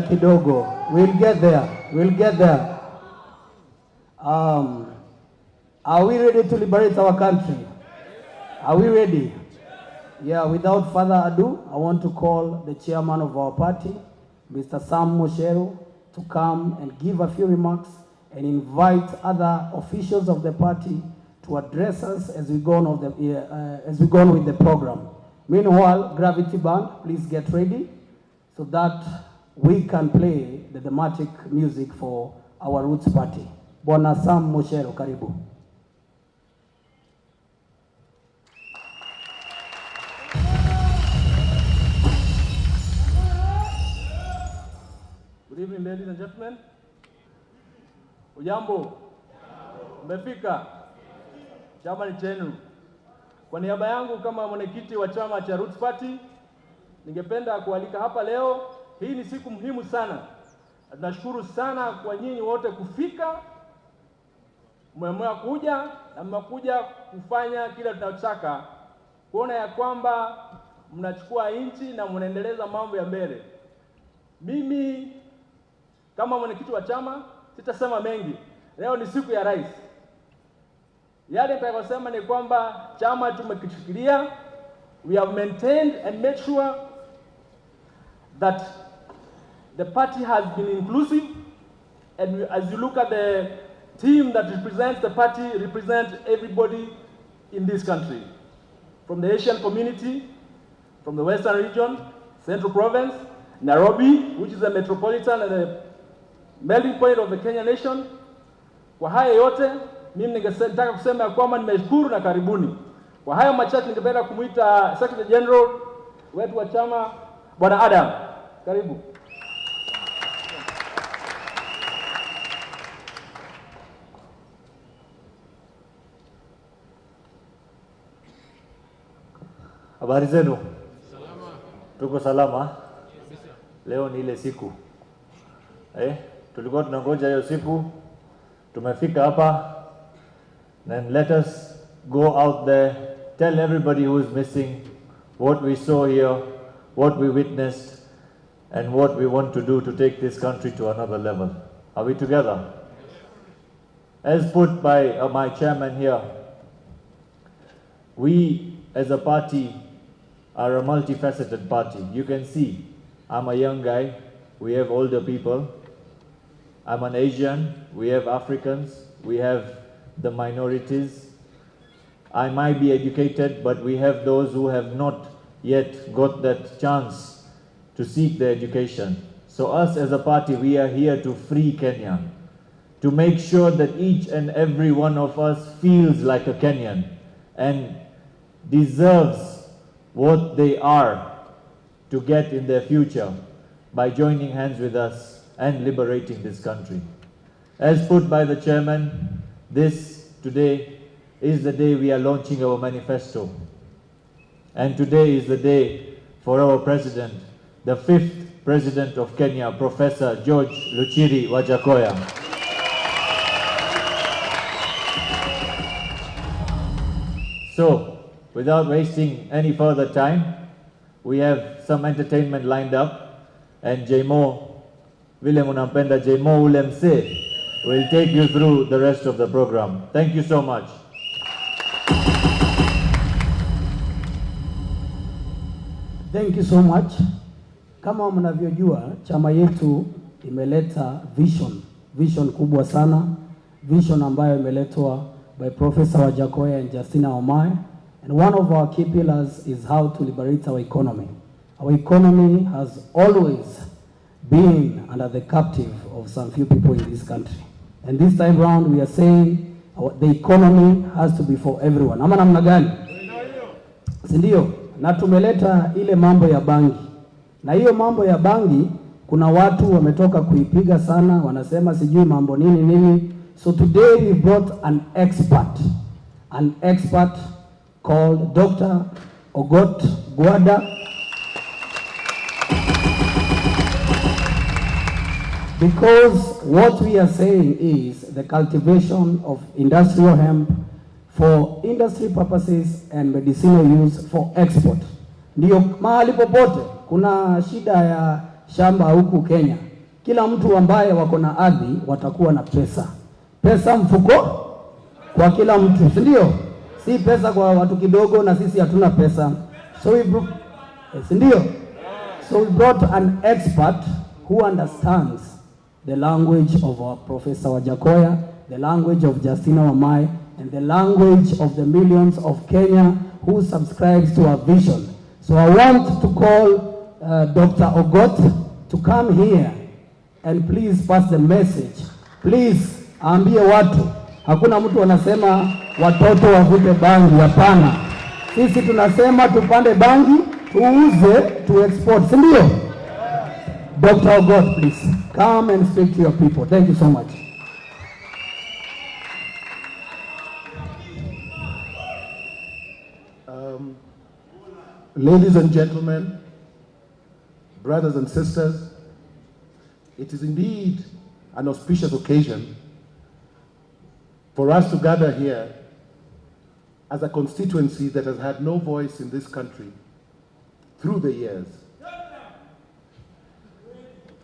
Kidogo. We'll get there. We'll get there. Are we ready to liberate our country? Are we ready? Yeah, without further ado, I want to call the chairman of our party, Mr. Sam Moshero, to come and give a few remarks and invite other officials of the party to address us as we go on with the program. Meanwhile, Gravity Band, please get ready so that we can play the thematic music for our Roots Party. Bwana Sam Moshero, karibu. Good evening, ladies and gentlemen. Ujambo? Mmefika? Chama ni chenu. Kwa niaba yangu kama mwenyekiti wa chama cha Roots Party, ningependa kualika hapa leo. Hii ni siku muhimu sana. Tunashukuru sana kwa nyinyi wote kufika. Mmeamua kuja na mmekuja kufanya kile tunachotaka. Kuona ya kwamba mnachukua nchi na mnaendeleza mambo ya mbele. Mimi kama mwenyekiti wa chama sitasema mengi. Leo ni siku ya rais. Yale nitakayosema ni kwamba chama tumekishikilia. We have maintained and made sure that the party has been inclusive, and as you look at the team that represents the party, represent everybody in this country, from the Asian community, from the Western region, Central Province, Nairobi, which is a metropolitan and a melting point of the Kenya nation. Kwa haya yote, mimi ningetaka kusema kwamba nimeshukuru na karibuni. Kwa haya machache ningependa kumuita Secretary General wetu wa chama, Bwana Adam. Karibu. Habari zenu? Salama. Tuko salama? Leo ni ile siku. Tulikuwa tunangoja hiyo siku. Tumefika hapa. Then let us go out there, tell everybody who is missing what we saw here, what we witnessed, and what we want to do to take this country to another level. Are we together? As put by my chairman here, we as a party are a multifaceted party. You can see, I'm a young guy, we have older people. I'm an Asian, we have Africans, we have the minorities. I might be educated, but we have those who have not yet got that chance to seek their education. So us as a party, we are here to free Kenya, to make sure that each and every one of us feels like a Kenyan and deserves what they are to get in their future by joining hands with us and liberating this country. As put by the chairman, this today is the day we are launching our manifesto. And today is the day for our president, the 5th president of Kenya, Professor George Luchiri Wajackoyah. So, without wasting any further time, we have some entertainment lined up, and Jmo, vile munampenda Jmo ule mse, will take you through the rest of the program. Thank you so much. Thank you so much. Kama mnavyojua, chama yetu imeleta vision kubwa sana, vision ambayo imeletwa by Professor Wajackoyah and Justina Omai. And one of our key pillars is how to liberate our economy. Our economy has always been under the captive of some few people in this country. And this time round we are saying the economy has to be for everyone. Ama namna gani? Sindio? Na tumeleta ile mambo ya bangi. Na hiyo mambo ya bangi, kuna watu wametoka kuipiga sana, wanasema sijui mambo nini. So today we brought an expert called Dr. Ogot Gwada. Because what we are saying is the cultivation of industrial hemp for industry purposes and medicinal use for export. Ndio mahali popote kuna shida ya shamba huku Kenya. Kila mtu ambaye wako na ardhi watakuwa na pesa. Pesa mfuko kwa kila mtu, si ndio? Si pesa kwa watu kidogo na sisi hatuna pesa. So we brought an expert who understands the language of our Professor Wajackoyah, the language of Justina Wamai, and the language of the millions of Kenya who subscribes to our vision. So I want to call Dr. Ogot to come here and please pass the message. Please, aambie watu, hakuna mtu anasema watoto wavute bangi, hapana. Sisi tunasema tupande bangi, tuuze, to export, si ndio? Dr. Ogot, please, come and speak to your people. Thank you so much. Ladies and gentlemen, brothers and sisters, it is indeed an auspicious occasion for us to gather here as a constituency that has had no voice in this country through the years.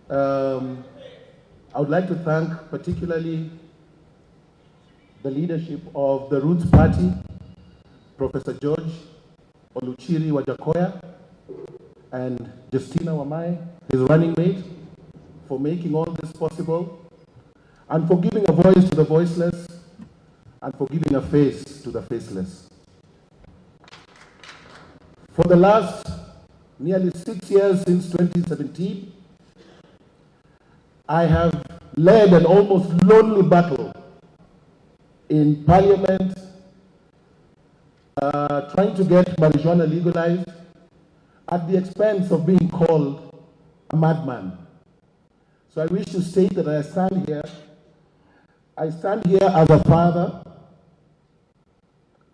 I would like to thank particularly the leadership of the Roots Party, Professor George Oluchiri Wajackoyah, and Justina Wamai, his running mate, for making all this possible, and for giving a voice to the voiceless, and for giving a face to the faceless. For the last nearly 6 years since 2017, I have led an almost lonely battle in Parliament, trying to get marijuana legalized at the expense of being called a madman. So I wish to state that I stand here as a father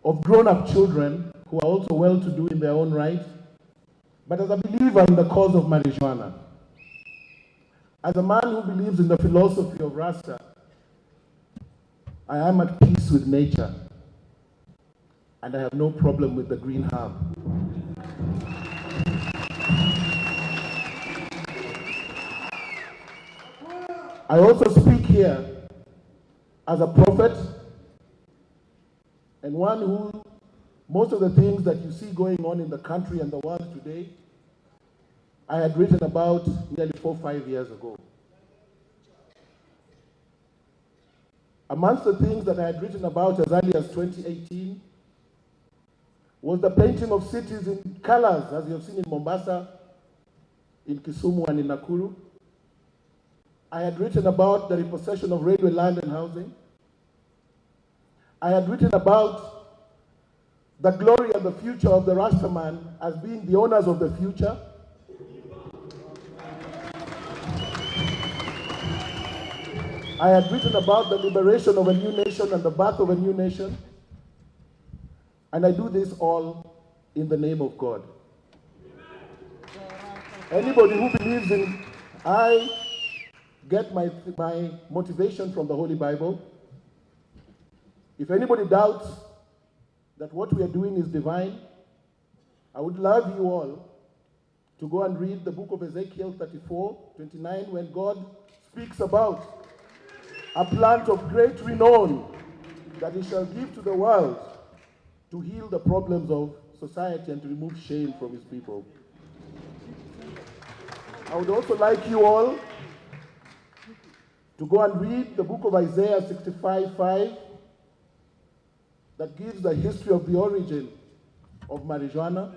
of grown-up children who are also well-to-do in their own right, but as a believer in the cause of marijuana. As a man who believes in the philosophy of Rasta, I am at peace with nature, and I have no problem with the green herb. I also speak here as a prophet, and one who, most of the things that you see going on in the country and the world today, I had written about nearly 4 or 5 years ago. Amongst the things that I had written about as early as 2018 was the painting of cities in colors, as you have seen in Mombasa, in Kisumu, and in Nakuru. I had written about the repossession of railway land and housing. I had written about the glory and the future of the Rastaman as being the owners of the future. I had written about the liberation of a new nation and the birth of a new nation. And I do this all in the name of God. Anybody who believes in, I get my motivation from the Holy Bible. If anybody doubts that what we are doing is divine, I would love you all to go and read the book of Ezekiel 34:29, when God speaks about a plant of great renown that he shall give to the world to heal the problems of society and to remove shame from his people. I would also like you all to go and read the book of Isaiah 65:5 that gives the history of the origin of marijuana.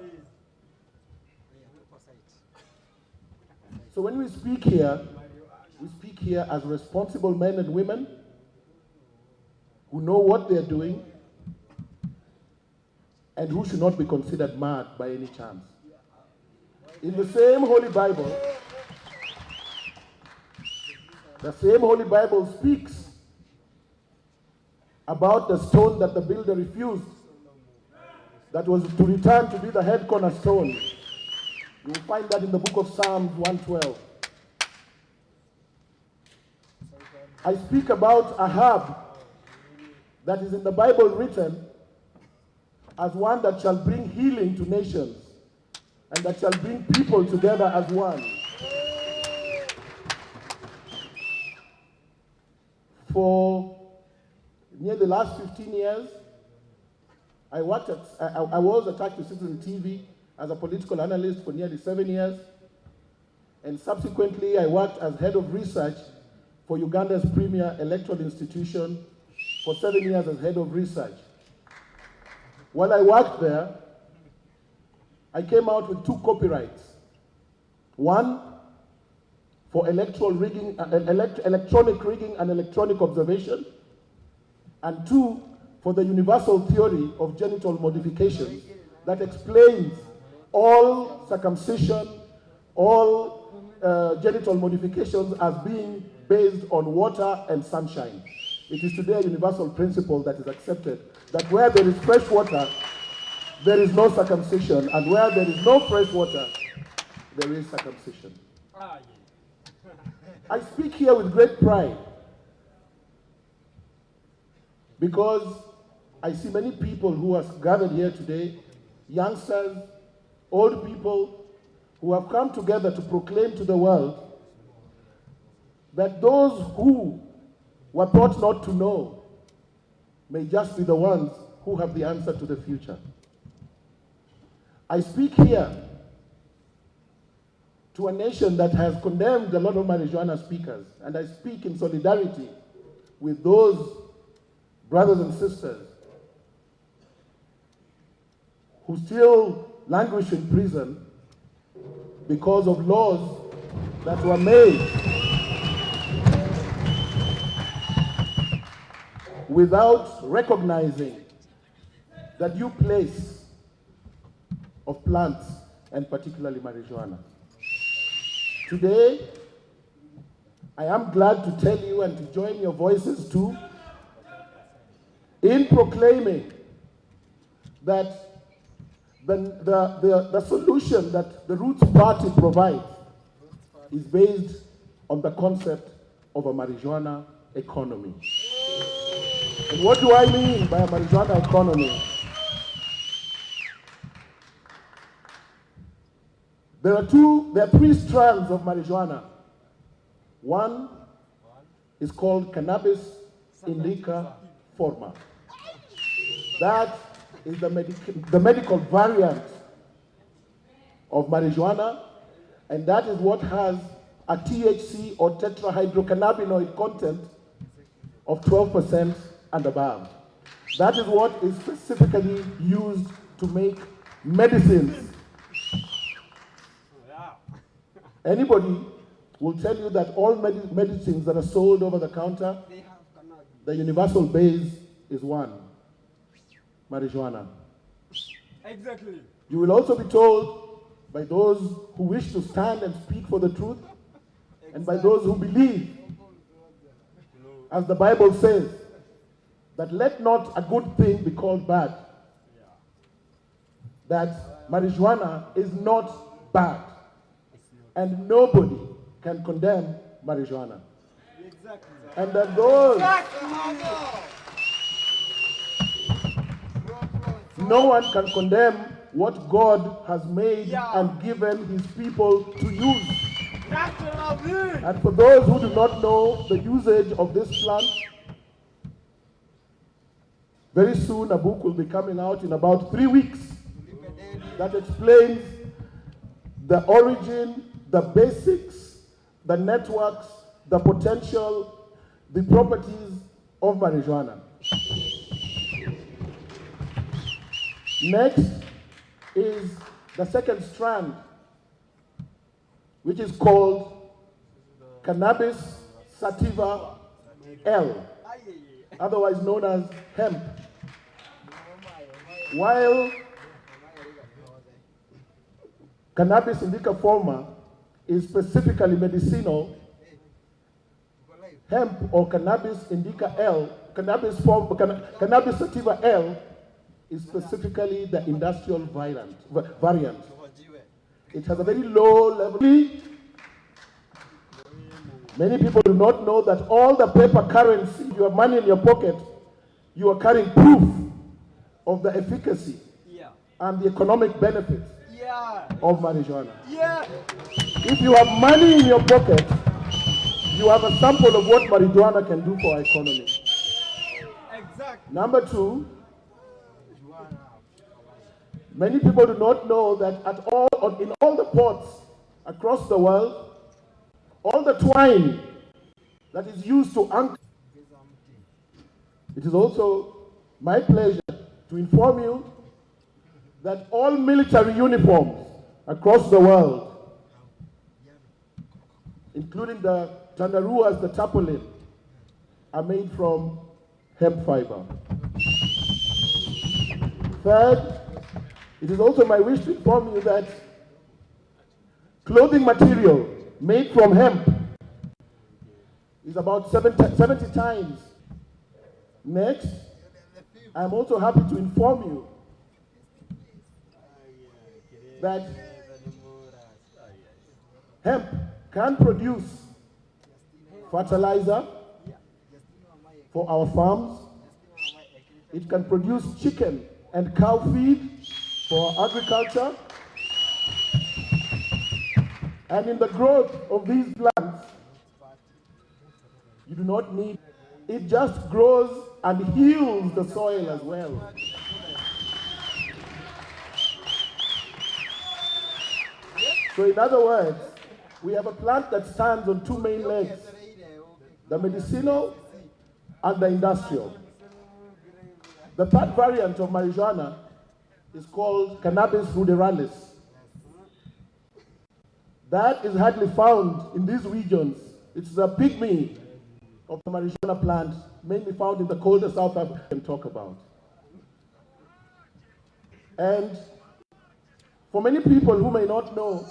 So when we speak here as responsible men and women who know what they're doing and who should not be considered mad by any chance. In the same Holy Bible, speaks about the stone that the builder refused, that was to return to be the head cornerstone. You will find that in the book of Psalms 112. I speak about a herb that is in the Bible written as one that shall bring healing to nations and that shall bring people together as one. for near the last 15 years. I was attached to Citizen TV as a political analyst for nearly 7 years. And subsequently, I worked as head of research for Uganda's premier electoral institution for 7 years as head of research. While I worked there, I came out with 2 copyrights. One, for electoral rigging, electronic rigging and electronic observation. And 2, for the universal theory of genital modifications that explains all circumcision, all genital modifications as being based on water and sunshine. It is today a universal principle that is accepted, that where there is fresh water, there is no circumcision, and where there is no fresh water, there is circumcision. I speak here with great pride because I see many people who are gathered here today, youngsters, old people, who have come together to proclaim to the world that those who were taught not to know may just be the ones who have the answer to the future. I speak here to a nation that has condemned a lot of marijuana speakers, and I speak in solidarity with those brothers and sisters who still languish in prison because of laws that were made without recognizing the due place of plants, and particularly marijuana. Today, I am glad to tell you and to join your voices too in proclaiming that the solution that the Roots Party provides is based on the concept of a marijuana economy. And what do I mean by a marijuana economy? There are 3 strands of marijuana. One is called cannabis indica forma. That is the medical variant of marijuana, and that is what has a THC or tetrahydrocannabinoid content of 12% and above. That is what is specifically used to make medicines. Anybody will tell you that all medicines that are sold over the counter, the universal base is one: marijuana. Exactly. You will also be told by those who wish to stand and speak for the truth, and by those who believe, as the Bible says, that let not a good thing be called bad. That marijuana is not bad, and nobody can condemn marijuana. Exactly. And that those, no one can condemn what God has made and given his people to use. And for those who do not know the usage of this plant, very soon a book will be coming out in about 3 weeks that explains the origin, the basics, the networks, the potential, the properties of marijuana. Next is the second strand, which is called cannabis sativa L, otherwise known as hemp. While cannabis indica forma is specifically medicinal, hemp or cannabis indica L, cannabis sativa L is specifically the industrial variant. It has a very low level. Many people do not know that all the paper currency, if you have money in your pocket, you are carrying proof of the efficacy and the economic benefits of marijuana. If you have money in your pocket, you have a sample of what marijuana can do for our economy. Exactly. Number two, many people do not know that in all the ports across the world, all the twine that is used to anchor. It is also my pleasure to inform you that all military uniforms across the world, including the tandaruas, the tarpaulin, are made from hemp fiber. Third, it is also my wish to inform you that clothing material made from hemp is about 70 times. Next, I am also happy to inform you that hemp can produce fertilizer for our farms. It can produce chicken and cow feed for agriculture. And in the growth of these plants, you do not need, it just grows and heals the soil as well. So in other words, we have a plant that stands on two main legs, the medicinal and the industrial. The third variant of marijuana is called cannabis ruderalis. That is hardly found in these regions. It's the pygmy of the marijuana plant, mainly found in the colder South Africa we can talk about. And for many people who may not know,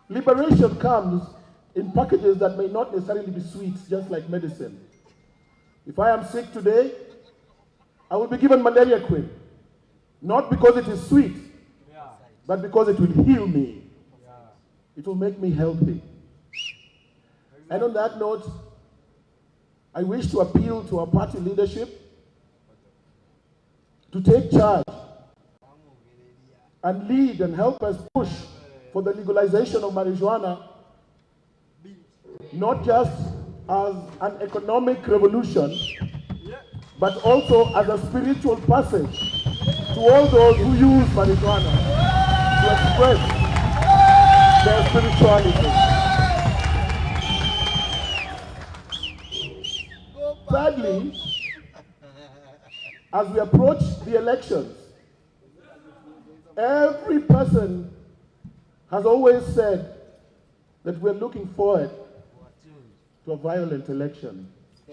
liberation comes in packages that may not necessarily be sweet, just like medicine. If I am sick today, I will be given malaria queen, not because it is sweet, but because it will heal me. It will make me healthy. And on that note, I wish to appeal to our party leadership to take charge and lead and help us push for the legalization of marijuana, not just as an economic revolution, but also as a spiritual passage to all those who use marijuana to express their spirituality. Thirdly, as we approach the elections, every person has always said that we're looking forward to a violent election.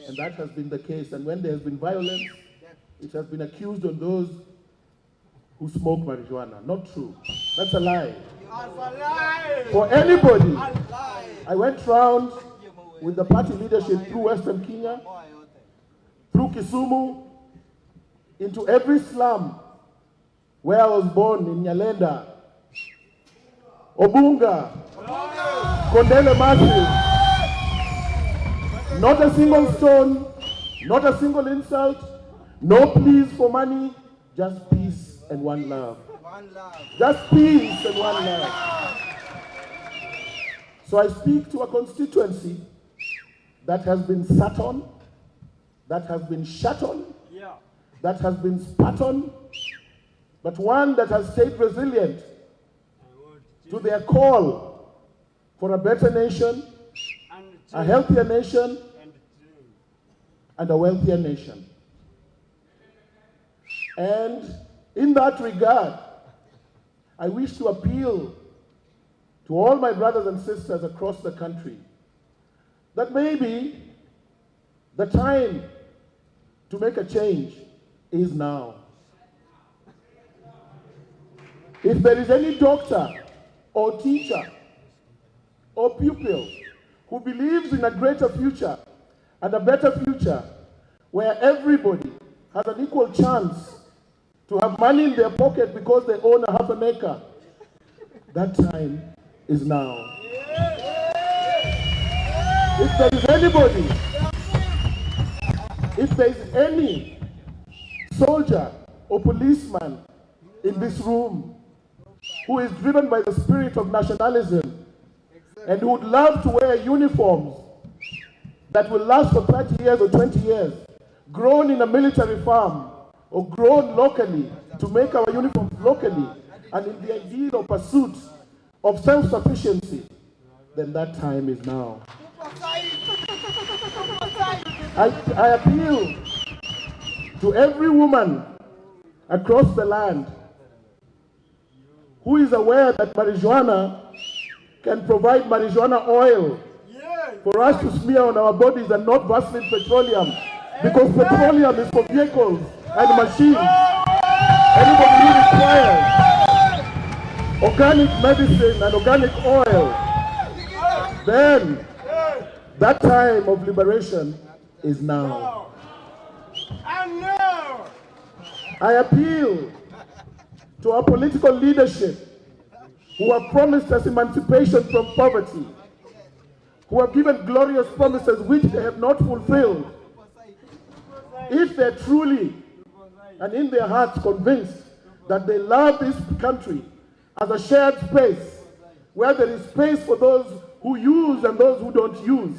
And that has been the case. And when there has been violence, it has been accused on those who smoke marijuana. Not true. That's a lie. For anybody, I went round with the party leadership through Western Kenya, through Kisumu, into every slum where I was born in Nyalenda, Obunga, Kondele Massive. Not a single stone, not a single insult, no pleas for money, just peace and one love. Just peace and one love. So I speak to a constituency that has been sat on, that has been shut on, that has been spat on, but one that has stayed resilient to their call for a better nation, a healthier nation, and a wealthier nation. And in that regard, I wish to appeal to all my brothers and sisters across the country that maybe the time to make a change is now. If there is any doctor or teacher or pupil who believes in a greater future and a better future where everybody has an equal chance to have money in their pocket because they own a half an acre, that time is now. If there is anybody, if there is any soldier or policeman in this room who is driven by the spirit of nationalism and who would love to wear uniforms that will last for 30 years or 20 years, grown in a military farm or grown locally to make our uniforms locally, and in the ideal of pursuit of self-sufficiency, then that time is now. I appeal to every woman across the land who is aware that marijuana can provide marijuana oil for us to smear on our bodies and not Vaseline petroleum, because petroleum is for vehicles and machines. Anybody who requires organic medicine and organic oil, then that time of liberation is now. I appeal to our political leadership who have promised us emancipation from poverty, who have given glorious promises which they have not fulfilled. If they're truly and in their hearts convinced that they love this country as a shared space, where there is space for those who use and those who don't use,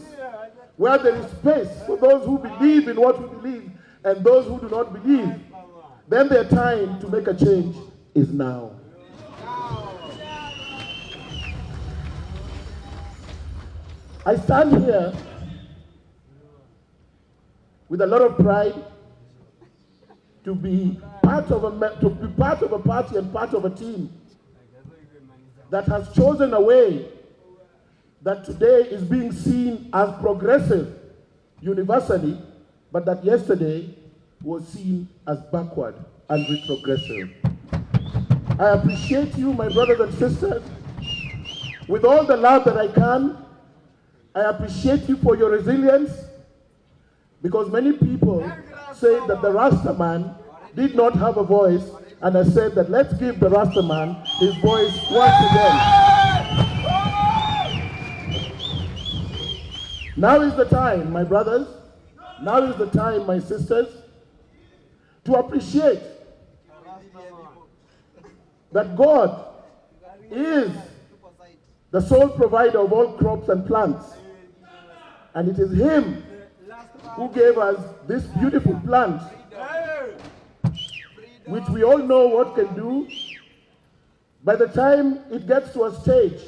where there is space for those who believe in what we believe and those who do not believe, then their time to make a change is now. I stand here with a lot of pride to be part of a party and part of a team that has chosen a way that today is being seen as progressive universally, but that yesterday was seen as backward and retrogressive. I appreciate you, my brothers and sisters, with all the love that I can. I appreciate you for your resilience, because many people say that the Rasta man did not have a voice, and I said that let's give the Rasta man his voice once again. Now is the time, my brothers, now is the time, my sisters, to appreciate that God is the sole provider of all crops and plants. And it is Him who gave us this beautiful plant, which we all know what can do. By the time it gets to a stage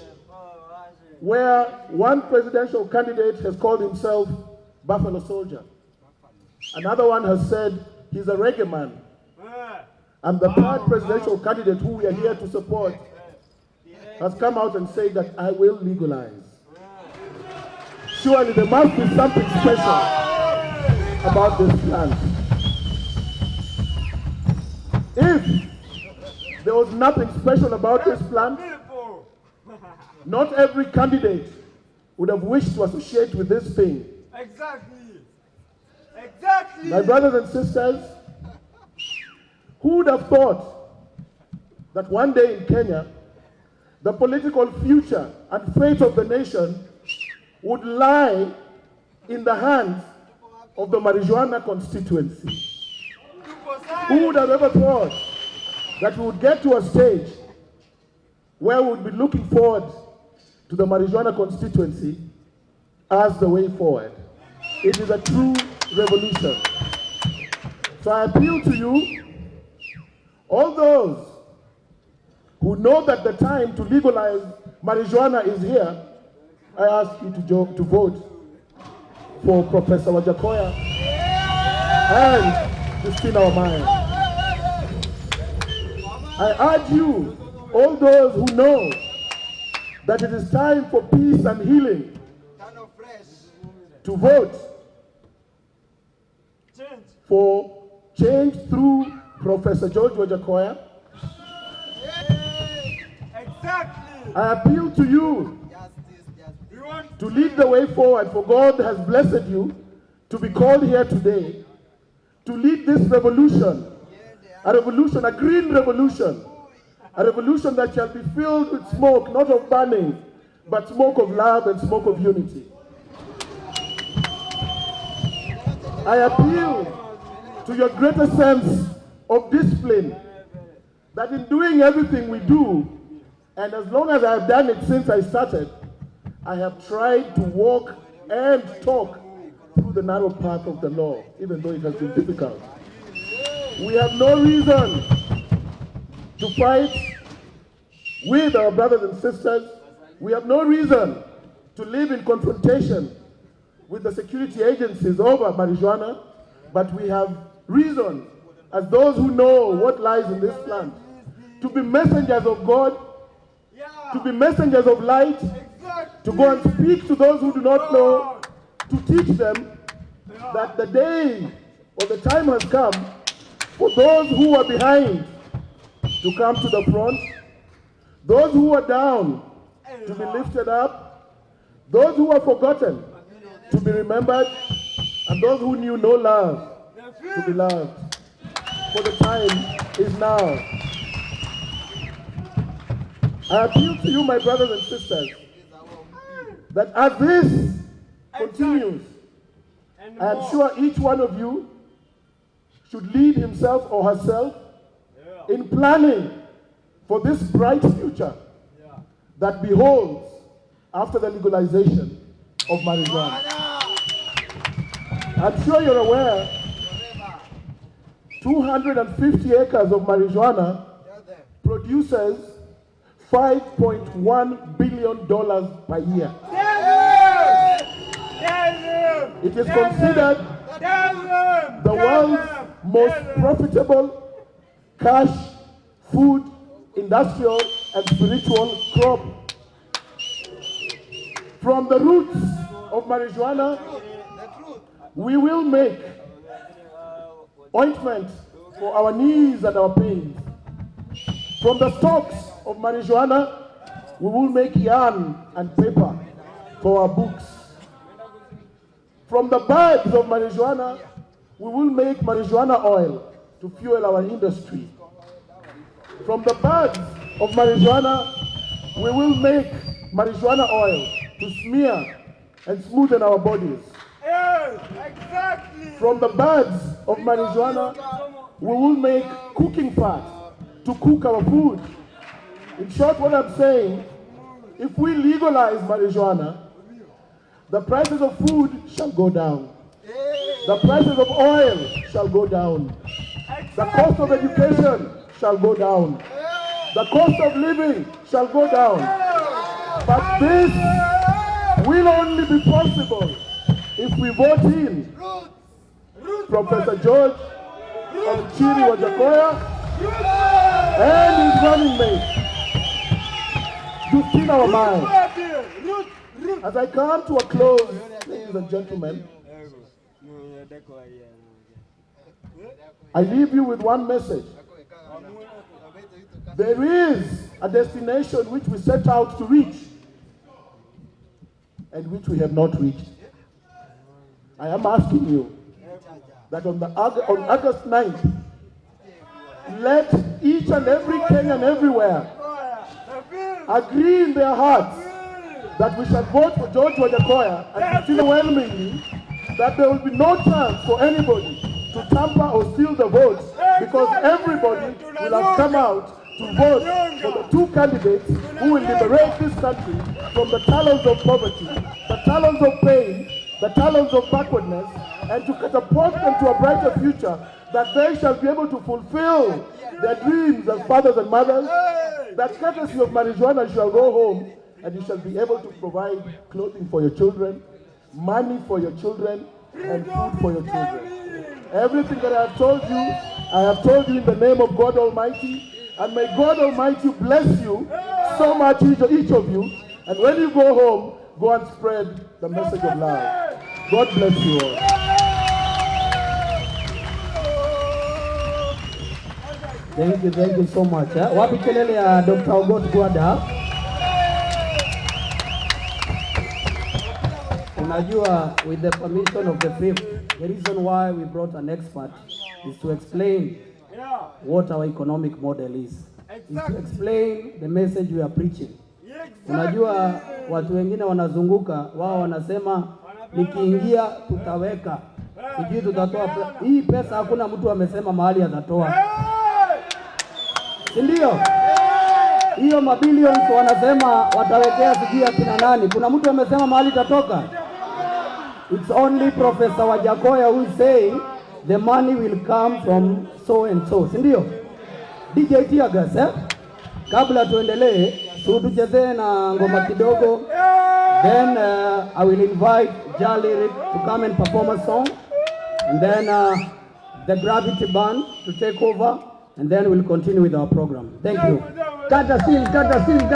where one presidential candidate has called himself Buffalo Soldier, another one has said he's a reggae man, and the third presidential candidate who we are here to support has come out and said that I will legalize. Surely there must be something special about this plant. If there was nothing special about this plant, not every candidate would have wished to associate with this thing. Exactly. Exactly. My brothers and sisters, who would have thought that one day in Kenya, the political future and fate of the nation would lie in the hands of the marijuana constituency? Who would have ever thought that we would get to a stage where we would be looking forward to the marijuana constituency as the way forward? It is a true revolution. So I appeal to you, all those who know that the time to legalize marijuana is here. I ask you to vote for Professor Wajackoyah and Christina Omaya. I urge you, all those who know that it is time for peace and healing, to vote for change through Professor George Wajackoyah. Exactly. I appeal to you to lead the way forward, for God has blessed you to be called here today to lead this revolution, a green revolution, a revolution that shall be filled with smoke, not of burning, but smoke of love and smoke of unity. I appeal to your greater sense of discipline, that in doing everything we do, and as long as I have done it since I started, I have tried to walk and talk through the narrow path of the law, even though it has been difficult. We have no reason to fight with our brothers and sisters. We have no reason to live in confrontation with the security agencies over marijuana, but we have reason, as those who know what lies in this plant, to be messengers of God, to be messengers of light, to go and speak to those who do not know, to teach them that the day or the time has come for those who are behind to come to the front, those who are down to be lifted up, those who are forgotten to be remembered, and those who knew no love to be loved. For the time is now. I appeal to you, my brothers and sisters, that as this continues, I am sure each one of you should lead himself or herself in planning for this bright future that beholds after the legalization of marijuana. I'm sure you're aware 250 acres of marijuana produces $5.1 billion per year. It is considered the world's most profitable cash, food, industrial, and spiritual crop. From the roots of marijuana, we will make ointment for our knees and our pains. From the stalks of marijuana, we will make yarn and paper for our books. From the buds of marijuana, we will make marijuana oil to fuel our industry. From the buds of marijuana, we will make marijuana oil to smear and smoothen our bodies. Yes, exactly. From the buds of marijuana, we will make cooking fat to cook our food. In short, what I'm saying, if we legalize marijuana, the prices of food shall go down. The prices of oil shall go down. The cost of education shall go down. The cost of living shall go down. But this will only be possible if we vote in Professor George Wajackoyah and his running mate, Justine our mind. As I come to a close, ladies and gentlemen, I leave you with one message. There is a destination which we set out to reach and which we have not reached. I am asking you that on August 9th, let each and every Kenyan everywhere agree in their hearts that we shall vote for George Wajackoyah and Justine overwhelmingly, that there will be no chance for anybody to tamper or steal the votes, because everybody will have come out to vote for the two candidates who will liberate this country from the talons of poverty, the talons of pain, the talons of backwardness, and to catapult them to a brighter future, that they shall be able to fulfill their dreams as fathers and mothers, that courtesy of marijuana shall go home and you shall be able to provide clothing for your children, money for your children, and food for your children. Everything that I have told you in the name of God Almighty, and may God Almighty bless you so much, each of you, and when you go home, go and spread the message of love. God bless you all. Thank you so much. Wapi kelele ya Dr. Ogot Gwada? Unajua, with the permission of the fifth, the reason why we brought an expert is to explain what our economic model is to explain the message we are preaching. Unajua, watu wengine wanazunguka, wao wanasema nikiingia tutaweka, sijui tutatoa hii pesa. Hakuna mtu amesema mahali atatoa, ndio? hiyo mabilions wanasema watawekea sijui akina nani. Kuna mtu amesema mahali tatoka. It's only Professor Wajackoyah who is saying the money will come from so and so. Si ndio? DJ Tiagas, kabla tuendelee, tuchezee na ngoma kidogo. Then I will invite Jali to come and perform a song. And then the Gravity Band to take over. And then we'll continue with our program. Thank you. Kata still.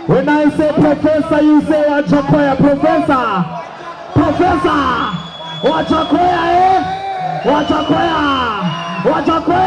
When I say professor, you say Wajackoyah. Professor Wajackoyah, Wajackoyah,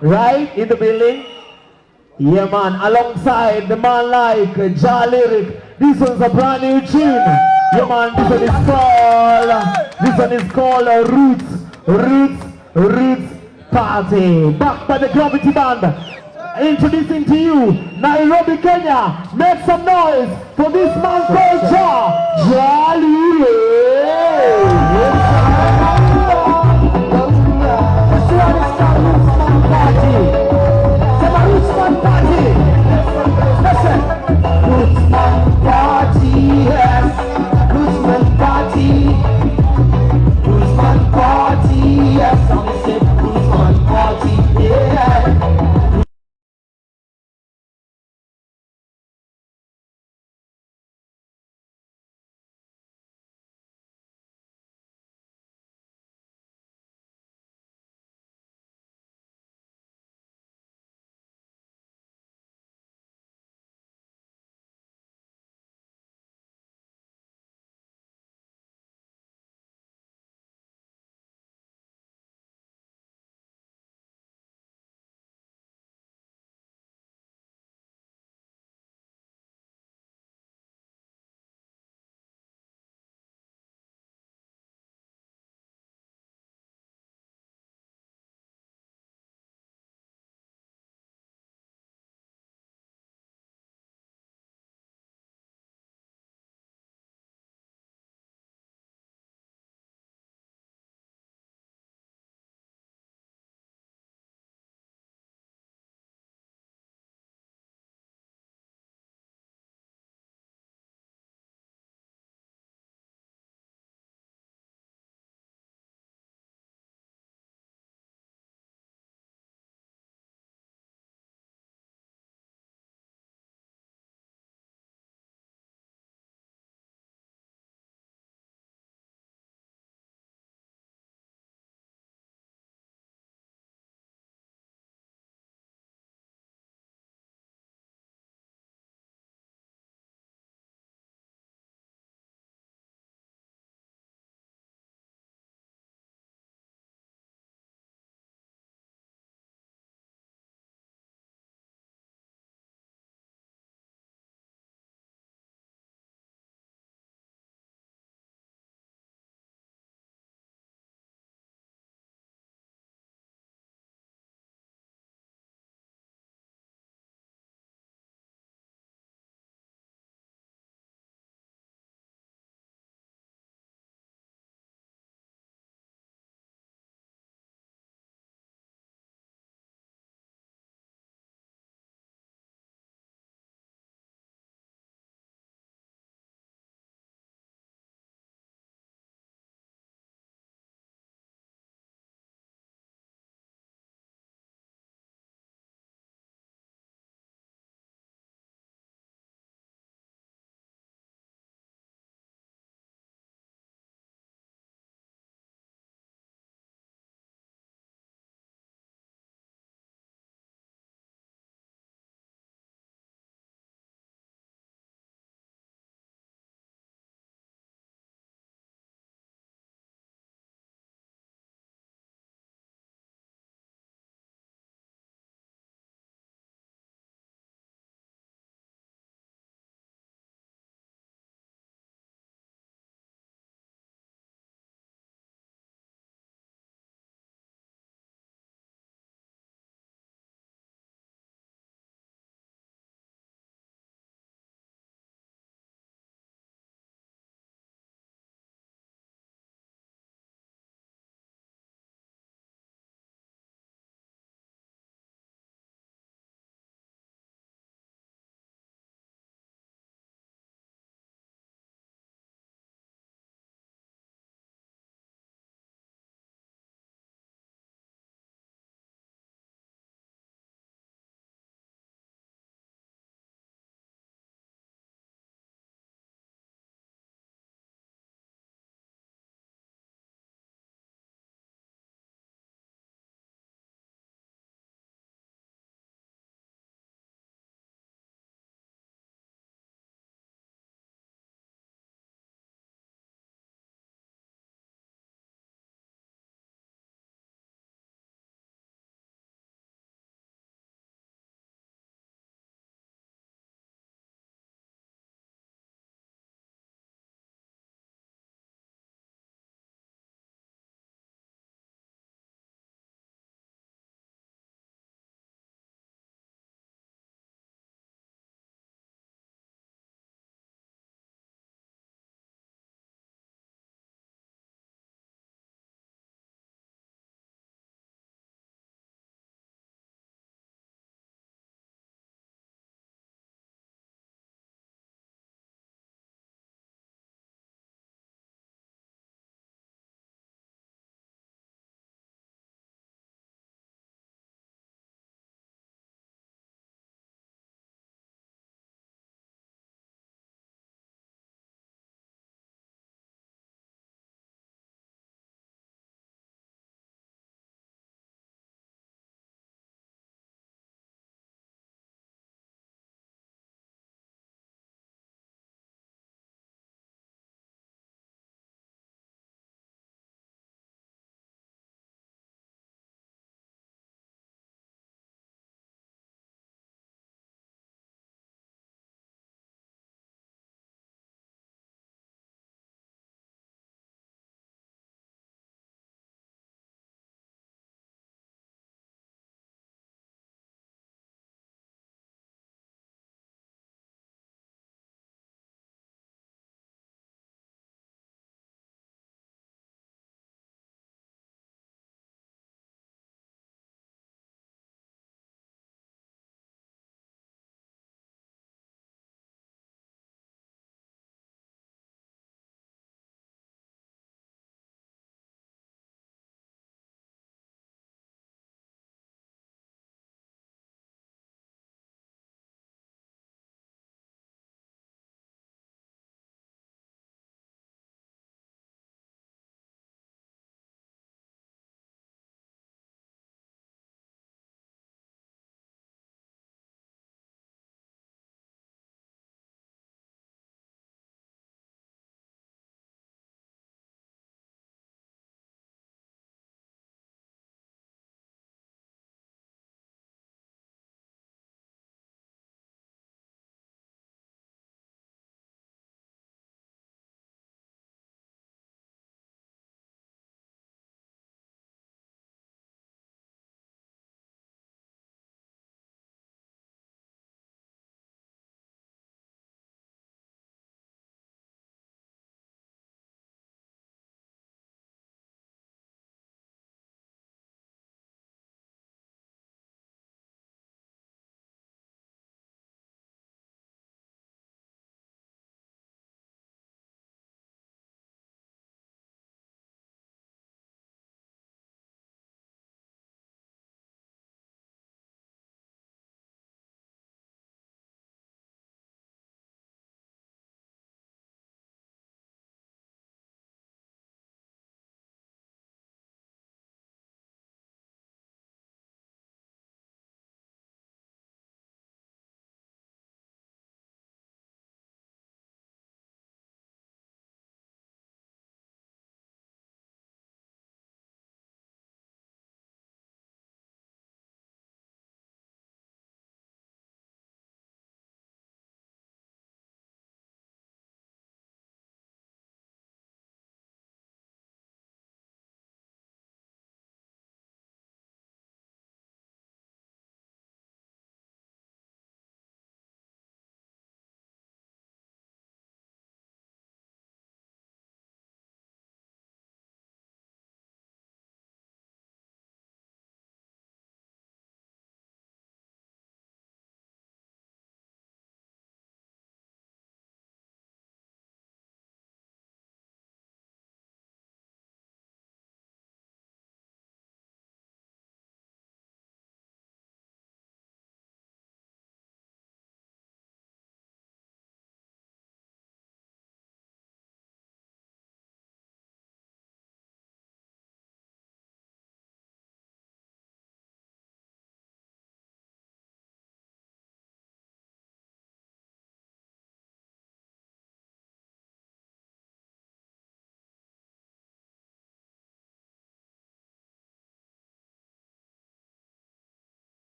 right in the building. Yeah, man, alongside the man like Lyric. This one's a brand new tune. Yeah, man, this one is called Roots Party. Backed by the Gravity Band. Introducing to you Nairobi, Kenya. Make some noise for this man called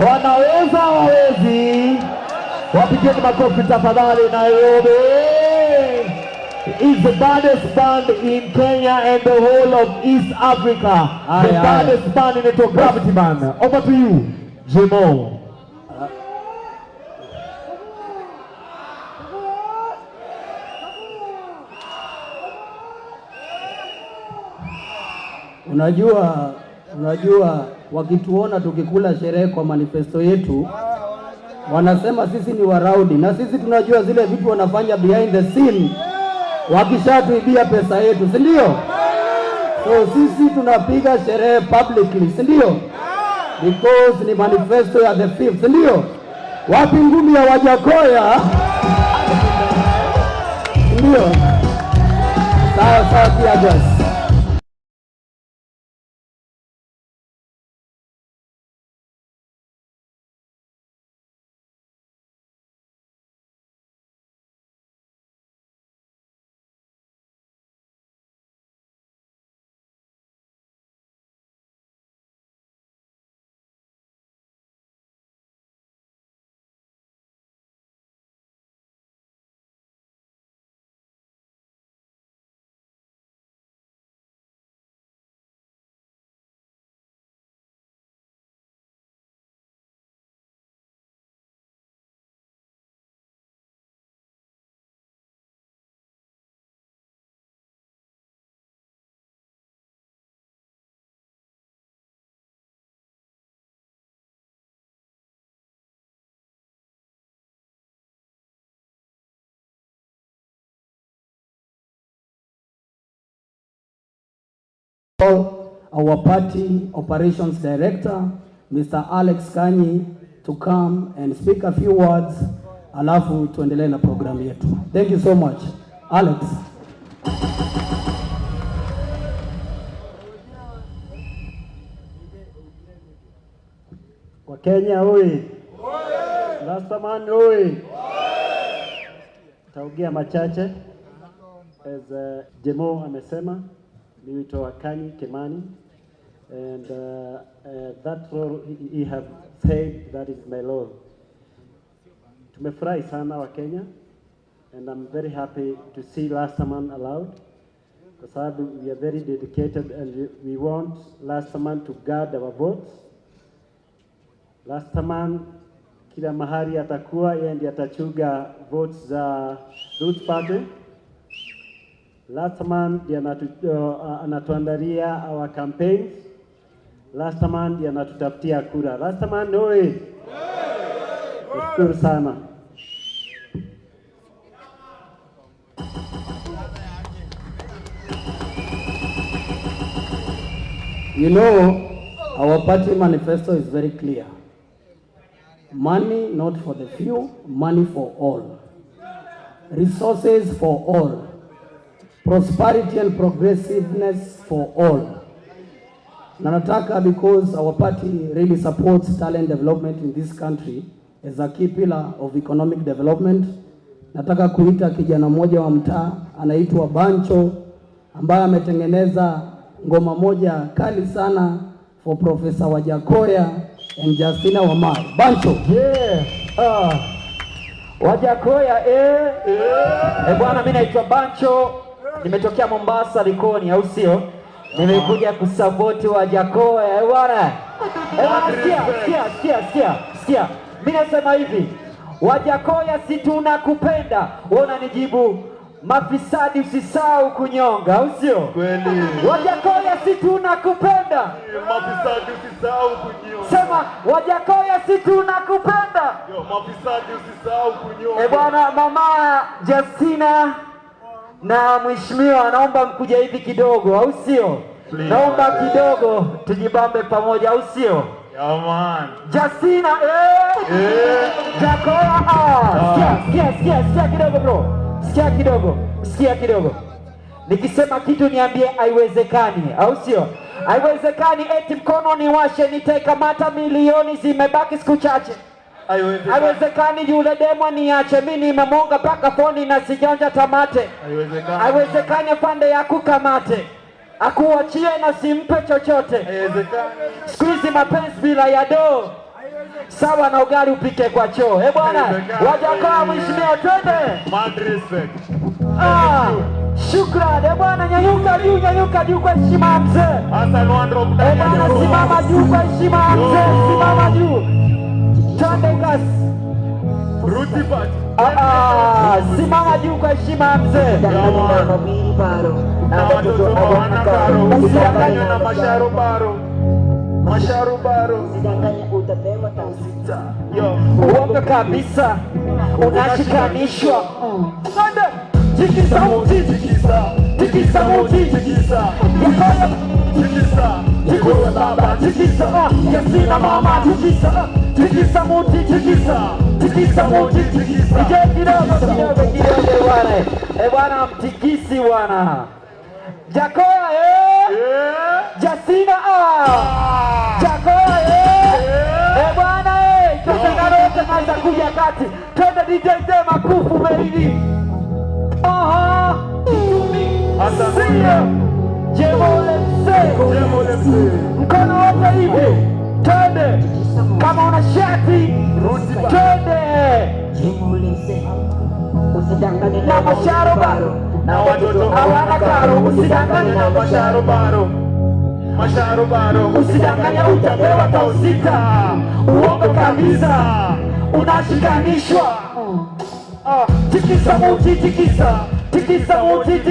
Wanaweza hawawezi? Wapigeni makofi tafadhali. Nairobi is the baddest band in Kenya and the whole of East Africa. The baddest band in the Gravity Band. Over to you, Jimo. Unajua wakituona tukikula sherehe kwa manifesto yetu wanasema sisi ni waraudi, na sisi tunajua zile vitu wanafanya behind the scene wakishatuibia pesa yetu, si ndio? So sisi tunapiga sherehe publicly, si ndio? Because ni manifesto ya the 5th, si ndio? Wapi ngumi ya Wajackoyah? Ndio. Sawa pia just. Our party operations director, Mr. Alex Kanyi, to come and speak a few words, alafu tuendelee na programu yetu. Thank you so much. Alex. Wakenya oi. Rastaman oi. Taongea machache. As Jemo amesema, niwito Kanyi Kimani, and that role he have said that is my role. Tumefurahi sana wa Kenya, and I'm very happy to see Rastaman allowed, because we are very dedicated and we want Rastaman to guard our votes. Rastaman kila mahali atakuwa yeye ndiye atachuga votes za Roots Party. Rastaman ndiye anatuandalia our campaigns. Rastaman ndiye anatutafutia kura. Rastaman oi. Nashukuru sana. You know, our party manifesto is very clear. Money not for the few, money for all. Resources for all. Prosperity and progressiveness for all. Na nataka, because our party really supports talent development in this country as a key pillar of economic development, nataka kuita kijana mmoja wa mtaa anaitwa Bancho, ambaye ametengeneza ngoma moja kali sana for Professor Wajackoyah and Justina Wamai. Bancho. Yeah. Wajackoyah bwana, mimi naitwa Bancho. Nimetokea Mombasa Likoni, au sio? Nimekuja kusupport Wajackoyah bwana. Sikia. Mimi nasema hivi, Wajackoyah si tunakupenda. Ona nijibu, mafisadi usisahau kunyonga, au sio? Kweli. Wajackoyah si tunakupenda. Mafisadi usisahau kunyonga. Sema Wajackoyah si tunakupenda. Mafisadi usisahau kunyonga. Bwana, mama Justina na mheshimiwa, naomba mkuja hivi kidogo, au sio? Naomba kidogo tujibambe pamoja, au sio? Yeah man. Justina Wajackoyah. Sikia kidogo bro. Sikia kidogo. Nikisema kitu niambie haiwezekani, au sio? Haiwezekani eti mkono ni washe nitaikamata milioni zimebaki siku chache. Haiwezekani yule demo niache mimi nimemonga paka foni na sijonja tamate. Haiwezekani pande ya kukamate akuachie na simpe chochote. Haiwezekani. Siku hizi mapenzi bila ya do. Sawa na ugali upike kwa choo. Bwana, Wajackoyah mheshimiwa twende. Mad respect. Shukrani. Bwana nyanyuka juu kwa heshima mzee. Hassan Wandro mtani. Bwana simama juu kwa heshima mzee, simama juu. Twende kasi. Ruti Pat. Simama juu kwa heshima mzee. Na watoto hawana karo. Usidanganywe na masharubaro. Usidanganye utapewa tausita. Uongo kabisa. Unashikanishwa. Twende. Tikisa muti. Tikisa muti. Yakoya. Tikisa baba. Tikisa. Yasina mama. Tikisa muti. Tikisa muti. Ije kidogo bwana. Bwana mtikisi bwana. Wajackoyah Jasina Wajackoyah bwana Kosangaro kwanza kuja kati. Twende DJ makufu baby. Jemole mkono wote hivi. Twende. Kama una shati twende. Usidanganye na masharubaro. Na watoto hawana karo. Usidanganye na masharubaro. Usidanganye utapewa tausita. Uongo kabisa. Unashikanishwa. Tikisa muti. Tikisa muti.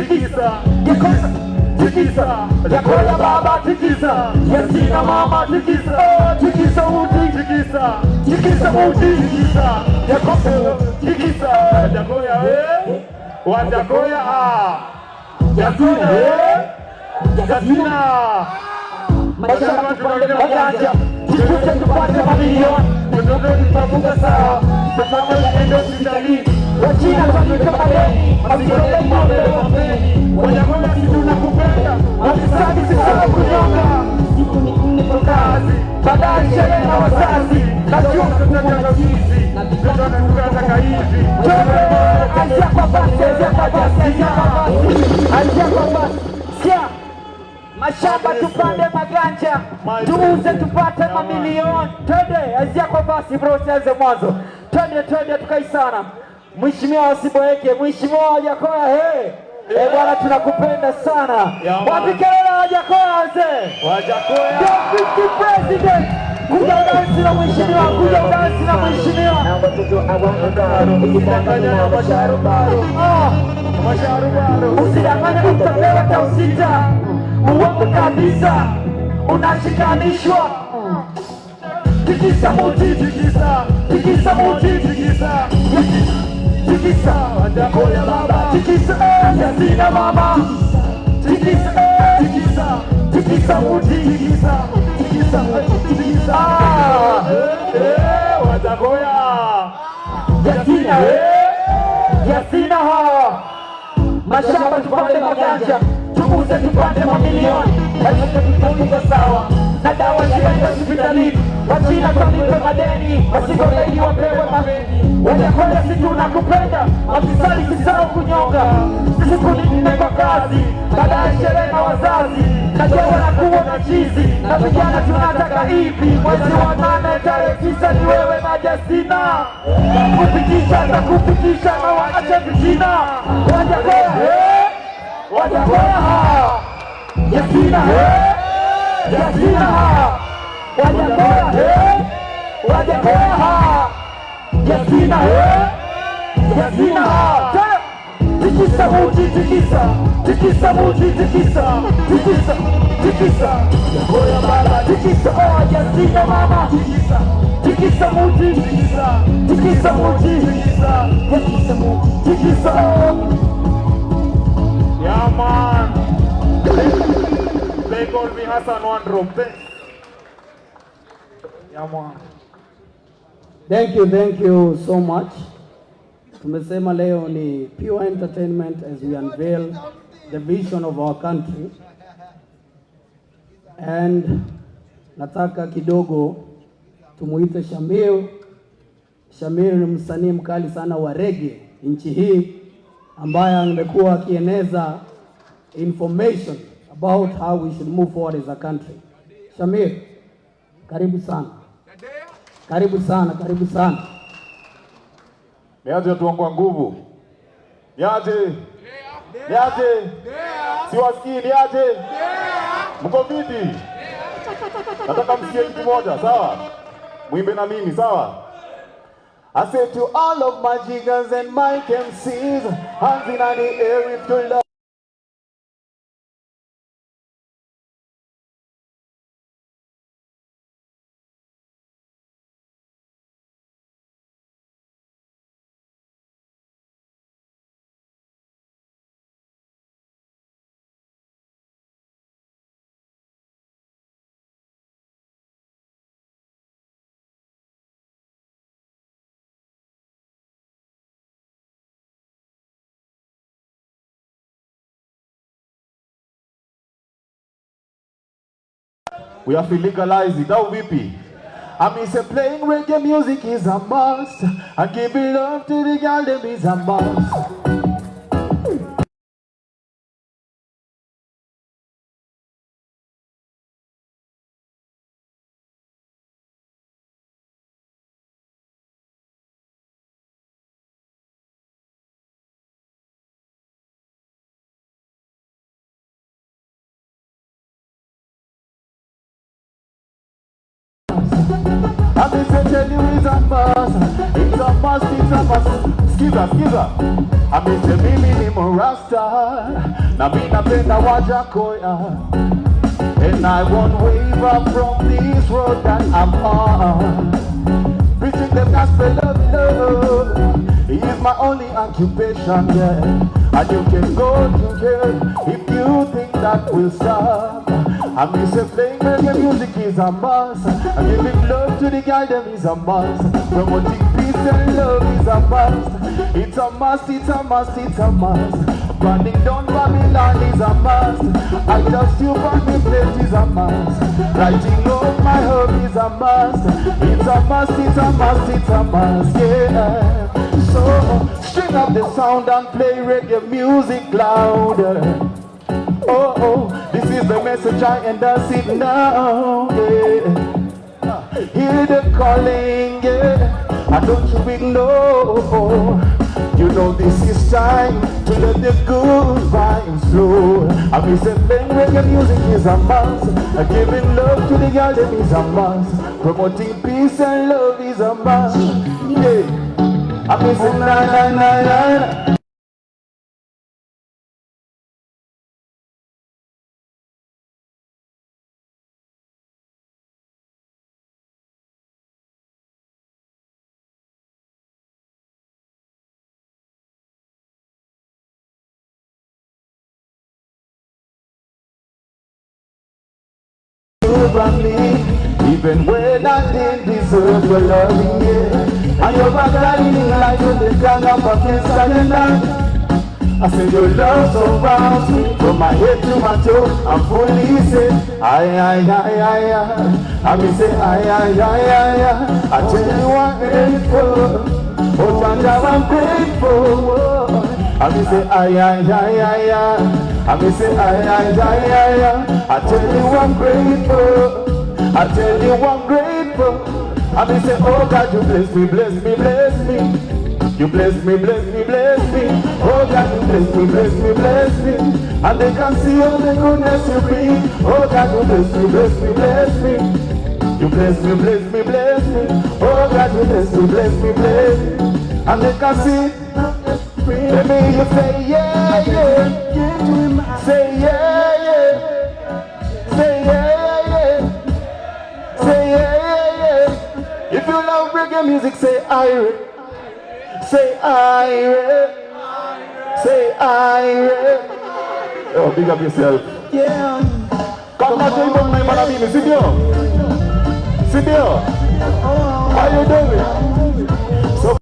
Wajackoyah baba. Yasina mama. Tikisa muti. Tikisa muti. Wajackoyah Jasina. Mashamba tupande maganja. Tukuje tupande mamilioni. Tutoke tutafuga sawa. Tutafuga endo hospitali. Wachina tunakuja madeni. Masikole mwambe wapeni. Wajackoyah si tunakupenda. Wakisadi sisa kunyonga. siku ni nne kwa Kazi. Baadaye sherehe na wazazi. Najua Tunataka sisi. Tunataka hivi. Anzia kwa basi. Sikia. Mashamba tupande maganja. Tuuze tupate mamilioni. Twende. Anzia kwa basi bro, sianze mwanzo. Twende tukaisana. Mheshimiwa usiboeke. Mheshimiwa Wajackoyah bwana tunakupenda sana. Wapi kelele Wajackoyah mzee? Wajackoyah. Deputy President. Kuja udansi na mheshimiwa. na watoto hawana karo. Usidanganye na masharubaro. Usidanganye utapewa tausita. Uongo kabisa. Unashikanishwa. Tikisa muti. Wajackoyah baba. Yasina mama. Tikisa muti. Wajackoyah. Yasina mashamba tupande maganja. Tuuze tupande mamilioni. Tutafuga sawa. Na dawa ziende hospitalini. Wachina tulipe madeni. Masikole wapewe mabeni. Wajackoyah si tunakupenda. Afisadi sisao kunyonga. Siku ni nne kwa kazi. Baadaye sherehe na wazazi. Najua wanakuwa na chizi. Na vijana tunataka hivi. Mwezi wa 8 tarehe 9 ni wewe na Jasina. Kupitisha na waache vijina. Wajackoyah Jasina Wajackoyah Jasina Tikisa muti. Wajackoyah baba. Jasina mama. Tikisa muti. Yeah man. They call me Hassan Wandro. Yeah man. Thank you so much. Tumesema leo ni pure entertainment as we unveil the vision of our country. And nataka kidogo tumuite Shamir. Shamir ni msanii mkali sana wa reggae nchi hii ambaye amekuwa akieneza information about how we should move forward as a country. Shamir, karibu sana. Karibu sana, karibu sana. Niaje watu wangu wa nguvu? Niaje? Niaje? Siwasikii, niaje? Mko vipi? Nataka msikie kitu moja, sawa? Mwimbe na mimi, sawa? I say to all of my jiggers and my MCs, hands in the air if you love. We have to legalize it. How VP? I mean, say playing reggae music is a must. And giving love to the girl, them is a must. I mean, say tell you it's a must. It's a must, it's a must. Skiza. I mean, say me minimum Rasta. Now me na penda Wajackoyah. And I won't waver from this road that I'm on. Preaching the gospel of love is my only occupation, yeah. And you can go to jail if you think that will stop. I mean, say playing reggae music is a must. And giving love to the girl, them is a must. Promoting peace and love is a must. It's a must, it's a must, it's a must. Burning down Babylon is a must. I just you on the plate is a must. Writing up my home is a must. It's a must, it's a must, it's a must, yeah. So, string up the sound and play reggae music louder. Oh, oh, this is the message I endorse it now, yeah. Hear the calling, yeah. And don't you ignore. You know this is time to let the good vibes flow. I mean, say playing reggae music is a must. Giving love to the girl, them is a must. Promoting peace and love is a must, yeah. I mean, say na na na na. Even when I didn't deserve your loving, yeah. And your back lighting like the gang up against the I said your love surrounds me from my head to my toe. I'm fully set. I mean say I tell you I'm grateful. Oh Tanja, I'm grateful. I mean say I mean say I tell you I'm grateful. I tell you I'm grateful. I mean say, oh God, you bless me, bless me, bless me. You bless me, bless me, bless me. Oh God, you bless me, bless me, bless me. And they can see all the goodness you bring. Oh God, you bless me, bless me, bless me. You bless me, bless me, bless me. Oh God, you bless me, bless me, bless me. And they can see. Let me you say yeah, yeah. Say yeah, yeah. Say yeah, yeah. Say yeah, yeah. If you love reggae music, say Irish. Say Irish. Say Irish. Oh, big up yourself. Yeah. Come back to him on my manifesto. Sibio. Sibio. How you doing? So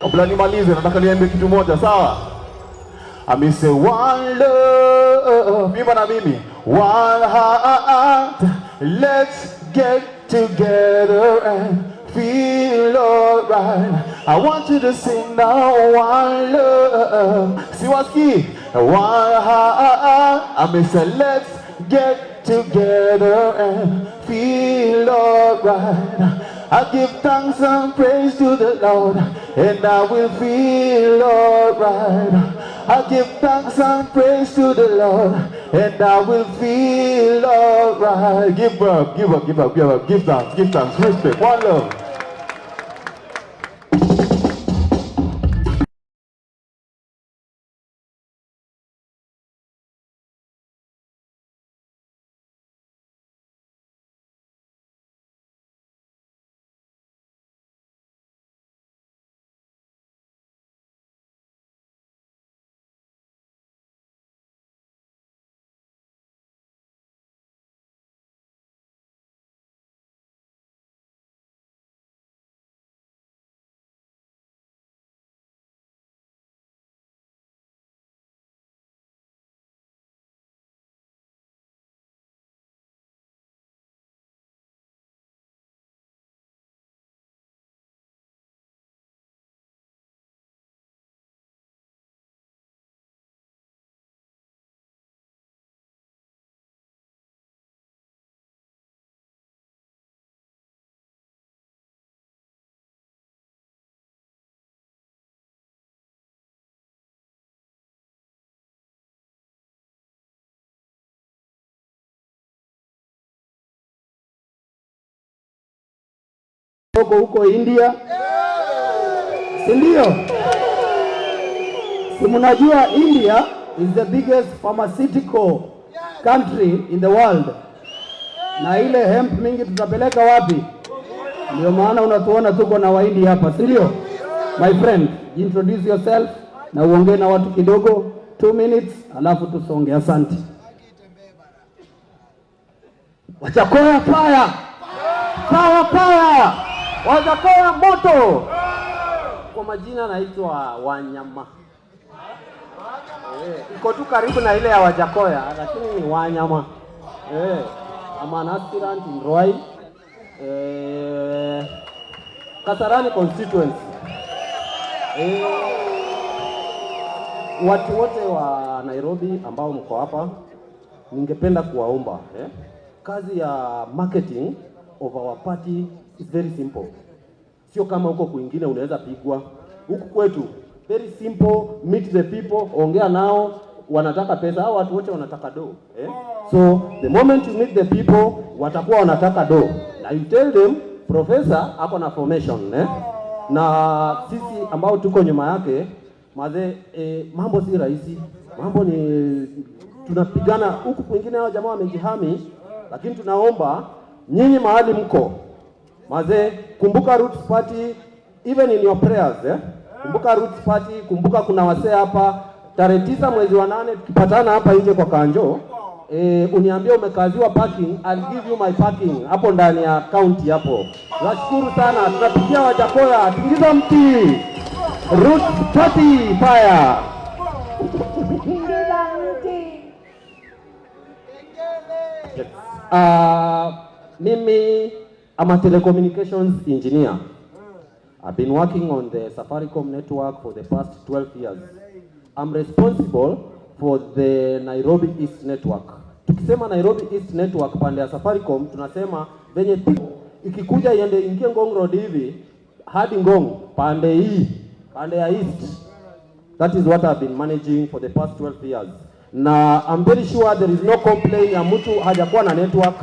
Kabla nimalize nataka niambie kitu moja, sawa? I say one love, mimi na mimi, one heart, let's get together and feel alright. I want you to sing now, one love. Siwaski, one heart. I say let's get together and feel alright. I give thanks and praise to the Lord, and I will feel alright. I give thanks and praise to the Lord, and I will feel alright. Give up, give up, give up, give up. Give thanks, respect, one love. Huko India, si ndio? Si mnajua India is the biggest pharmaceutical country in the world, na ile hemp mingi tutapeleka wapi? Ndio maana unatuona tuko na Wahindi hapa, si ndio? My friend, introduce yourself na uongee na watu kidogo, 2 minutes, alafu tusonge. Asante. Wajackoyah fire! Fire fire! Wajackoyah moto! Kwa majina naitwa Wanyama. Iko tu karibu na ile ya Wajackoyah, lakini ni Wanyama. I'm an aspirant in Roy. Kasarani constituency. Watu wote wa Nairobi ambao mko hapa, ningependa kuwaomba kazi ya marketing of our party is very simple. Sio kama huko kwingine unaweza pigwa. Huku kwetu very simple, meet the people, ongea nao, wanataka pesa, hao watu wote wanataka do. So the moment you meet the people, watakuwa wanataka do. Na you tell them professor ako na formation, na sisi ambao tuko nyuma yake maze, mambo si rahisi. Mambo ni tunapigana huku kwingine, hao jamaa wamejihami, lakini tunaomba nyinyi mahali mko maze, kumbuka Roots Party even in your prayers, kumbuka Roots Party, kumbuka kuna wasee hapa. Tarehe 9 mwezi wa 8 tukipatana hapa nje kwa Kanjo, uniambie umekaziwa parking, I'll give you my parking hapo ndani ya county hapo. Nashukuru sana, tunapigia Wajackoyah, tingiza mti. Roots Party fire. Tingiza mti. Mimi I'm a telecommunications engineer. I've been working on the Safaricom network for the past 12 years. I'm responsible for the Nairobi East network. Tukisema Nairobi East network pande ya Safaricom, tunasema venye ikikuja iende ingie Ngong Road hivi hadi Ngong pande hii, pande ya East. That is what I've been managing for the past 12 years. Na I'm very sure there is no complaint ya mtu hajakuwa na network.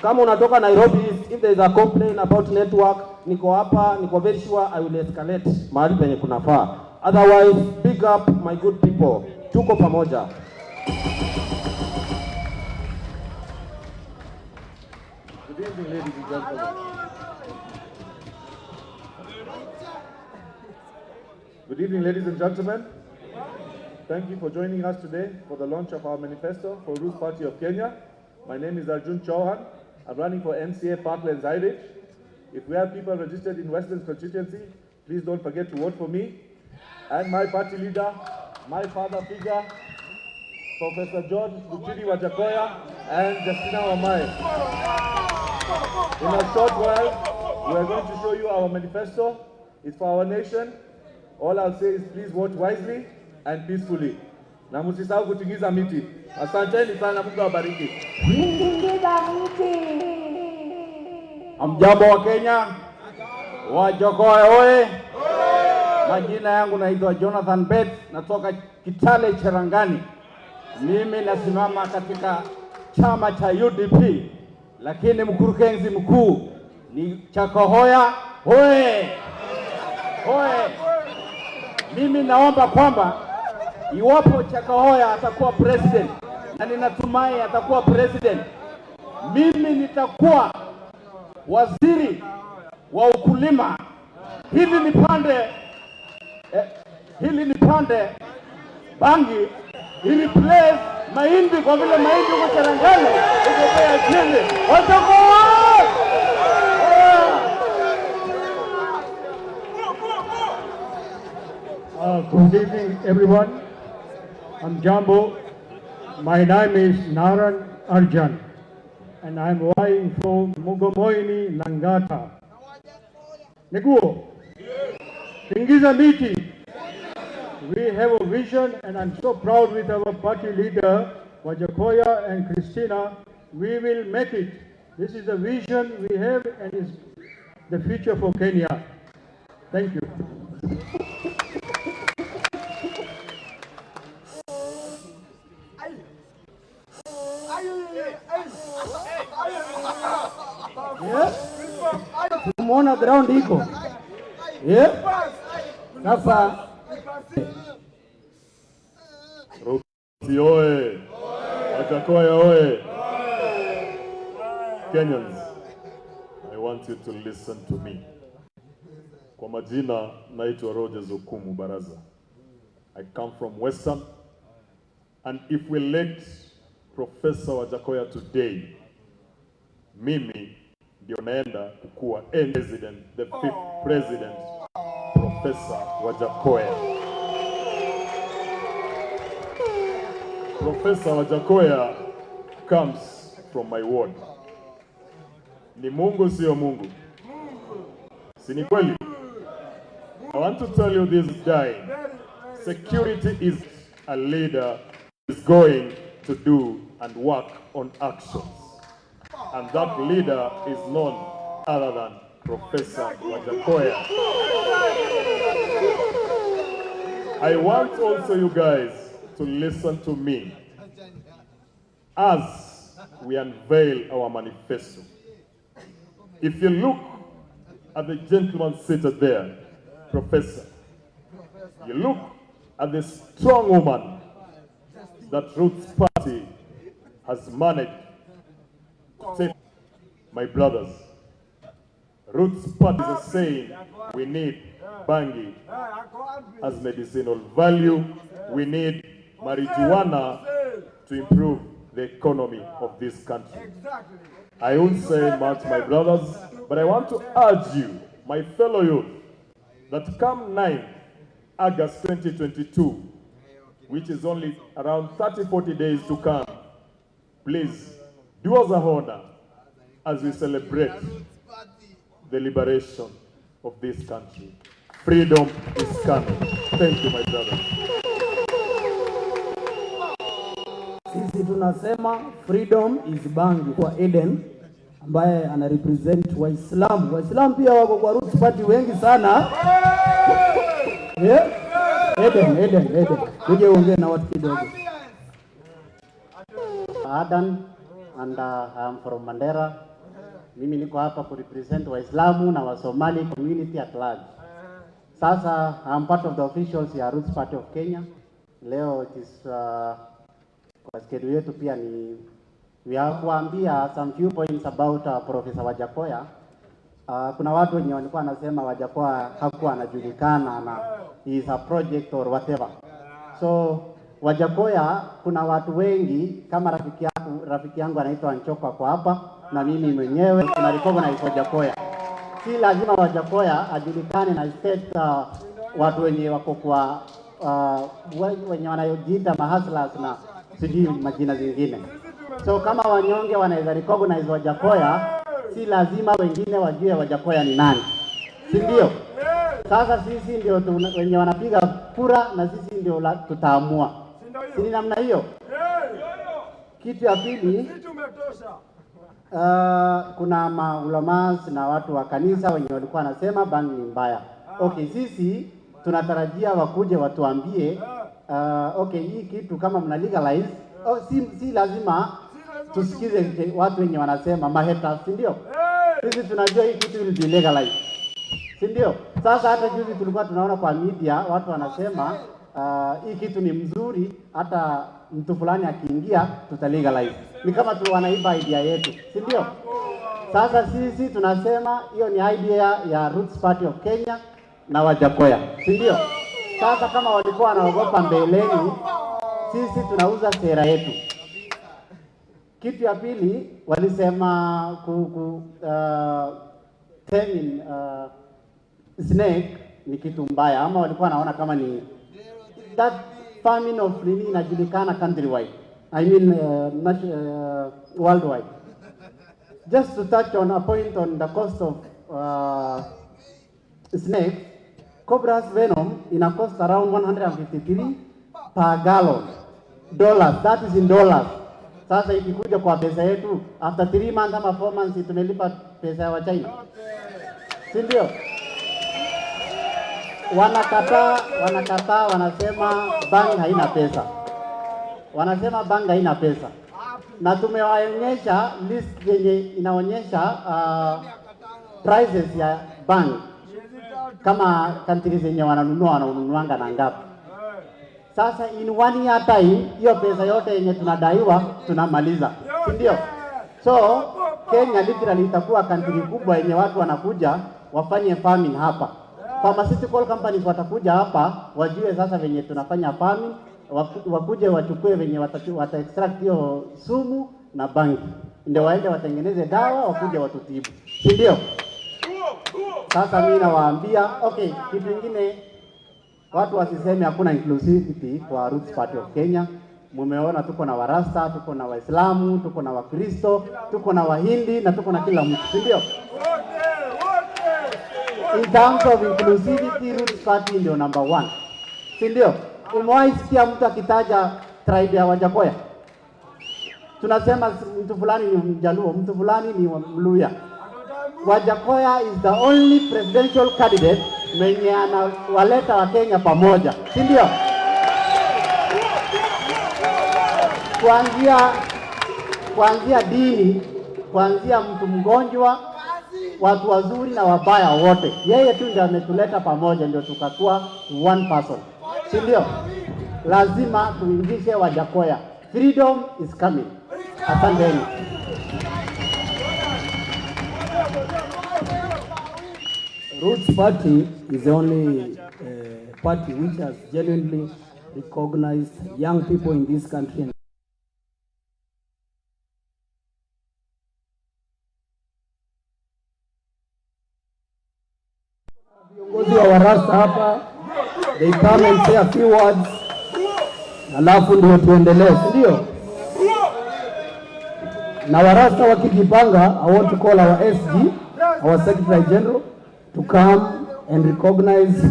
Kama unatoka Nairobi, if there is a complaint about network, niko hapa, niko very sure I will escalate mahali penye kunafaa. Otherwise, big up my good people. Tuko pamoja. Good evening, ladies and gentlemen. Good evening, ladies and gentlemen. Thank you for joining us today for the launch of our manifesto for Roots Party of Kenya. My name is Arjun Chauhan. I'm running for MCA Parklands Irish. If we have people registered in Western constituency, please don't forget to vote for me and my party leader, my father figure, Professor John Wajackoyah and Justina Wamai. In a short while, we are going to show you our manifesto. It's for our nation. All I'll say is please vote wisely and peacefully. Na msisahau kutingiza miti. Asanteni sana, Mungu awabariki. Hamjambo wa Kenya. Wajackoyah oye. Majina yangu naitwa Jonathan Bet, natoka Kitale Cherangani. Mimi nasimama katika chama cha UDP, lakini mkurugenzi mkuu ni Wajackoyah oye. Oye. Mimi naomba kwamba iwapo Wajackoyah atakuwa president, na ninatumai atakuwa president, mimi nitakuwa waziri wa ukulima. Hili nipande bangi ili replace mahindi, kwa vile mahindi huko Cherangani iko bei chini. Wajackoyah! Good evening, everyone. I'm Jambo. My name is Naran Arjan, and I'm vying from Mugomoini, Langata. Neguo, Tingiza Miti. We have a vision, and I'm so proud with our party leader, Wajackoyah and Christina. We will make it. This is the vision we have, and it's the future for Kenya. Thank you. Tumeona ground iko. Sasa Rusi oye. Wajackoyah oye. Kenyans, I want you to listen to me. Kwa majina naitwa Rogers Okumu Baraza. I come from Western, and if we elect Professor Wajackoyah today, mimi ndio naenda kuwa president, the 5th president, Professor Wajackoyah. Professor Wajackoyah comes from my ward. Ni Mungu sio Mungu. Si ni kweli? I want to tell you this day, security is a leader is going to do and work on actions. And that leader is none other than Professor Wajackoyah. I want also you guys to listen to me as we unveil our manifesto. If you look at the gentleman seated there, Professor, you look at the strong woman that Roots Party has managed to take. My brothers, Roots Party is saying we need bangi as medicinal value. We need marijuana to improve the economy of this country. I won't say much, my brothers, but I want to urge you, my fellow youth, that come 9 August 2022, which is only around 30-40 days to come, please do us a honor as we celebrate the liberation of this country. Freedom is coming. Thank you, my brothers. sisi tunasema freedom is bangi kwa Eden ambaye ana represent Waislamu. Waislamu pia wako kwa Roots Party wengi sana. Eden. Uje uongee na watu kidogo. Adan, and I'm from Mandera. Mimi niko hapa ku represent Waislamu na Wasomali community at large. Sasa I'm part of the officials ya Roots Party of Kenya. Leo it is kwa schedule yetu pia ni we are kuambia some few points about Professor Wajackoyah. Kuna watu wenye walikuwa wanasema Wajackoyah hakuwa anajulikana na he is a project or whatever. So Wajackoyah, kuna watu wengi kama rafiki yangu anaitwa Anchoka kwa hapa, na mimi mwenyewe tuna recognize Wajackoyah. si lazima Wajackoyah ajulikane na state watu wenye wako kwa wenye wanayojiita mahaslas na sijui majina zingine. So kama wanyonge wanaweza recognize Wajackoyah, si lazima wengine wajue Wajackoyah ni nani, si ndio? Sasa sisi ndio wenye wanapiga kura na sisi ndio tutaamua, si namna hiyo? Kitu ya pili, kuna maulamas na watu wa kanisa wenye walikuwa wanasema bangi ni mbaya. Okay, sisi tunatarajia wakuje watuambie okay, hii kitu kama mna legalize, si lazima tusikize watu wenye wanasema maheta, si ndio? Sisi tunajua hii kitu will be legalized, si ndio? Sasa hata juzi tulikuwa tunaona kwa media watu wanasema hii kitu ni mzuri, hata mtu fulani akiingia tutalegalize. Ni kama tu wanaiba idea yetu, si ndio? Sasa sisi tunasema hiyo ni idea ya Roots Party of Kenya na Wajackoyah, si ndio? Sasa kama walikuwa wanaogopa mbeleni, sisi tunauza sera yetu. Kitu ya pili, walisema snake ni kitu mbaya, ama walikuwa wanaona kama ni that famine of nini inajulikana countrywide, I mean worldwide. Just to touch on a point on the cost of snake, cobra's venom ina cost around 153 per gallon dollars, that is in dollars. Sasa ikikuja kwa pesa yetu, after 3 months ama 4 months tumelipa pesa ya China, si ndio? Wanakataa, wanasema bangi haina pesa. Wanasema bangi haina pesa. Na tumewaonyesha list yenye inaonyesha prices ya bangi. Kama countries zenye wananunuanga na ngapi. Sasa in 1 year time, hiyo pesa yote yenye tunadaiwa tunamaliza, si ndio? So Kenya literally itakuwa country kubwa yenye watu wanakuja wafanye farming hapa. Pharmaceutical companies watakuja hapa wajue sasa venye tunafanya farming, wakuje wachukue venye wata extract hiyo sumu na bangi, ndio waende watengeneze dawa, wakuje watutibu, si ndio? Sasa mimi nawaambia okay, kitu kingine watu wasiseme hakuna inclusivity kwa Roots Party of Kenya. Mumeona tuko na Warasta, tuko na Waislamu, tuko na Wakristo, tuko na Wahindi na tuko na kila mtu, si ndio? In terms of inclusivity, Roots Party ndio number 1, si ndio? Umewahi sikia mtu akitaja tribe ya Wajackoyah? Tunasema mtu fulani ni Mjaluo, mtu fulani ni Mluya. Wajackoyah is the only presidential candidate mwenye anawaleta wa Kenya pamoja, si ndio? Kuanzia dini, kuanzia mtu mgonjwa, watu wazuri na wabaya wote, yeye tu ndiye ametuleta pamoja, ndio tukakuwa one person, si ndio? Lazima tuingishe Wajackoyah. Freedom is coming. Asanteni. Roots Party is the only party which has genuinely recognized young people in this country. Viongozi wa Warasta hapa, they come and say a few words, alafu ndio tuendelee, ndio? Na Warasta wakijipanga, I want to call our SG, our Secretary General, to come and recognize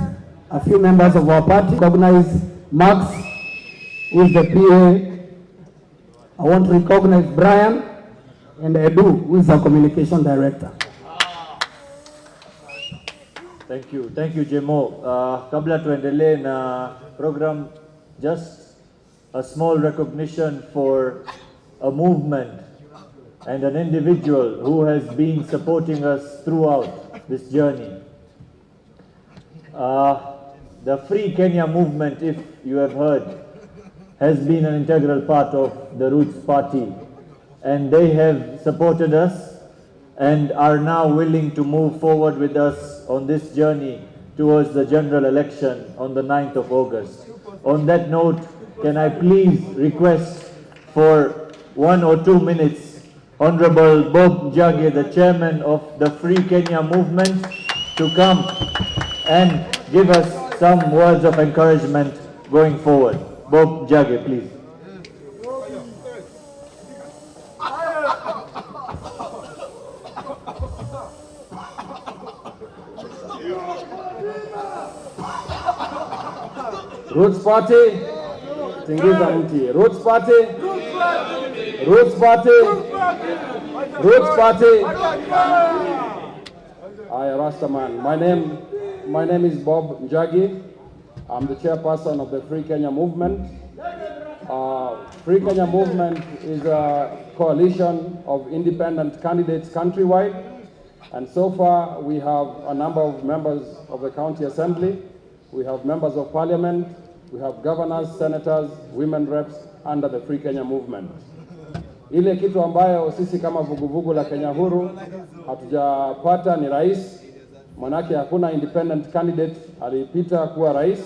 a few members of our party. Recognize Max, who is the PA. I want to recognize Brian and Edu, who is our communication director. Thank you Jemo. Kabla tuendelee na program, just a small recognition for a movement and an individual who has been supporting us throughout this journey. The Free Kenya movement, if you have heard, has been an integral part of the Roots Party, and they have supported us and are now willing to move forward with us on this journey towards the general election on the 9th of August. On that note, can I please request for 1 or 2 minutes Honorable Bob Njagi, the chairman of the Free Kenya movement, to come and give us some words of encouragement going forward. Bob Njagi, please. Roots Party, tingiza mti. Roots Party, Roots Party, Roots Party. I Rastaman. My name is Bob Njagi. I'm the chairperson of the Free Kenya movement. Free Kenya movement is a coalition of independent candidates countrywide, and so far we have a number of members of the county assembly. We have members of parliament, we have governors, senators, women reps under the Free Kenya movement. Ile kitu ambayo sisi kama vuguvugu la Kenya Huru hatujapata ni rais, manake hakuna independent candidate alipita kuwa rais.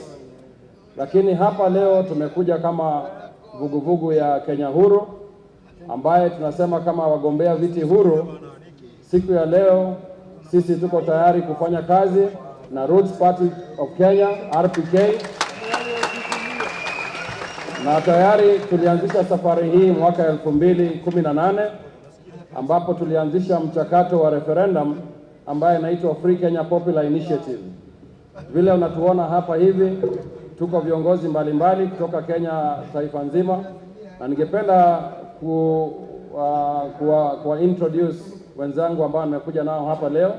Lakini hapa leo tumekuja kama vuguvugu ya Kenya Huru ambaye tunasema kama wagombea viti huru. Siku ya leo sisi tuko tayari kufanya kazi na Roots Party of Kenya, RPK, na tayari tulianzisha safari hii mwaka 2018 ambapo tulianzisha mchakato wa referendum ambaye inaitwa Free Kenya Popular Initiative. Vile unatuona hapa hivi, tuko viongozi mbalimbali kutoka Kenya taifa nzima, na ningependa kuwa introduce wenzangu ambao nimekuja nao hapa leo.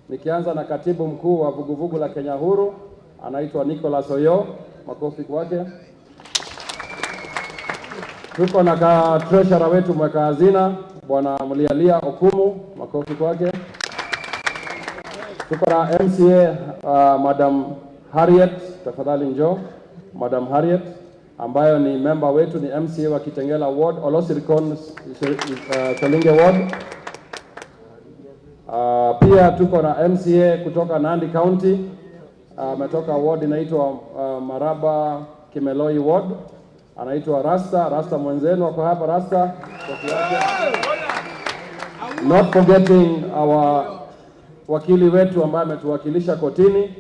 Nikianza na katibu mkuu wa vuguvugu la Kenya Huru, anaitwa Nicholas Oyo, makofi kwake. Tuko na treasurer wetu mweka hazina, Bwana Mlialia Okumu, makofi kwake. Tuko na MCA Madam Harriet, tafadhali njoo. Madam Harriet ambayo ni member wetu, ni MCA wa Kitengela Ward, Olosirikon Cholinge Ward. Pia tuko na MCA kutoka Nandi County, ametoka ward inaitwa Maraba Kimeloi Ward, anaitwa Rasta mwenzenu wako hapa Rasta. Not forgetting our wakili wetu ambaye ametuwakilisha kotini.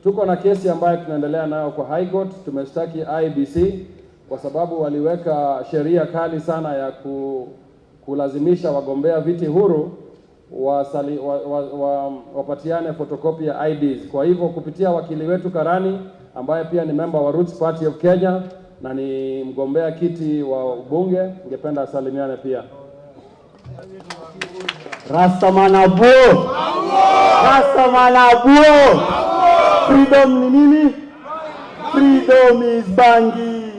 Tuko na kesi ambayo tunaendelea nayo kwa High Court. Tumeshtaki IBC kwa sababu waliweka sheria kali sana ya kulazimisha wagombea viti huru wapatiane photocopy ya IDs. Kwa hivyo kupitia wakili wetu Karani ambaye pia ni member wa Roots Party of Kenya na ni mgombea kiti wa ubunge, ningependa asalimiane pia. Rastaman abuo! Rastaman abuo! Freedom ni nini? Freedom is bangi.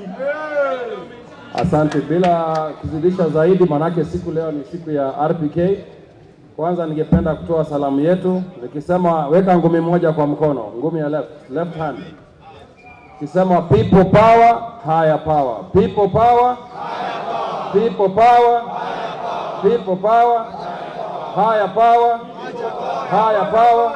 Asante. Bila kuzidisha zaidi, manake siku leo ni siku ya RPK. Kwanza ningependa kutoa salamu yetu nikisema weka ngumi moja kwa mkono, ngumi ya left hand. Kisema people power, higher power. People power, higher power. People power, higher power. People power, higher power. Higher power.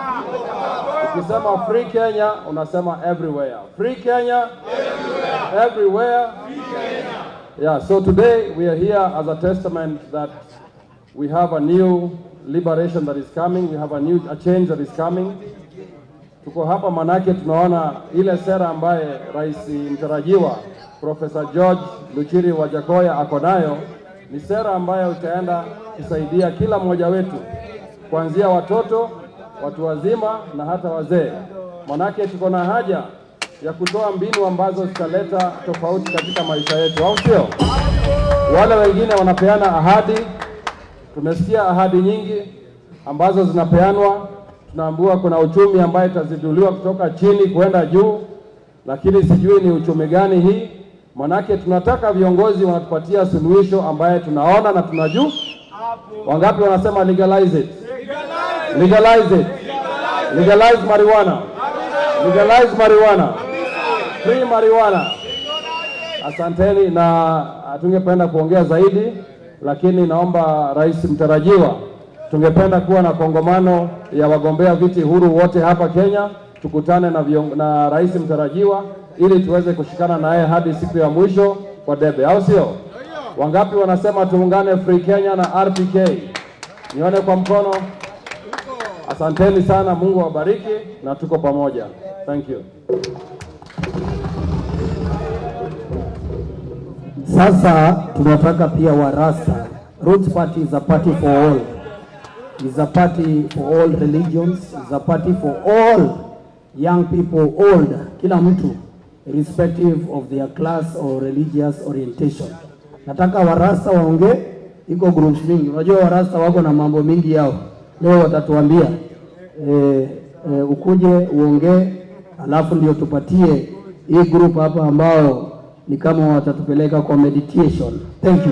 Ukisema free Kenya unasema everywhere. Free Kenya, everywhere. Everywhere. Free Kenya. Yeah, so today we are here as a testament that we have a new liberation that is coming. We have a change that is coming. Tuko hapa manake tunaona ile sera ambaye rais mtarajiwa Professor George Luchiri Wajackoyah ako nayo ni sera ambayo itaenda kusaidia kila mmoja wetu, kuanzia watoto, watu wazima na hata wazee. Manake tuko na haja ya kutoa mbinu ambazo zitaleta tofauti katika maisha yetu, au sio? Wale wengine wanapeana ahadi. Tumesikia ahadi nyingi ambazo zinapeanwa. Tunaambiwa kuna uchumi ambaye itaziduliwa kutoka chini kwenda juu, lakini sijui ni uchumi gani hii. Manake tunataka viongozi wanatupatia suluhisho ambaye tunaona na tunajua. Wangapi wanasema legalize it? Legalize it. Legalize marijuana. Legalize marijuana. Free marijuana. Asanteni, na tungependa kuongea zaidi, lakini naomba rais mtarajiwa, tungependa kuwa na kongamano ya wagombea viti huru wote hapa Kenya, tukutane na rais mtarajiwa ili tuweze kushikana naye hadi siku ya mwisho kwa debe, au sio? Wangapi wanasema tuungane Free Kenya na RPK? Nione kwa mkono. Asanteni sana, Mungu awabariki na tuko pamoja. Thank you. Sasa tunataka pia Warasta. Roots Party is a party for all. It's a party for all religions. It's a party for all young people, old, kila mtu, irrespective of their class or religious orientation. Nataka Warasta waongee, iko groups mingi. Unajua Warasta wako na mambo mingi yao. Leo watatuambia ukuje uongee, alafu ndio tupatie hii group hapa ambao ni kama watatupeleka kwa meditation. Thank you.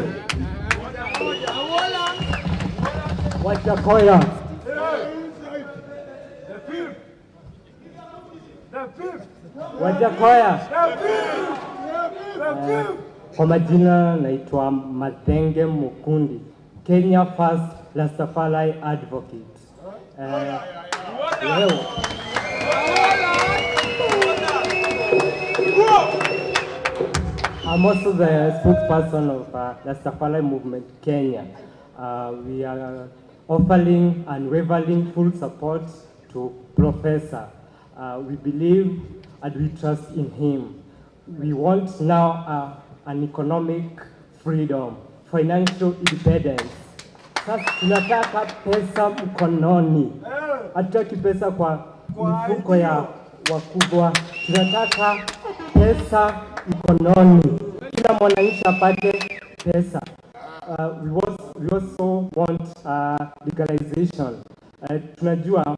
Wajackoyah. Wajackoyah. Kwa majina naitwa Matenge Mukundi, Kenya First Rastafari Advocate. Leo I'm also the spokesperson of Rastafari Movement Kenya. We are offering unwavering full support to Professor. We believe and we trust in him. We want now an economic freedom, financial independence. Sasa tunataka pesa mkononi. Hatutaki pesa kwa mifuko ya wakubwa. Tunataka pesa mkononi. Kila mwananchi apate pesa. We also want legalization. Tunajua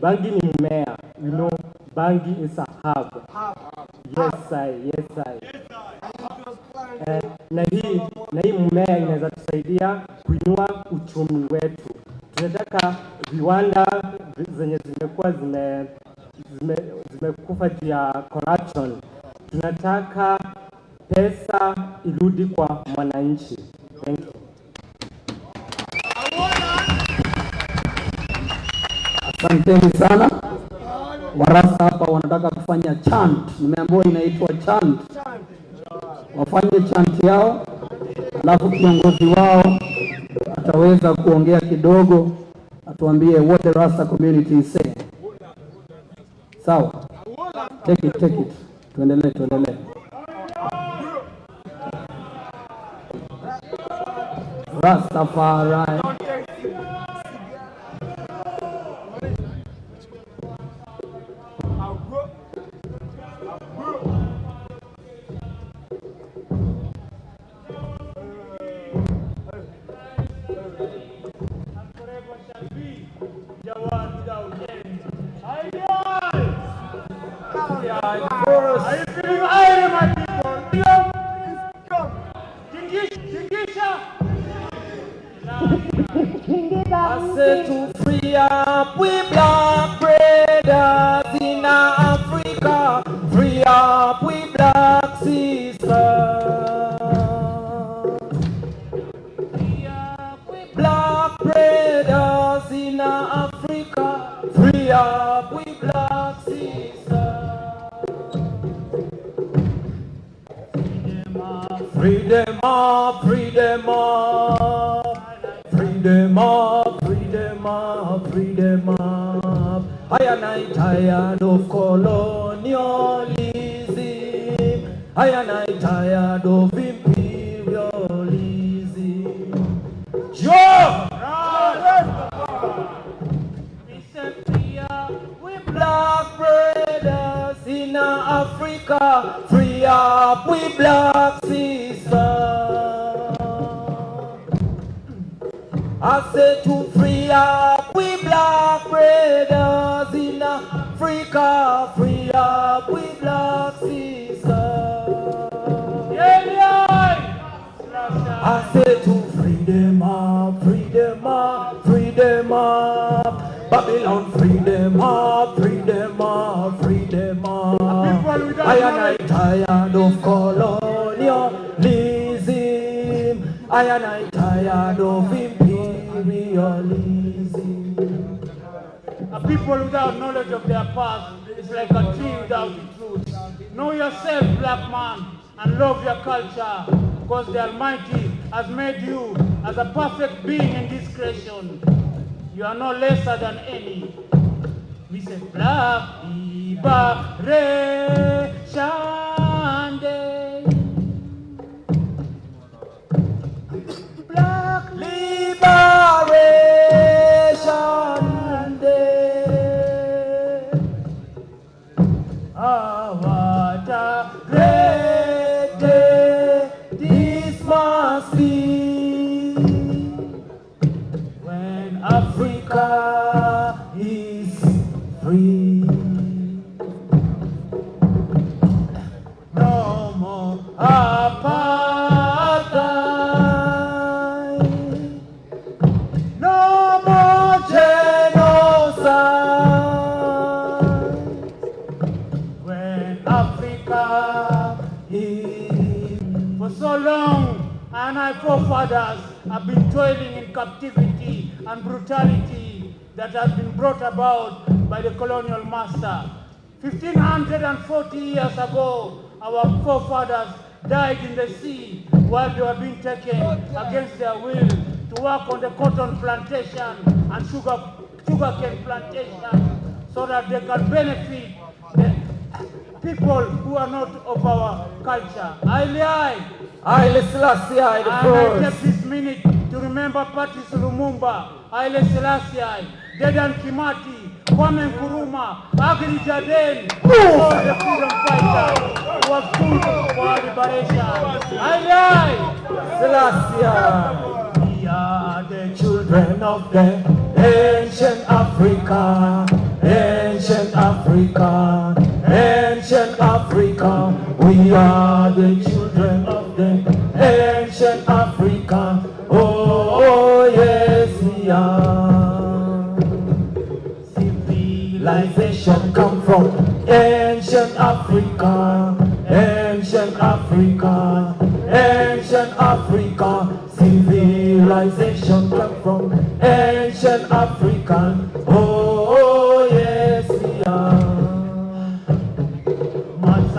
bangi ni mmea. We know bangi is a herb. Yes I. Na hii mmea inaweza tusaidia kuinua uchumi wetu. Tunataka viwanda zenye zimekuwa zimekufa juu ya corruption. Tunataka pesa irudi kwa mwananchi. Thank you. Asanteni sana. Warasta hapa wanataka kufanya chant. Nimeambiwa inaitwa chant. Wafanye chant yao, alafu kiongozi wao ataweza kuongea kidogo, atuambie what the Rasta community is saying. Sawa? Take it. Tuendelee. Rastafari. Are you feeling iron, my people? I said to free up, we black brothers in Africa. Free up, we black sisters. Free up, we black brothers in Africa. Free up, we black sisters. Free them up, free them up. Free them up, free them up, free them up. I am tired of colonialism. I am tired of imperialism. Joe! We said free up, we black brothers in Africa. Free up, we black sisters. I said to free up, we black brothers in Africa. Free up, we black sisters. I said to free them up, free them up, free them up. Babylon, free them up, free them up, free them up. I am tired of colonialism. I am tired of imperialism. A people without knowledge of their past is like a tree without its roots. Know yourself, black man, and love your culture. because the Almighty has made you as a perfect being in this creation. You are no lesser than any. We say Black Liberation Day. Black Liberation Day. Oh, what a great day this must be, when Africa is free. No more apartheid, no more genocide, when Africa is. For so long, and our forefathers have been toiling in captivity and brutality that has been brought about by the colonial master. 1540 years ago, our forefathers died in the sea while they were being taken against their will to work on the cotton plantation and sugarcane plantation so that they can benefit the people who are not of our culture. Haile Selassie I the And I first. take this minute to remember Patrice Lumumba, Haile Selassie, Dedan Kimati, Kwame Nkrumah, Agri Jaden, all the freedom fighters who have stood for our liberation. Haile Selassie. We are the children of the ancient Africa, ancient Africa, ancient Africa. We are the children of the ancient Africa. Oh, yes, we are. Civilization come from ancient Africa, ancient Africa, ancient Africa. Civilization come from ancient Africa. Oh, yes, we are. Maths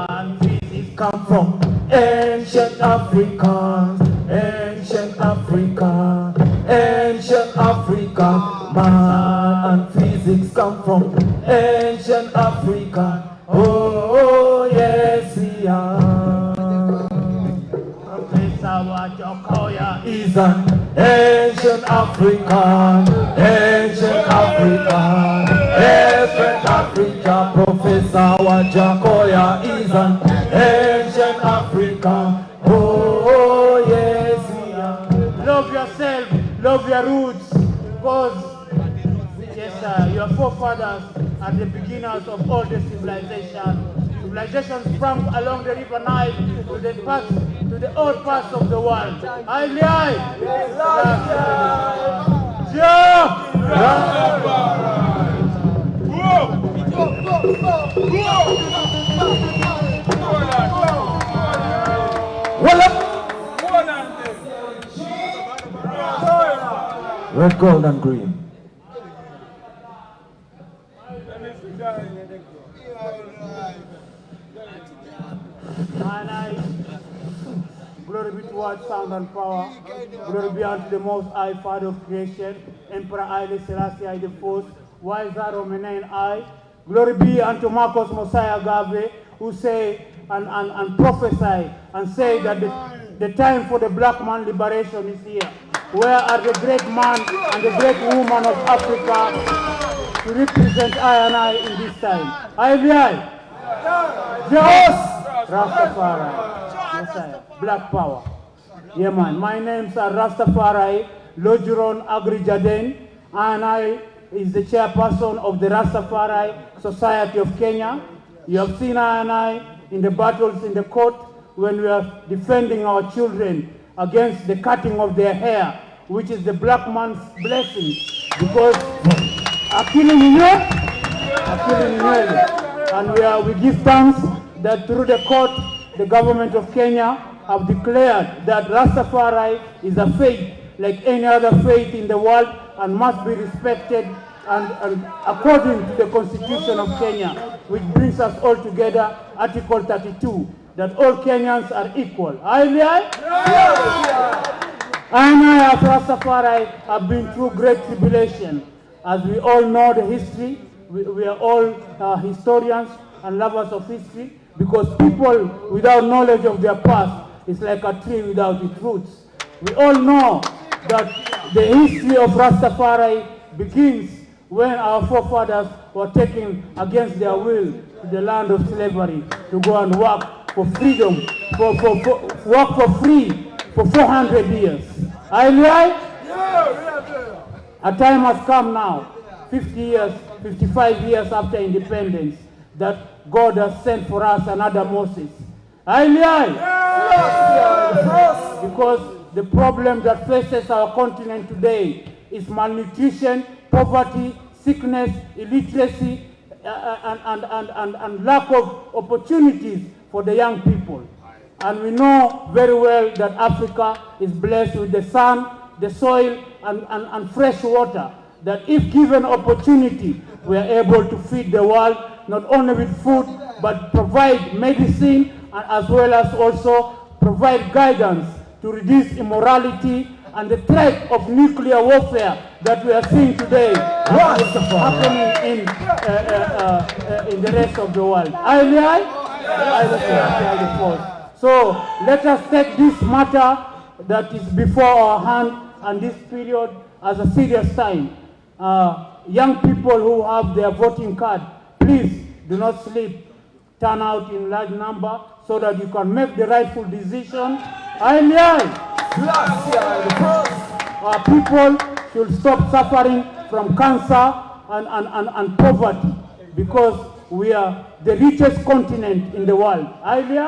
and physics come from ancient Africa, ancient Africa, ancient Africa. Math and physics come from ancient Africa. Oh, yes, we are. Professor Wajackoyah is an ancient African, ancient African, ancient Africa. Professor Wajackoyah is an ancient African. Oh, yes, we are. Love yourself, love your roots, because yes, sir, your forefathers are the beginners of all the civilization. Civilization sprang along the river Nile to the old parts of the world. Red, gold, and green. Glory be to God, sound and power. Glory be unto the Most High, Father of creation, Emperor Haile Selassie I the First, Wiser Romanen I. Glory be unto Marcos Mosiah Garvey, who say and prophesy and say that the time for the black man liberation is here. Where are the great man and the great woman of Africa to represent I and I in this time? IBI. Yes. Rastafari. Messiah. Black power. Yeah, man. My names are Rastafari, Lojuron Agri Jaden, and I is the chairperson of the Rastafari Society of Kenya. You have seen I and I in the battles in the court when we are defending our children against the cutting of their hair, which is the black man's blessing, because and we give thanks that through the court, the government of Kenya have declared that Rastafari is a faith like any other faith in the world and must be respected and according to the Constitution of Kenya, which brings us all together, Article 32. that all Kenyans are equal. And I, as Rastafari, have been through great tribulation. As we all know the history, we are all historians and lovers of history, because people without knowledge of their past is like a tree without its roots. We all know that the history of Rastafari begins when our forefathers were taken against their will to the land of slavery to go and work for freedom, work for free for 400 years. A time has come now, 50 years, 55 years after independence, that God has sent for us another Moses. Because the problem that faces our continent today is malnutrition, poverty, sickness, illiteracy, and lack of opportunities for the young people. And we know very well that Africa is blessed with the sun, the soil, and fresh water, that if given opportunity, we are able to feed the world, not only with food, but provide medicine, and as well as also provide guidance to reduce immorality and the threat of nuclear warfare that we are seeing today happening in the rest of the world. So let us take this matter that is before our hand and this period as a serious time. Young people who have their voting card, please do not sleep. Turn out in large number so that you can make the rightful decision. People should stop suffering from cancer and poverty, because we are the richest continent in the world. And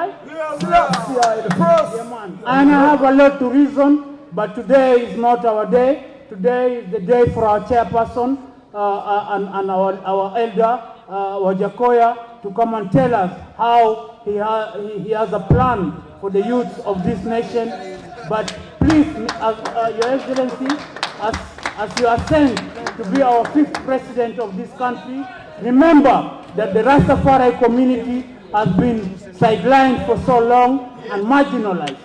I have a lot to reason, but today is not our day. Today is the day for our chairperson and our elder, Wajackoyah, to come and tell us how he has a plan for the youth of this nation. But please, Your Excellency, as you ascend to be our 5th president of this country, remember that the Rastafari community has been sidelined for so long and marginalized,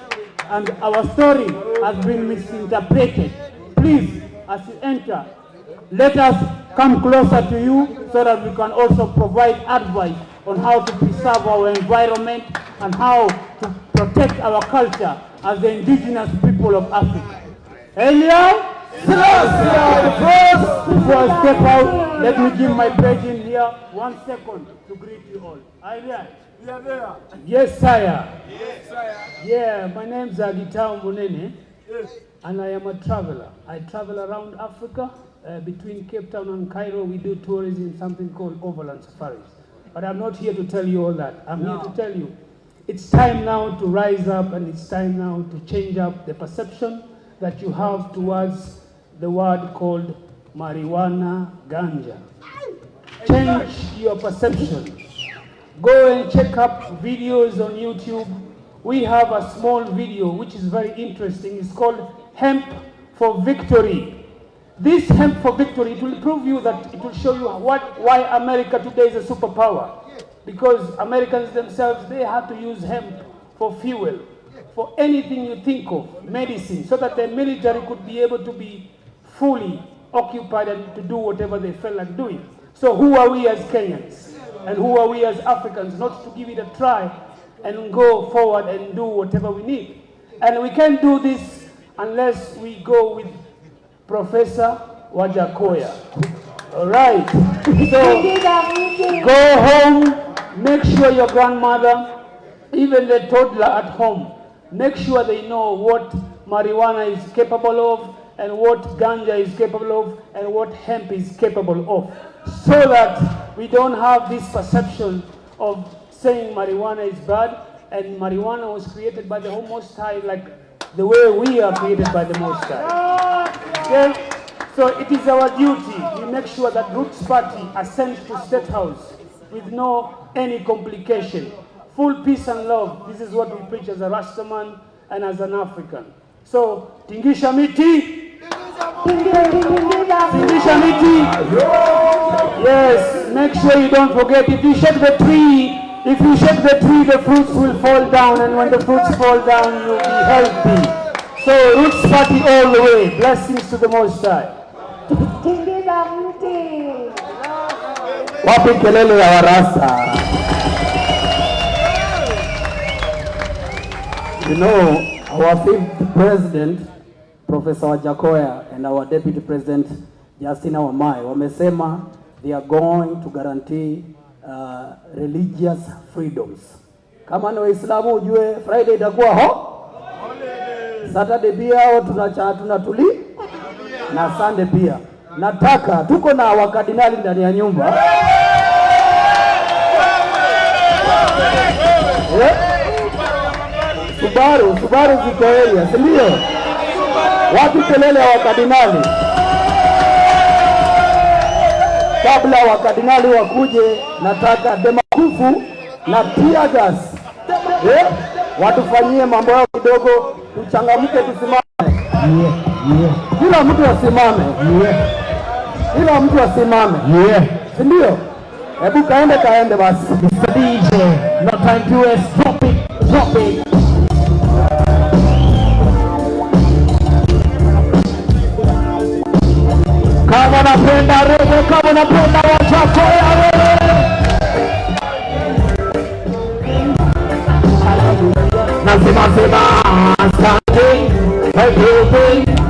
and our story has been misinterpreted. Please, as you enter, let us come closer to you so that we can also provide advice on how to preserve our environment and how to protect our culture as the indigenous people of Africa. Before I step out, let me give my brethren here 1 second to greet you all. Yes, sire. Yeah, my name is Agitao Munene, and I am a traveler. I travel around Africa. Between Cape Town and Cairo, we do tourism, something called overland safaris. But I'm not here to tell you all that. I'm here to tell you it's time now to rise up, and it's time now to change up the perception that you have towards the word called marijuana, ganja. Change your perception. Go and check up videos on YouTube. We have a small video which is very interesting. It's called Hemp for Victory. This Hemp for Victory, it will prove you that, it will show you why America today is a superpower. Because Americans themselves, they have to use hemp for fuel, for anything you think of, medicine, so that the military could be able to be fully occupied and to do whatever they felt like doing. So who are we as Kenyans? And who are we as Africans not to give it a try and go forward and do whatever we need? And we can't do this unless we go with Professor Wajackoyah. All right. So go home, make sure your grandmother, even the toddler at home, make sure they know what marijuana is capable of and what ganja is capable of and what hemp is capable of, so that we don't have this perception of saying marijuana is bad, and marijuana was created by the Most High like the way we are created by the Most High. Okay? So it is our duty. We make sure that Roots Party ascends to State House with any complication. Full peace and love. This is what we preach as a Rastaman and as an African. So, Tingisha Miti. Tingisha Miti. Yes, make sure you don't forget. If you shake the tree, If you shake the tree, the fruits will fall down, and when the fruits fall down, you'll be healthy. So, Roots Party all the way. Blessings to the Most High. Wapi kelele ya warasta? You know, our fifth president, Professor Wajackoyah, and our deputy president, Justina Wamai, wamesema they are going to guarantee religious freedoms. Kama ni Waislamu ujue Friday itakuwa Saturday pia tunatuli na Sunday pia. Nataka tuko na wakardinali ndani ya nyumba. Subaru ziko area, si ndio? Wapi kelele ya wakardinali? Kabla wakardinali wakuje, nataka demakufu na tear gas. Watufanyie mambo yao kidogo, tuchangamke, tusimame. Kila mtu asimame. Kila mtu asimame. Si ndio? Hebu kaende basi. Mr. DJ, no time to waste. Drop it. Kama napenda reggae, kama napenda Wajackoyah wewe. Nasema asante, everything.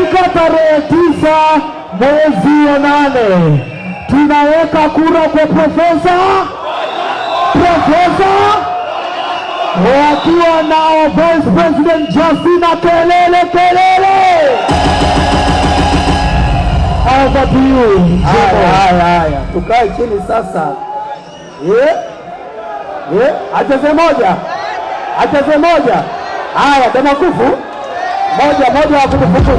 ikifika tarehe 9 mwezi wa 8 tunaweka kura kwa profesa wakiwa na Vice President Justina. Kelele. Over to you. Haya, tukae chini sasa. Acheze moja. Haya, Demakufu moja wa kutufukuza.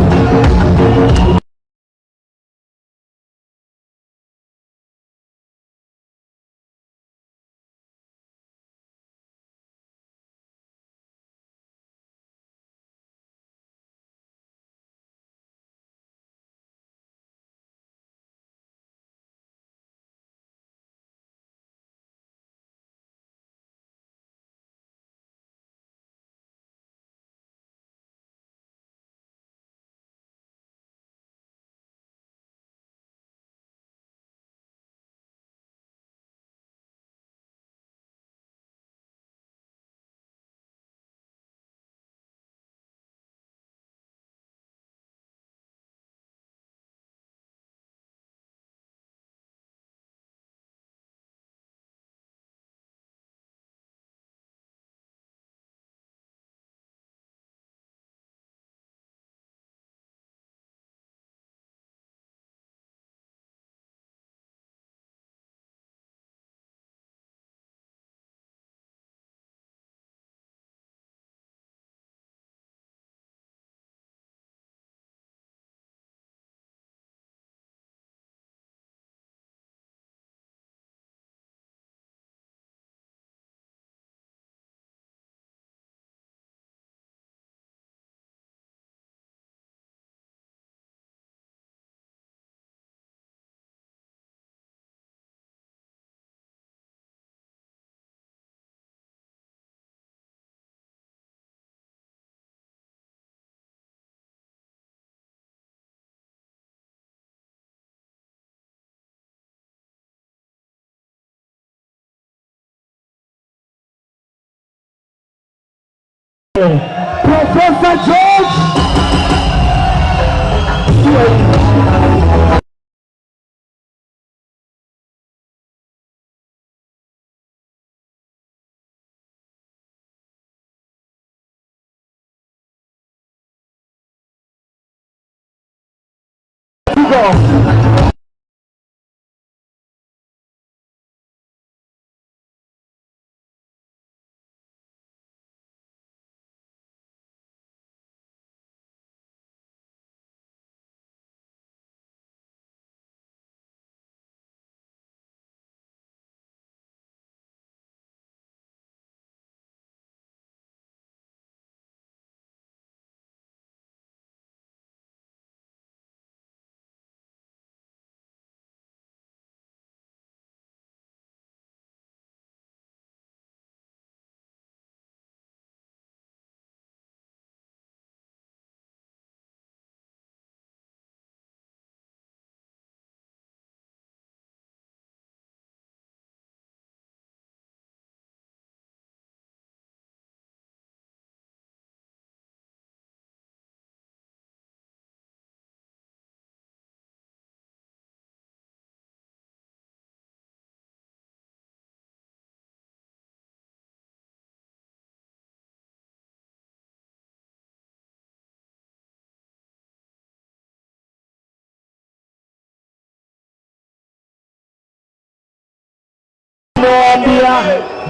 Professor George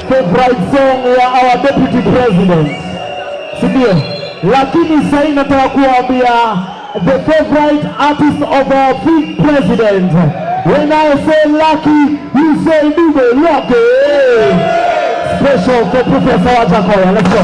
favorite song ya our deputy president, sindio? Lakini sasa nataka kuambia the favorite artist of our big president. When I say Lucky, you say Dube Lucky. Special for Professor Wajackoyah. Let's go.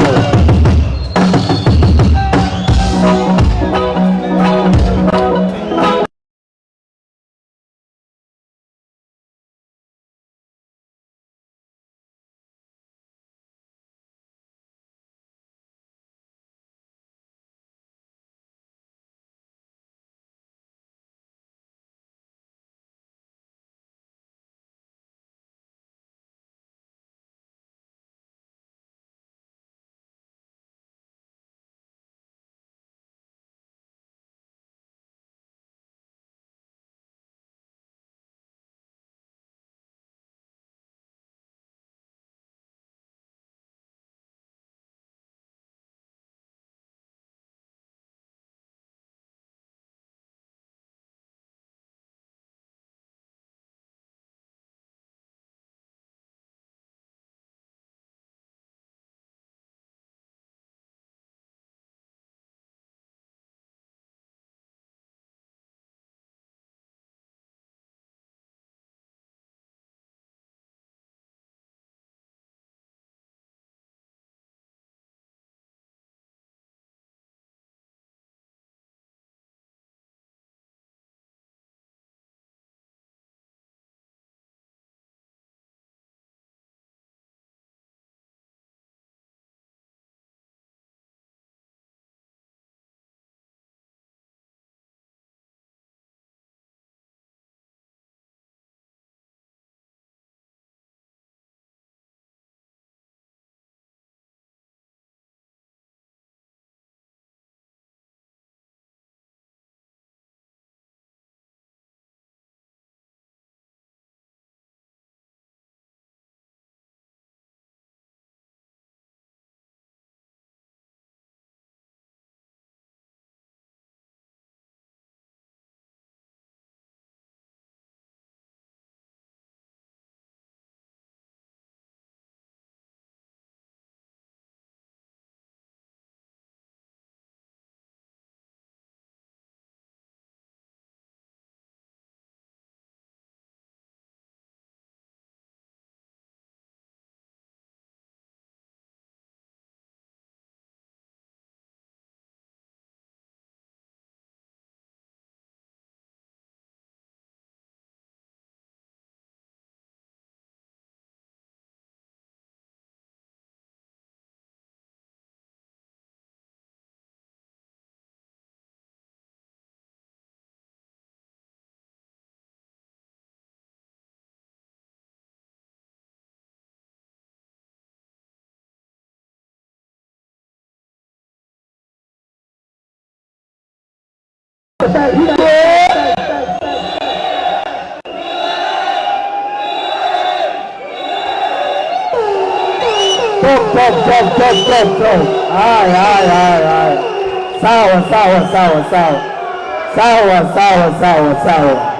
Sawa.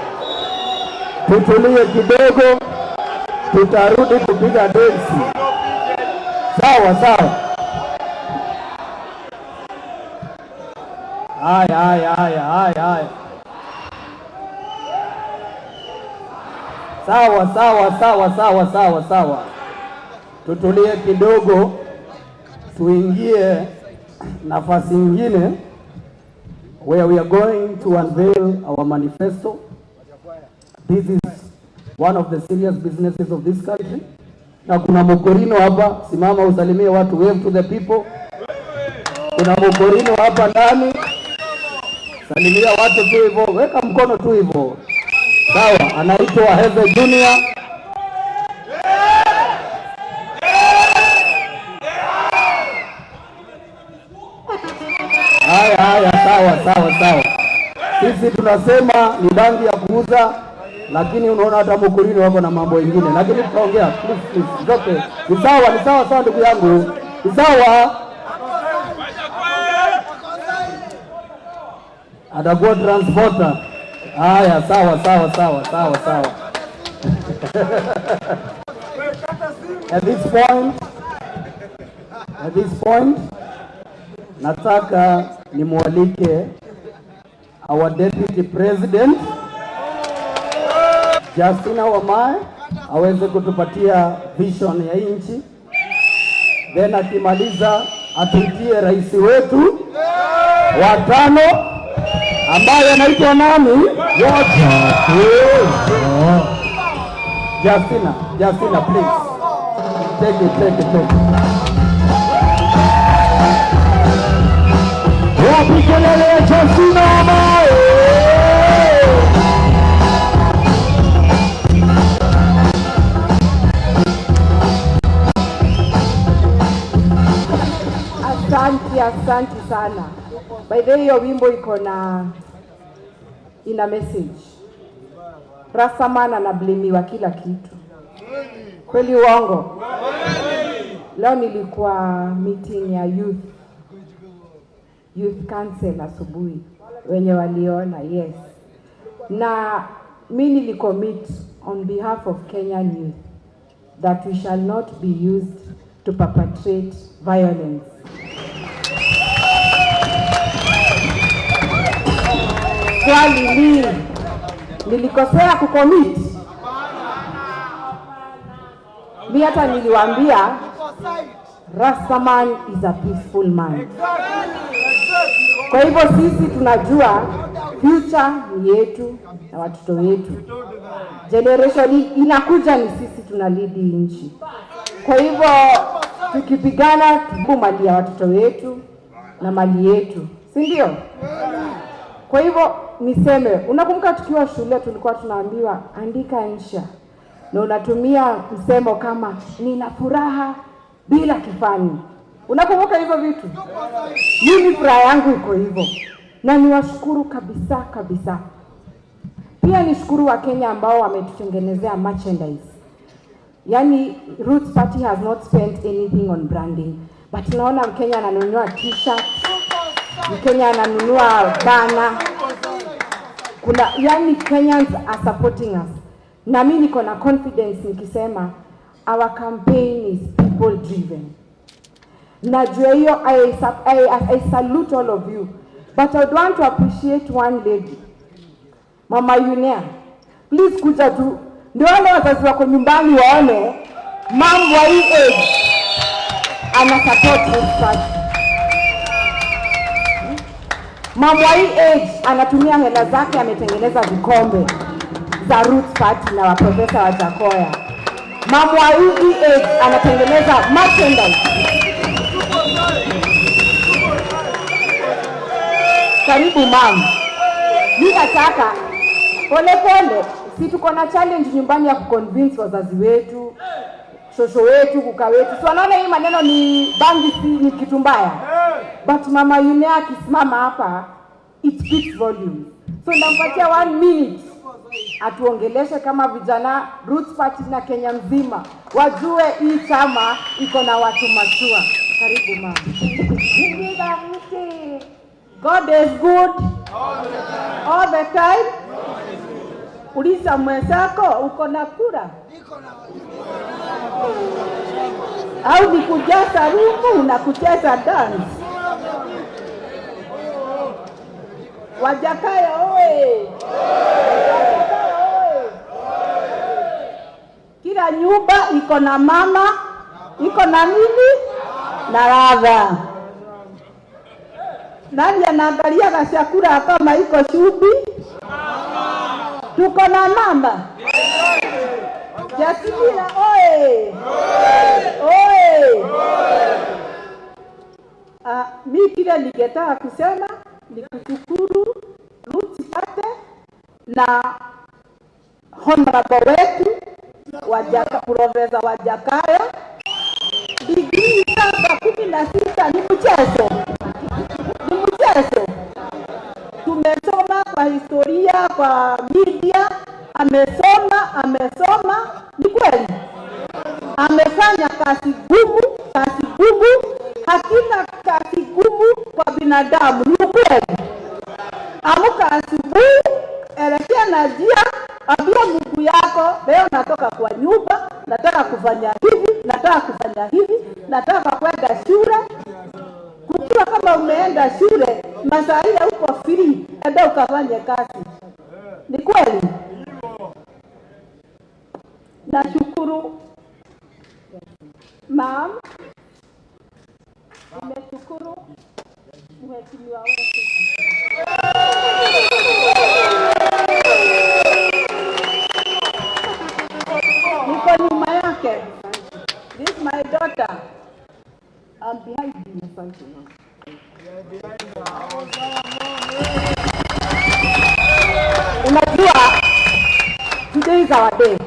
Tutulie kidogo, tutarudi kupiga densi. Sawa. Haya. Sawa. Tutulie kidogo, tuingie nafasi nyingine where we are going to unveil our manifesto. This is one of the serious businesses of this country. Na kuna Mokorino hapa, simama usalimie watu, wave to the people. Kuna Mokorino hapa ndani, salimia watu tu hivyo, weka mkono tu hivyo. Sawa, anaitwa Heze Junior. Haya, sawa. Sisi tunasema ni bangi ya kuuza, lakini unaona hata Mokorino wako na mambo mengine, lakini tutaongea. Please, zote ni sawa ndugu yangu, ni sawa. Atakuwa transporter. Haya, sawa. At this point, nataka nimwalike our deputy president Justina Wamae aweze kutupatia vision ya nchi, then akimaliza atuitie rais wetu wa tano ambaye anaitwa nani? Justina, please take it. Wapikelele Justina Wamae. Asante sana. By the way, hiyo wimbo ina message. Rastaman anablemiwa kila kitu. Kweli uongo? Leo nilikuwa meeting ya youth council asubuhi, wenye waliona, yes. Na mimi nilicommit on behalf of Kenyan youth that we shall not be used to perpetrate violence. Swali nilikosea kucommit? Mimi hata niliwaambia Rastaman is a peaceful man. Kwa hivyo sisi tunajua future ni yetu na watoto wetu. Generation inakuja ni sisi tunalidi nchi. Kwa hivyo tukipigana mali ya watoto wetu na mali yetu, si ndio? Kwa hivyo niseme, unakumbuka tukiwa shule tulikuwa tunaambiwa andika insha, na unatumia msemo kama nina furaha bila kifani. Unakumbuka hivyo vitu? Mimi furaha yangu iko hivyo. Na niwashukuru kabisa. Pia nishukuru wa Kenya ambao wametutengenezea merchandise. Yani Roots Party has not spent anything on branding. But naona Mkenya ananunua t-shirt, Mkenya ananunua bana. Yani Kenyans are supporting us. Na mimi niko na confidence nikisema our campaign is people driven. Najua hiyo, I salute all of you. But I would want to appreciate one lady. Mama Yunia, please kuja tu. Ndio wale wazazi wako nyumbani waone mom wa hii age ana support Roots Party. Mom wa hii age anatumia hela zake, ametengeneza vikombe za Roots Party na wa Profesa Wajackoyah. Mom wa hii age anatengeneza merchandise. Karibu mom. Mimi nataka pole, si tuko na challenge nyumbani ya kuconvince wazazi wetu, shosho wetu, kuka wetu. So wanaona hii maneno ni bangi, si ni kitu mbaya. But mama Yunia akisimama hapa, it speaks volumes. So nampatia 1 minute atuongeleshe kama vijana Roots Party na Kenya mzima wajue hii chama iko na watu machua. Karibu mama. God is good all the time. Uliza mwenzako uko na kura au ni kujaza rumu na kucheza dance? Wajackoyah oye! Kila nyumba iko na mama, iko na nini? Na radha. Nani anaangalia kashakura kama iko shubi? Tuko na mama. Jasimila oye! Oye! Mimi kile ningetaka kusema ni kushukuru Roots Party na honorable wetu Profesa Wajackoyah. Degree sasa 16 ni mchezo. Ni mchezo. Tumesoma kwa historia, kwa media, amesoma, ni kweli. Amefanya kazi gumu, hakina kazi gumu kwa binadamu, ni kweli. Amuka asubuhi, elekea na njia, ambia Mungu yako, leo natoka kwa nyumba, nataka kufanya hivi, nataka kwenda shule. Kujua kama umeenda shule, masaa ile uko free, enda ukafanye kazi. Ni kweli. Nashukuru ma'am. Nimeshukuru mheshimiwa wetu. Niko nyuma yake. This is my daughter. I'm behind you. Unajua, today is our day.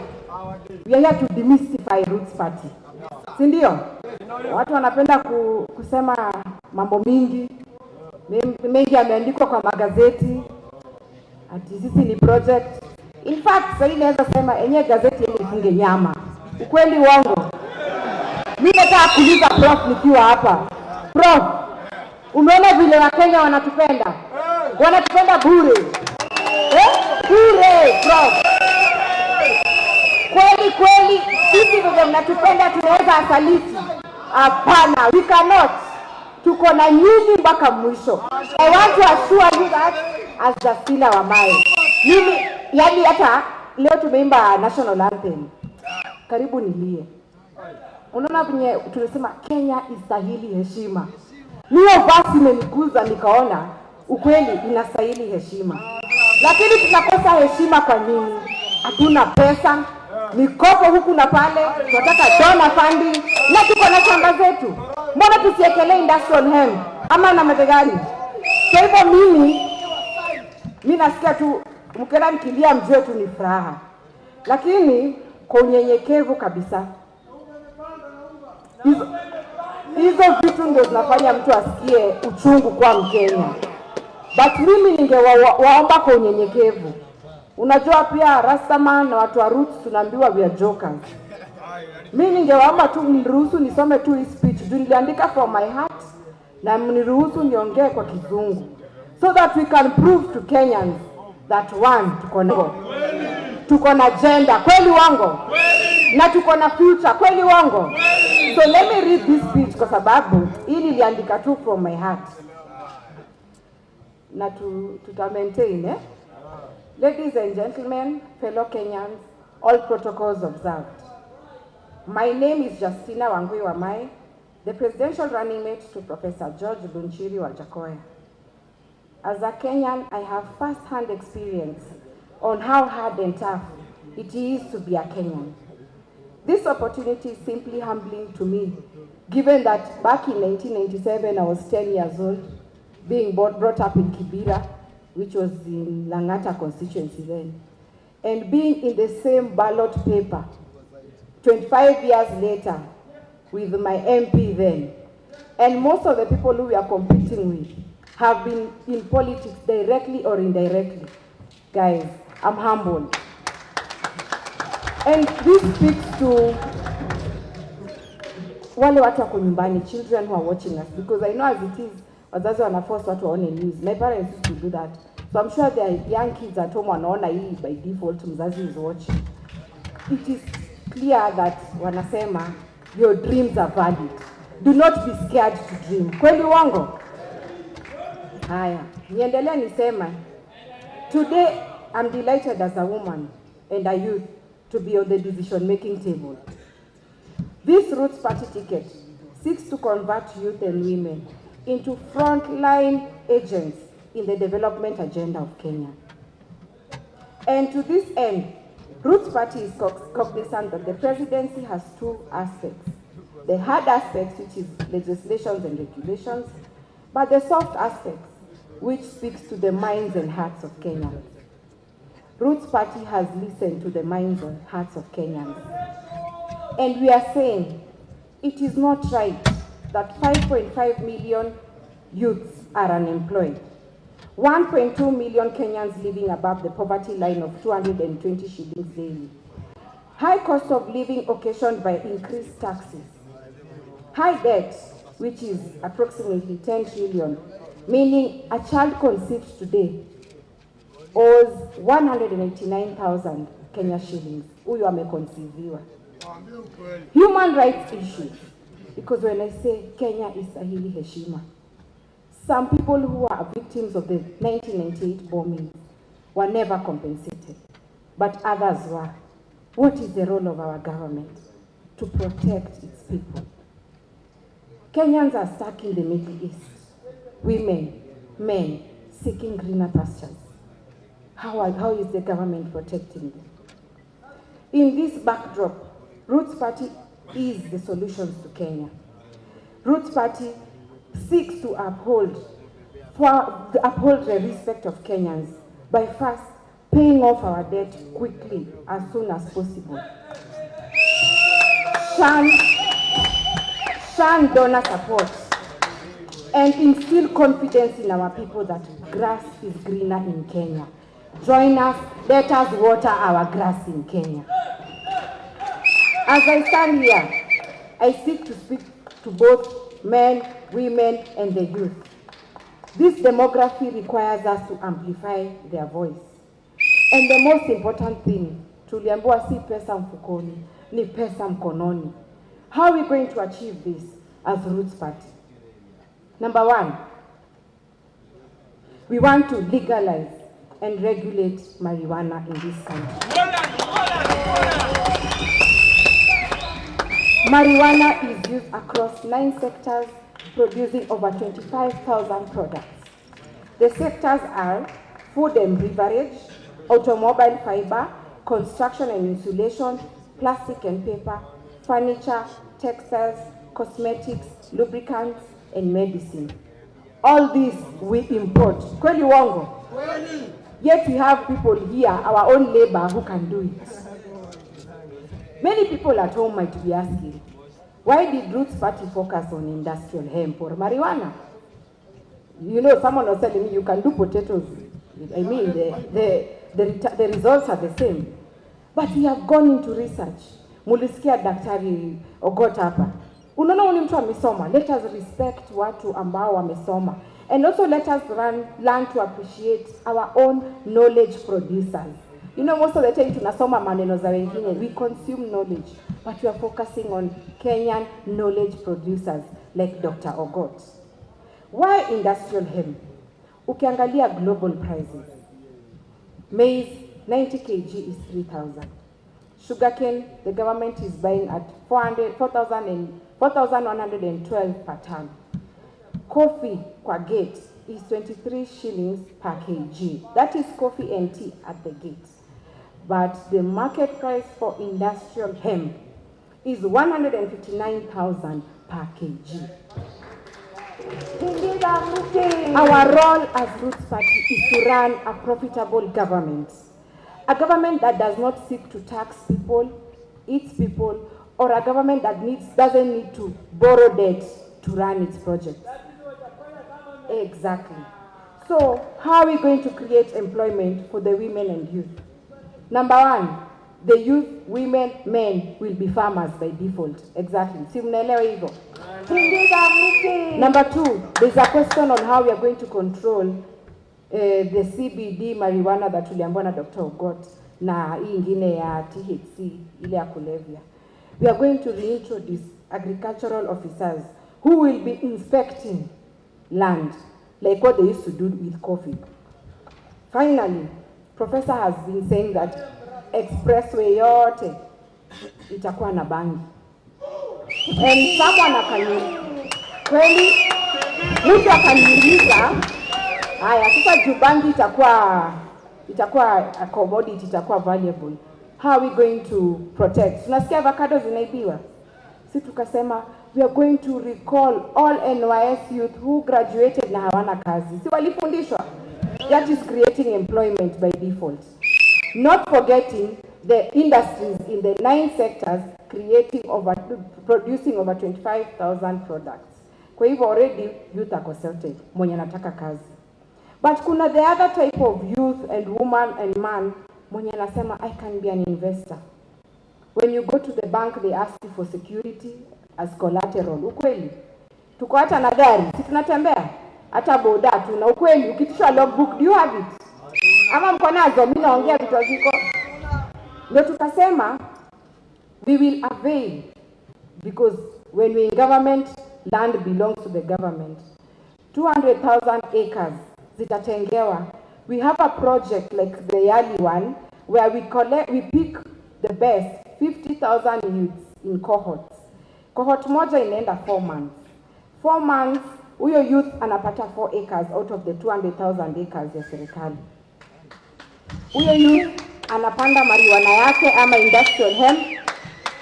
We are here to demystify Roots Party. Si ndio? Watu wanapenda kusema mambo mingi. Mengi yameandikwa kwa magazeti. Ati sisi ni project. In fact, sasa naweza sema enyewe gazeti yenye ifunge nyama. Ukweli uongo? Mimi nataka kuuliza Prof nikiwa hapa. Prof, umeona vile Wakenya wanatupenda? Wanatupenda bure. Bure, Prof. Kweli, sisi vile mnatupenda tunaweza asaliti? Hapana, we cannot. Tuko na nyinyi mpaka mwisho. I want to assure you that as Justina Wamae. Mimi, yani hata leo tumeimba national anthem. Karibu nilie. Unaona venye tunasema Kenya istahili heshima. Niyo basi imeniguza nikaona ukweli inastahili heshima. Lakini tunakosa heshima kwa nini? Hatuna pesa, mikopo huku na pale, tunataka donor funding, na tuko na shamba zetu. Mbona tusiekelee industrial hemp? Ama na madegani? Kwa hivyo mimi nasikia tu mkera mkilia mjue tu ni furaha. Lakini kwa unyenyekevu kabisa. Hizo vitu ndio zinafanya mtu asikie uchungu kwa Mkenya. But mimi ningewaomba kwa unyenyekevu. Unajua pia Rastaman na watu wa Roots tunaambiwa we are jokers. Mimi ningewaomba tu mniruhusu nisome tu hii speech. Niliandika from my heart na mniruhusu niongee kwa Kizungu. So that we can prove to Kenyans that one, tuko na gender, kweli wango? Na tuko na future, kweli wango? So let me read this speech kwa sababu hii niliandika tu from my heart. Na tuta maintain, Ladies and gentlemen, fellow Kenyans, all protocols observed. My name is Justina Wamae, the presidential running mate to Professor George Bunchiri Wajackoyah. As a Kenyan, I have first-hand experience on how hard and tough it is to be a Kenyan. This opportunity is simply humbling to me, given that back in 1997 I was 10 years old, being brought up in Kibera, which was in Langata constituency then, and being in the same ballot paper 25 years later with my MP then, and most of the people who we are competing with have been in politics directly or indirectly. Guys, I'm humbled. And this speaks to wale watu wako nyumbani, children who are watching us, because I know as it is, wazazi wanaforce watu waone news. My parents used to do that. So I'm sure there are young kids at home wanaona hii by default, mzazi is watching. It is clear that wanasema your dreams are valid. Do not be scared to dream. Kweli uongo? Haya, niendelea nisema. Today I'm delighted as a woman and a youth to be on the decision-making table. This Roots Party ticket seeks to convert youth and women into frontline agents in the development agenda of Kenya. And to this end, Roots Party is cognizant that the presidency has two aspects. The hard aspects, which is legislations and regulations, but the soft aspects, which speaks to the minds and hearts of Kenyans. Roots Party has listened to the minds and hearts of Kenyans. And we are saying it is not right that 5.5 million youths are unemployed. 1.2 million Kenyans living above the poverty line of 220 shillings daily. High cost of living occasioned by increased taxes. High debt, which is approximately 10 trillion, meaning a child conceived today owes 189,000 Kenya shillings. Huyu ameconceiviwa. Human rights issues, because when I say Kenya is stahili heshima, some people who are victims of the 1998 bombing were never compensated, but others were. What is the role of our government? To protect its people. Kenyans are stuck in the Middle East. Women, men, seeking greener pastures. How is the government protecting them? In this backdrop, Roots Party is the solutions to Kenya. Roots Party seeks to uphold the respect of Kenyans by first paying off our debt quickly as soon as possible. Shun donor support and instill confidence in our people that grass is greener in Kenya. Join us, let us water our grass in Kenya. As I stand here, I seek to speak to both men, women, and the youth. This demography requires us to amplify their voice. And the most important thing, tuliambiwa si pesa mfukoni, ni pesa mkononi. How are we going to achieve this as Roots Party? Number one, we want to legalize and regulate marijuana in this country. Marijuana is used across 9 sectors, producing over 25,000 products. The sectors are food and beverage, automobile fiber, construction and insulation, plastic and paper, furniture, textiles, cosmetics, lubricants, and medicine. All these we import. Kweli uongo? Yet we have people here, our own labor, who can do it. Many people at home might be asking, why did Roots Party focus on industrial hemp or marijuana? You know, someone was telling me you can do potatoes. I mean, the results are the same. But we have gone into research. Mulisikia Daktari Ogot hapa. Unaona ni mtu amesoma. Let us respect watu ambao wamesoma. And also let us learn to appreciate our own knowledge producers. You know, most of the time tunasoma maneno za wengine, we consume knowledge, but we are focusing on Kenyan knowledge producers like Dr. Ogot. Why industrial hemp? Ukiangalia global prices, maize 90 kg is 3,000. Sugarcane, the government is buying at 4,112 per ton. Coffee kwa gate is 23 shillings per kg. That is coffee and tea at the gate. But the market price for industrial hemp is 159,000 per kg. Our role as Roots Party is to run a profitable government. A government that does not seek to tax people, its people, or a government that doesn't need to borrow debt to run its projects. Exactly. So how are we going to create employment for the women and youth? Number one, the youth, women, men will be farmers by default. Exactly. Si mnaelewa hivyo? Number two, there's a question on how we are going to control the CBD marijuana that tuliambiwa na Dr. Ogot na hii ingine ya THC ile ya kulevya. We are going to reintroduce agricultural officers who will be inspecting land like what they used to do with coffee. Finally, Professor has been saying that expressway yote itakuwa na bangi. And someone kweli mtu akaniuliza, haya sasa juu bangi itakuwa a commodity, itakuwa valuable, how are we going to protect? Tunasikia avocado zinaibiwa. Si tukasema we are going to recall all NYS youth who graduated na hawana kazi. Si walifundishwa? That is creating employment by default. Not forgetting the industries in the 9 sectors producing over 25,000 products. Kwa hivyo already youth are consulted, mwenye anataka kazi. But kuna the other type of youth and woman and man mwenye anasema I can be an investor. When you go to the bank they ask you for security as collateral. Ukweli? Tuko hata na gari, si tunatembea? Hata boda tu na ukweli ukitishwa logbook, do you have it? Ama mko nazo? Mimi naongea vitu ziko. Ndio tukasema we will avail, because when we in government, land belongs to the government. 200,000 acres zitatengewa. We have a project like the early one where we pick the best 50,000 youths in cohorts. Cohort moja inaenda 4 months. 4 months, huyo youth anapata 4 acres out of the 200,000 acres ya serikali. Huyo youth anapanda marijuana yake ama industrial hemp.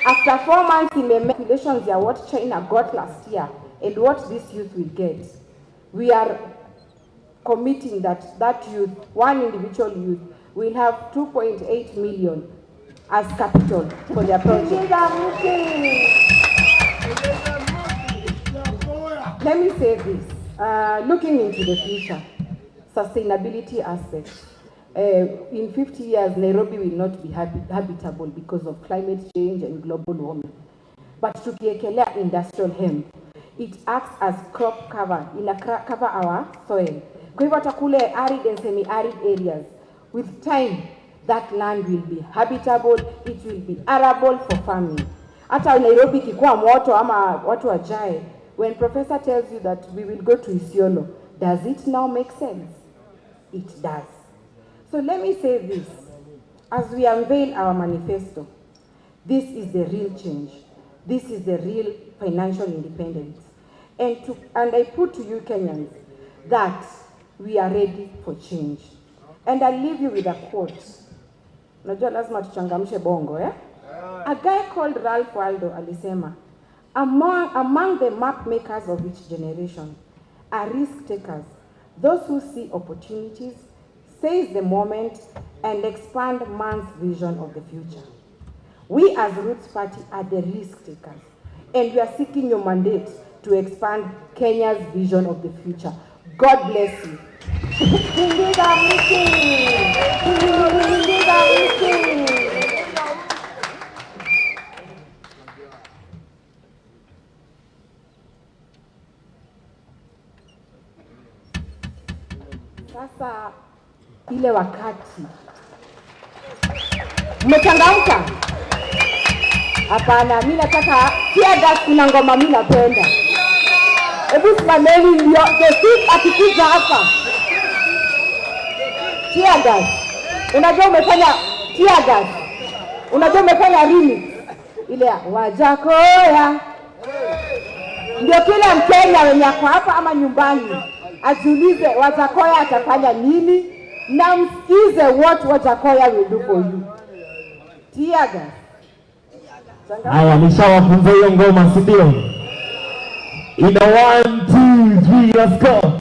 After 4 months, he may make calculations ya what China got last year and what this youth will get. We are committing that youth, one individual youth, will have 2.8 million as capital for their project. Let me say this, looking into the future, sustainability aspects. In 50 years, Nairobi will not be habitable because of climate change and global warming. But tukiekelea industrial hemp, it acts as crop cover, cover our soil. Kwa hivyo hata kule arid and semi-arid areas, with time, that land will be habitable, it will be arable for farming. Hata Nairobi kikuwa moto ama watu wajae, when professor tells you that we will go to Isiolo, does it now make sense? It does. So let me say this, as we unveil our manifesto, this is the real change. This is the real financial independence. And I put to you Kenyans that we are ready for change. And I'll leave you with a quote. Najua lazima tuchangamshe bongo, eh? A guy called Ralph Waldo alisema, among the map makers of each generation are risk takers, those who see opportunities, seize the moment, and expand man's vision of the future. We as Roots Party are the risk takers, and we are seeking your mandate to expand Kenya's vision of the future. God bless you. Sasa ile wakati mmechangamka? Hapana, mimi nataka tear gas. Kuna ngoma mimi napenda. Hebu simameni ndio the thief akikuja hapa. Tear gas. Unajua umefanya tear gas. Unajua umefanya remix ile ya Wajackoyah. Ndio kila Mkenya wenye ako hapa ama nyumbani ajiulize Wajackoyah atafanya nini, na msikize what Wajackoyah will do for you. Tear gas. Haya, nishawafunza hiyo ngoma, si ndio? Ina 1 2 3, let's go.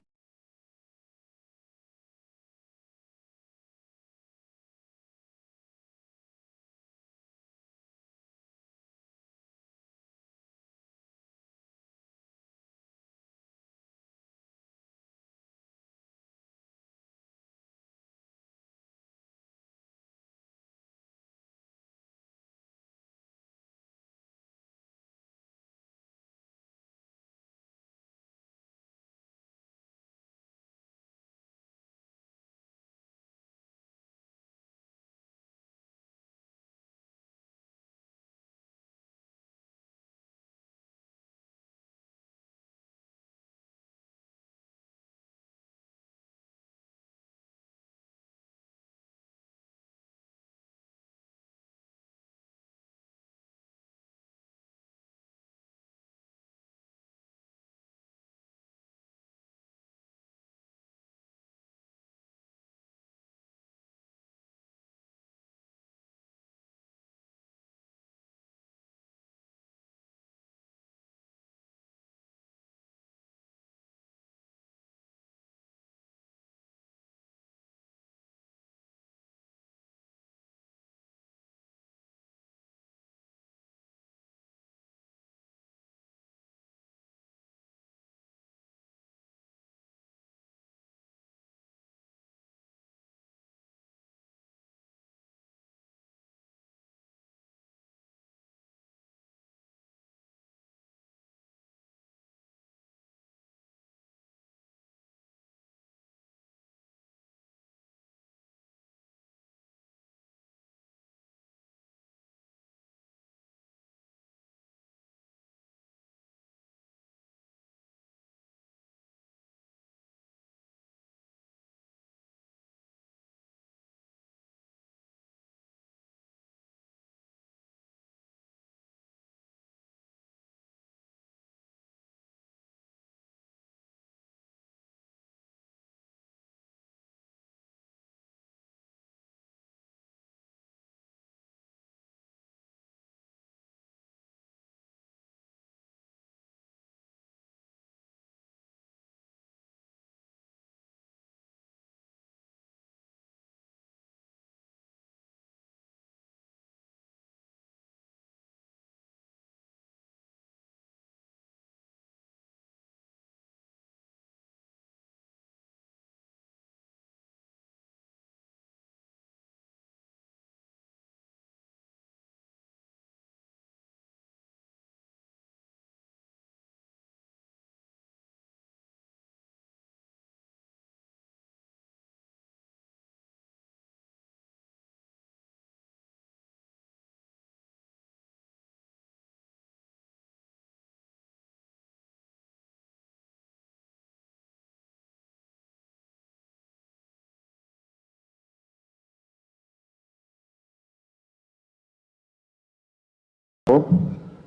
hope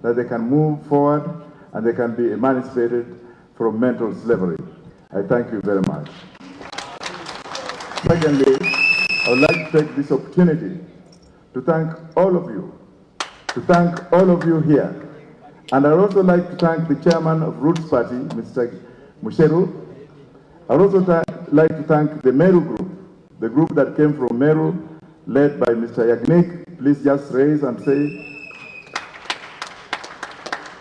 that they can move forward and they can be emancipated from mental slavery. I thank you very much. Secondly, I would like to take this opportunity to thank all of you here. And I'd also like to thank the chairman of Roots Party, Mr. Musheru. I'd also like to thank the Meru group, the group that came from Meru, led by Mr. Yagnik. Please just raise and say.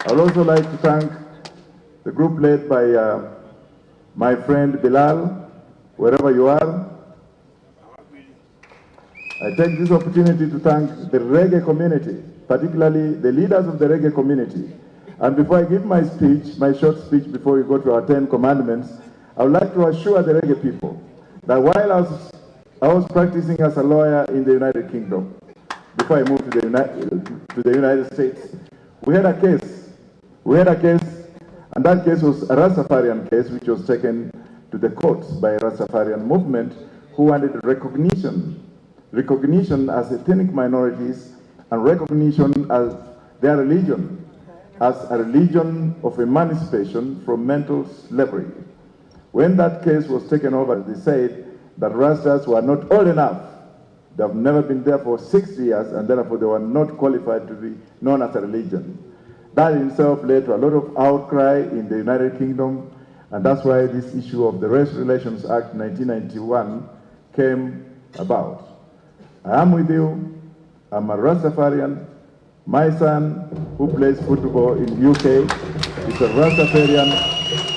I'd also like to thank the group led by my friend Bilal, wherever you are. I take this opportunity to thank the reggae community, particularly the leaders of the reggae community. And before I give my speech, my short speech before we go to our 10 commandments, I would like to assure the reggae people that while I was practicing as a lawyer in the United Kingdom, before I moved to the United States, we had a case, and that case was a Rastafarian case which was taken to the courts by a Rastafarian movement who wanted recognition as ethnic minorities and recognition as their religion, as a religion of emancipation from mental slavery. When that case was taken over, they said that Rastas were not old enough. They have never been there for 60 years, and therefore they were not qualified to be known as a religion. That in itself led to a lot of outcry in the United Kingdom, and that's why this issue of the Race Relations Act 1991 came about. I am with you. I'm a Rastafarian. My son, who plays football in UK, is a Rastafarian.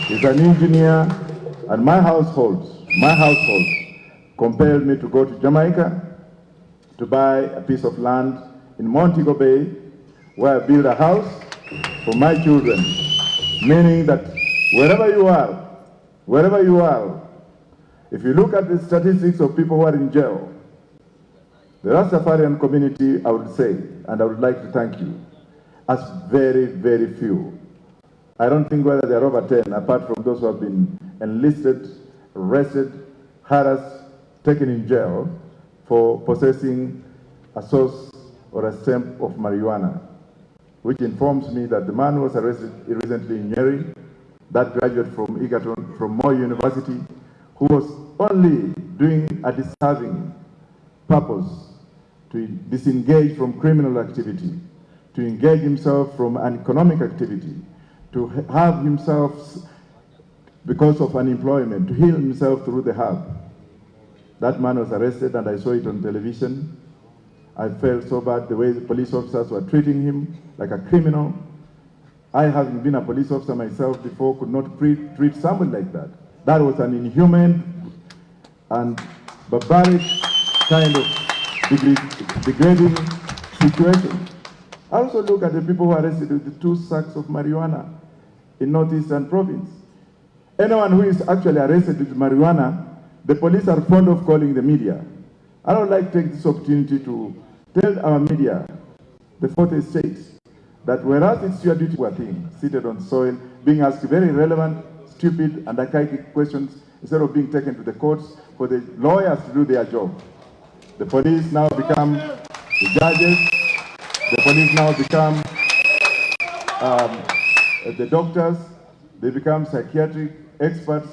He's an engineer, and my household compelled me to go to Jamaica to buy a piece of land in Montego Bay, where I built a house for my children, meaning that wherever you are, if you look at the statistics of people who are in jail, the Rastafarian community, I would say, and I would like to thank you, as very, very few. I don't think whether they are over 10, apart from those who have been enlisted, arrested, harassed, taken in jail for possessing a source or a stamp of marijuana, which informs me that the man who was arrested recently in Nyeri, that graduate from Egerton, from Moi University, who was only doing a deserving purpose to disengage from criminal activity, to engage himself from an economic activity, to have himself, because of unemployment, to heal himself through the herb. That man was arrested, and I saw it on television. I felt so bad the way the police officers were treating him like a criminal. I, having been a police officer myself before, could not treat someone like that. That was an inhuman and barbaric kind of degrading situation. I also look at the people who are arrested with the 2 sacks of marijuana in Northeastern Province. Anyone who is actually arrested with marijuana, the police are fond of calling the media. I would like to take this opportunity to tell our media, the 40 states, that whereas it's your duty, seated on soil, being asked very relevant, stupid, and archaic questions, instead of being taken to the courts for the lawyers to do their job. The police now become the judges, the police now become the doctors, they become psychiatric experts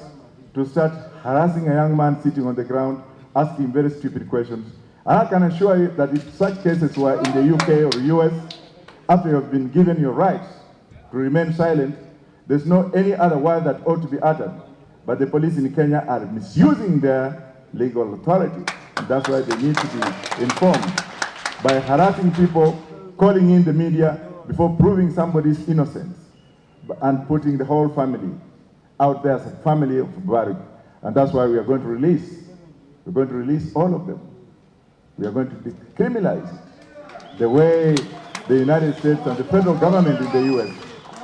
to start harassing a young man sitting on the ground, asking very stupid questions. And I can assure you that if such cases were in the UK or US, after you have been given your rights to remain silent, there's no any other word that ought to be uttered. But the police in Kenya are misusing their legal authority. And that's why they need to be informed by harassing people, calling in the media before proving somebody's innocence, and putting the whole family out there as a family of barbaric. And that's why we are going to release all of them. We are going to decriminalize it, the way the United States and the federal government in the US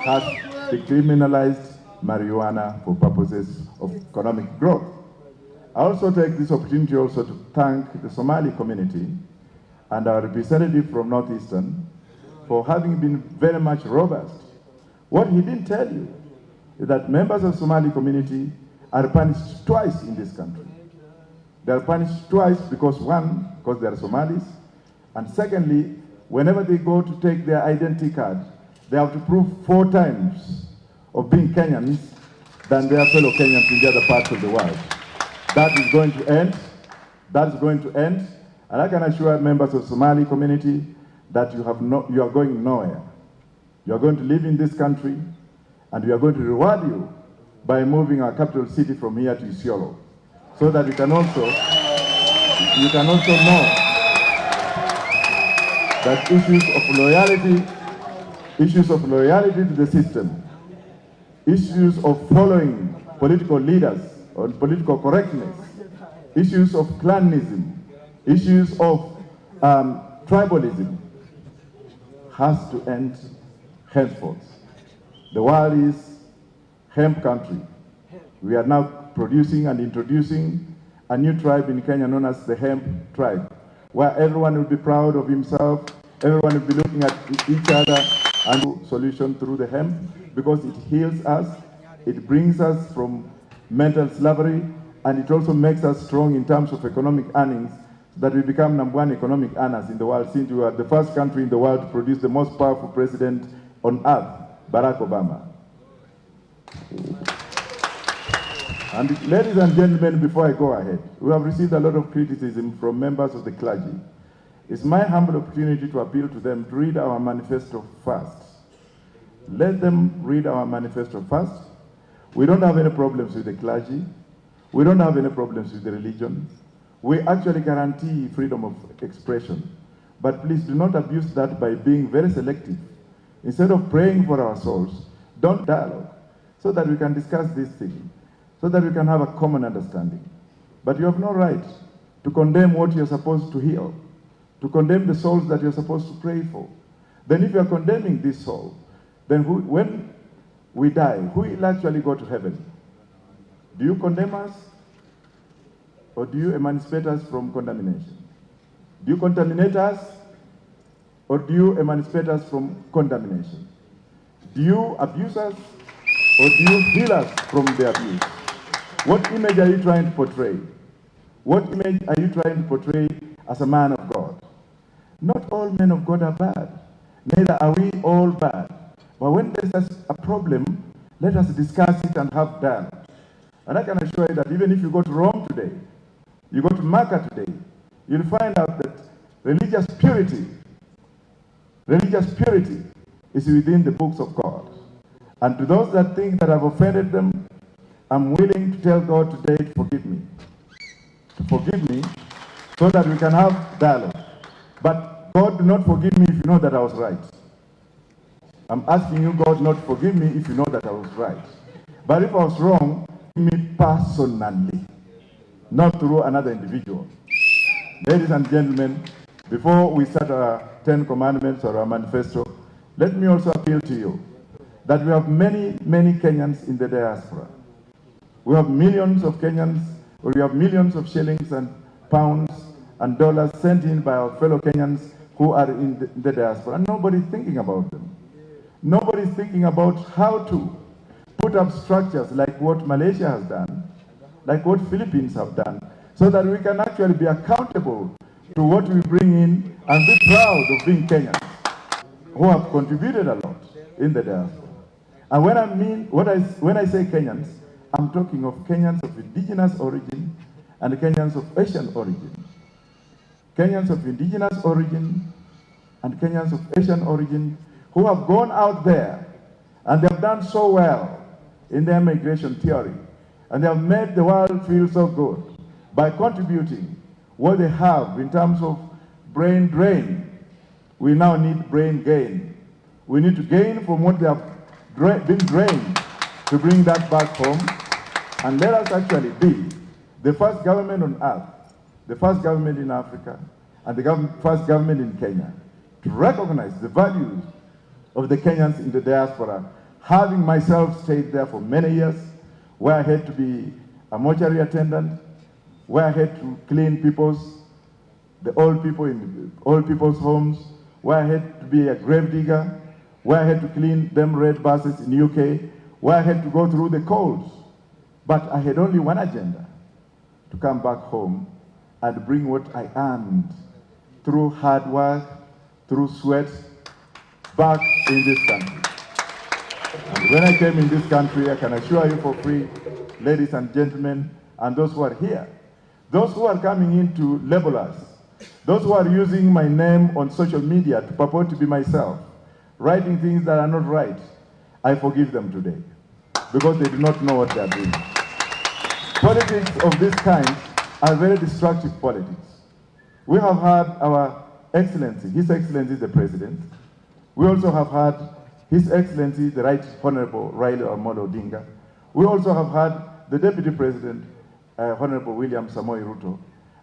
has decriminalized marijuana for purposes of economic growth. I also take this opportunity also to thank the Somali community and our representative from Northeastern for having been very much robust. What he didn't tell you is that members of the Somali community are punished twice in this country. They are punished twice because, one, because they are Somalis, and secondly, whenever they go to take their identity card, they have to prove 4 times of being Kenyans than their fellow Kenyans in the other parts of the world. That is going to end. That is going to end. And I can assure members of the Somali community that you are going nowhere. You are going to live in this country, and we are going to reward you by moving our capital city from here to Isiolo, so that you can also know that issues of loyalty to the system, issues of following political leaders or political correctness, issues of clanism, issues of tribalism has to end henceforth. The world is hemp country. We are now producing and introducing a new tribe in Kenya known as the hemp tribe, where everyone will be proud of himself, everyone will be looking at each other and solution through the hemp, because it heals us, it brings us from mental slavery, and it also makes us strong in terms of economic earnings, so that we become #1 economic earners in the world, since we are the first country in the world to produce the most powerful president on earth, Barack Obama. And ladies and gentlemen, before I go ahead, we have received a lot of criticism from members of the clergy. It's my humble opportunity to appeal to them to read our manifesto first. Let them read our manifesto first. We don't have any problems with the clergy. We don't have any problems with the religion. We actually guarantee freedom of expression. But please do not abuse that by being very selective. Instead of praying for our souls, don't dialogue, so that we can discuss this thing, so that we can have a common understanding. But you have no right to condemn what you're supposed to heal, to condemn the souls that you're supposed to pray for. Then if you're condemning this soul, then when we die, who will actually go to heaven? Do you condemn us? Or do you emancipate us from condemnation? Do you contaminate us? Or do you emancipate us from condemnation? Do you abuse us? Or do you heal us from the abuse? What image are you trying to portray? What image are you trying to portray as a man of God? Not all men of God are bad. Neither are we all bad. But when there's a problem, let us discuss it and have dialogue. And I can assure you that even if you go to Rome today, you go to Mecca today, you'll find out that religious purity is within the books of God. And to those that think that I've offended them, I'm willing to tell God today to forgive me. To forgive me so that we can have dialogue. But God, do not forgive me if you know that I was right. I'm asking you, God, not to forgive me if you know that I was right. But if I was wrong, forgive me personally, not through another individual. Ladies and gentlemen, before we start our 10 commandments or our manifesto, let me also appeal to you that we have many, many Kenyans in the diaspora. We have millions of Kenyans, or we have millions of shillings and pounds and dollars sent in by our fellow Kenyans who are in the diaspora, and nobody's thinking about them. Nobody's thinking about how to put up structures like what Malaysia has done, like what Philippines have done, so that we can actually be accountable to what we bring in and be proud of being Kenyans who have contributed a lot in the diaspora. And when I say Kenyans, I'm talking of Kenyans of indigenous origin and Kenyans of Asian origin. Kenyans of indigenous origin and Kenyans of Asian origin who have gone out there and they have done so well in their migration theory, and they have made the world feel so good by contributing what they have in terms of brain drain. We now need brain gain. We need to gain from what they have been drained to bring that back home, and let us actually be the first government on earth, the first government in Africa, and the first government in Kenya to recognize the values of the Kenyans in the diaspora. Having myself stayed there for many years, where I had to be a mortuary attendant, where I had to clean the old people in old people's homes, where I had to be a grave digger, where I had to clean them red buses in UK, where I had to go through the coals. But I had only one agenda: to come back home and bring what I earned through hard work, through sweat back in this country. And when I came in this country, I can assure you for free, ladies and gentlemen, and those who are here, those who are coming in to label us, those who are using my name on social media to purport to be myself, writing things that are not right, I forgive them today, because they do not know what they are doing. Politics of this kind are very destructive politics. We have had our Excellency, His Excellency the President. We also have had His Excellency the Right Honorable Raila Amolo Odinga. We also have had the Deputy President, Honorable William Samoei Ruto,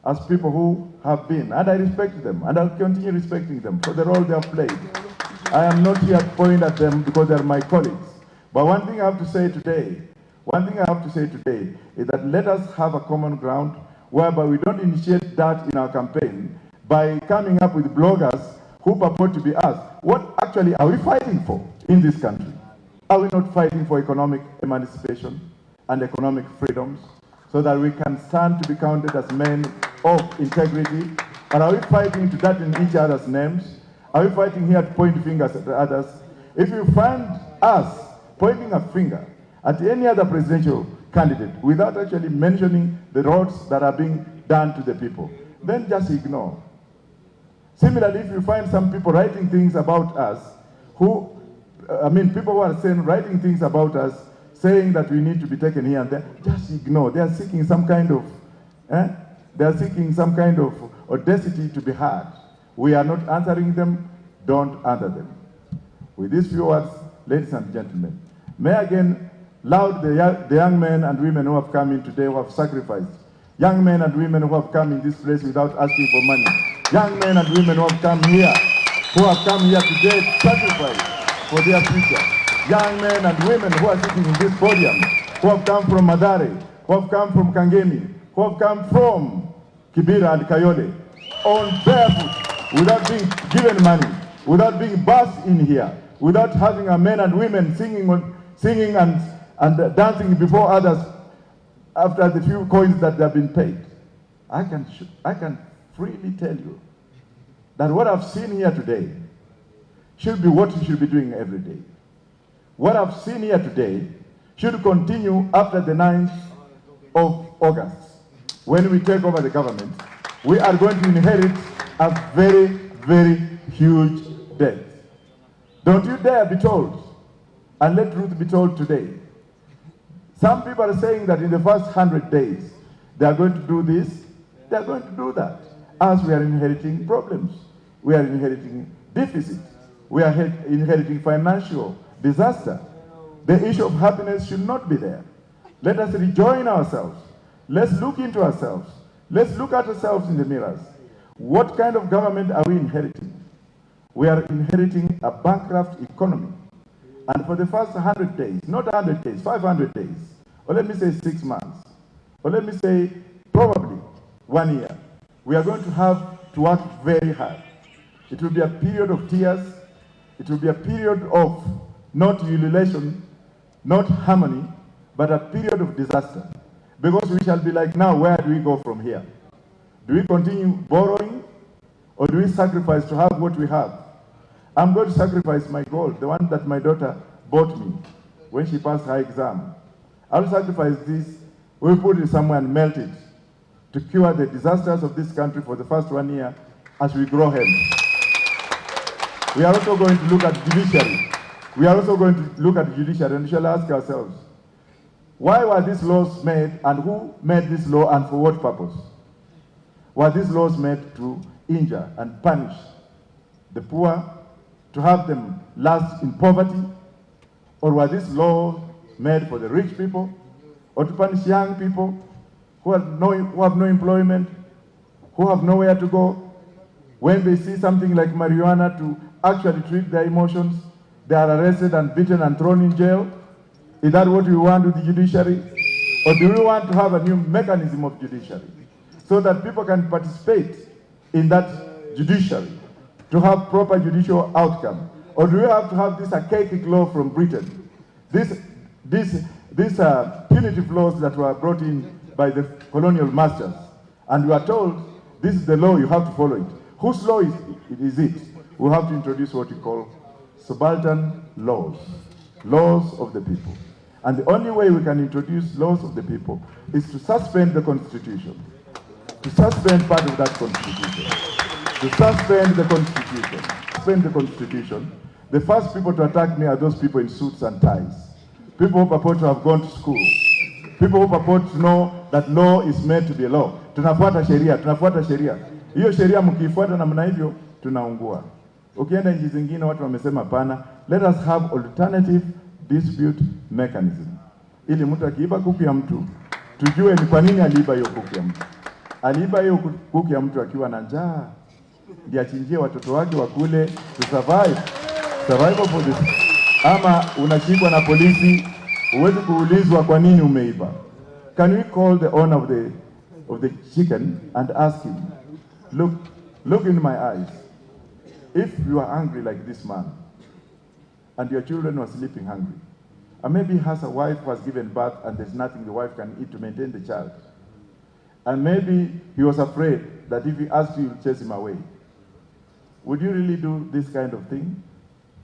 as people who have been, and I respect them, and I'll continue respecting them for the role they have played. I am not here to point at them because they're my colleagues. But one thing I have to say today is that let us have a common ground whereby we don't initiate that in our campaign by coming up with bloggers who purport to be us. What actually are we fighting for in this country? Are we not fighting for economic emancipation and economic freedoms so that we can stand to be counted as men of integrity? Or are we fighting to darken each other's names? Are we fighting here to point fingers at others? If you find us pointing a finger at any other presidential candidate without actually mentioning the roads that are being done to the people, then just ignore. Similarly, if you find some people writing things about us people who are writing things about us, saying that we need to be taken here and there, just ignore. They are seeking some kind of, audacity to be heard. We are not answering them. Don't answer them. With these few words, ladies and gentlemen, may I again laud the young men and women who have come in today, who have sacrificed. Young men and women who have come in this place without asking for money. Young men and women who have come here today to sacrifice for their future. Young men and women who are sitting in this podium, who have come from Mathare, who have come from Kangemi, who have come from Kibera and Kayole, on barefoot, without being given money, without being bussed in here, without having our men and women singing and dancing before others after the few coins that they have been paid. I can freely tell you that what I've seen here today should be what we should be doing every day. What I've seen here today should continue after the 9th of August. When we take over the government, we are going to inherit a very, very huge debt. Don't you dare be told, and let truth be told today. Some people are saying that in the first 100 days, they are going to do this, they are going to do that. As we are inheriting problems, we are inheriting deficit, we are inheriting financial disaster. The issue of happiness should not be there. Let us rejoin ourselves. Let's look into ourselves. Let's look at ourselves in the mirrors. What kind of government are we inheriting? We are inheriting a bankrupt economy. And for the first 100 days, not 100 days, 500 days, or let me say 6 months, or let me say probably 1 year, we are going to have to work very hard. It will be a period of tears. It will be a period of not ululation, not harmony, but a period of disaster. Because we shall be like, now, where do we go from here? Do we continue borrowing, or do we sacrifice to have what we have? I'm going to sacrifice my gold, the one that my daughter bought me when she passed her exam. I'll sacrifice this. We'll put it somewhere and melt it to cure the disasters of this country for the first 1 year as we grow hence. We are also going to look at judiciary. And we shall ask ourselves, why were these laws made, and who made this law, and for what purpose? Were these laws made to injure and punish the poor, to have them last in poverty? Or were these laws made for the rich people, or to punish young people who have no employment, who have nowhere to go? When they see something like marijuana, to actually treat their emotions, they are arrested and beaten and thrown in jail. Is that what we want with the judiciary? Or do we want to have a new mechanism of judiciary so that people can participate in that judiciary to have proper judicial outcome? Or do we have to have this archaic law from Britain? These punitive laws that were brought in by the colonial masters. And we are told, this is the law, you have to follow it. Whose law is it? we have to introduce what we call subaltern laws, laws of the people. And the only way we can introduce laws of the people is to suspend the Constitution, to suspend part of that Constitution, to suspend the Constitution, suspend the Constitution. The first people to attack me are those people in suits and ties, people who purport to have gone to school, people who purport to know that law is meant to be a law. Tunafuata sheria, tunafuata sheria. Hiyo sheria mkiifuata namna hivyo tunaungua. Ukienda nchi zingine watu wamesema pana, let us have alternative dispute mechanism. Ili mtu akiiba kuku ya mtu, tujue ni kwa nini aliiba hiyo kuku ya mtu. Aliiba hiyo kuku ya mtu akiwa na njaa, ndiye achinjie watoto wake wakule to survive. Survival for this. Ama unashikwa na polisi, huwezi kuulizwa kwa nini umeiba. Can we call the owner of the chicken and ask him, look in my eyes. If you are hungry like this man, and your children were sleeping hungry, and maybe has a wife who has given birth and there's nothing the wife can eat to maintain the child, and maybe he was afraid that if he asked you, you'll chase him away, would you really do this kind of thing?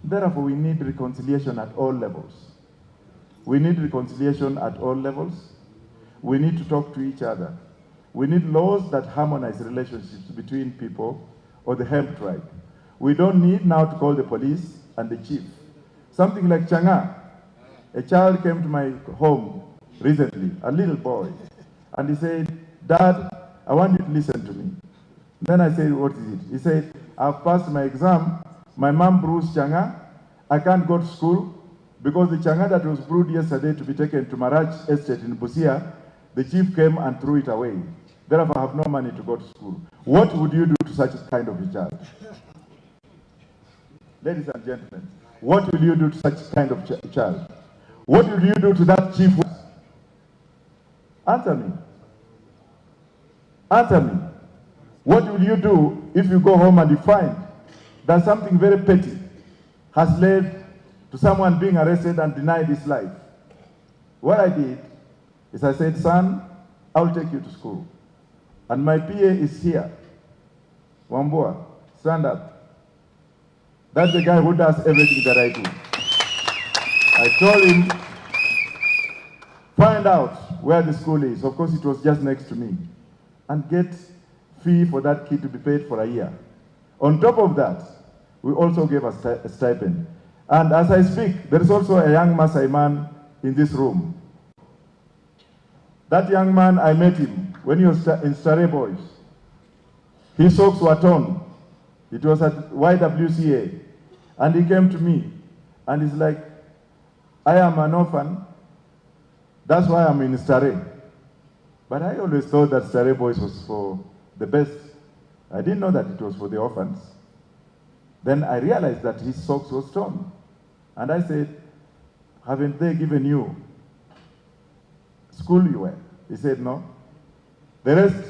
Therefore, we need reconciliation at all levels. We need reconciliation at all levels. We need to talk to each other. We need laws that harmonize relationships between people or the Hem tribe. We don't need now to call the police and the chief. Something like Changa. A child came to my home recently, a little boy, and he said, Dad, I want you to listen to me. Then I said, what is it? He said, I've passed my exam. My mom brews Changa. I can't go to school because the Changa that was brewed yesterday to be taken to Maraj Estate in Busia, the chief came and threw it away. Therefore, I have no money to go to school. What would you do to such a kind of a child? Ladies and gentlemen, what will you do to such kind of child? What will you do to that chief? Answer me. Answer me. What will you do if you go home and you find that something very petty has led to someone being arrested and denied his life? What I did is I said, son, I'll take you to school. And my PA is here. Wambua, stand up. That's the guy who does everything that I do. I told him, find out where the school is. Of course, it was just next to me. And get fee for that kid to be paid for a year. On top of that, we also gave a stipend. And as I speak, there is also a young Maasai man in this room. That young man, I met him when he was in Stare Boys. His socks were torn. It was at YWCA. And he came to me and he's like, I am an orphan. That's why I'm in Stare. But I always thought that Stare Boys was for the best. I didn't know that it was for the orphans. Then I realized that his socks was torn. And I said, haven't they given you school you were? He said, no. The rest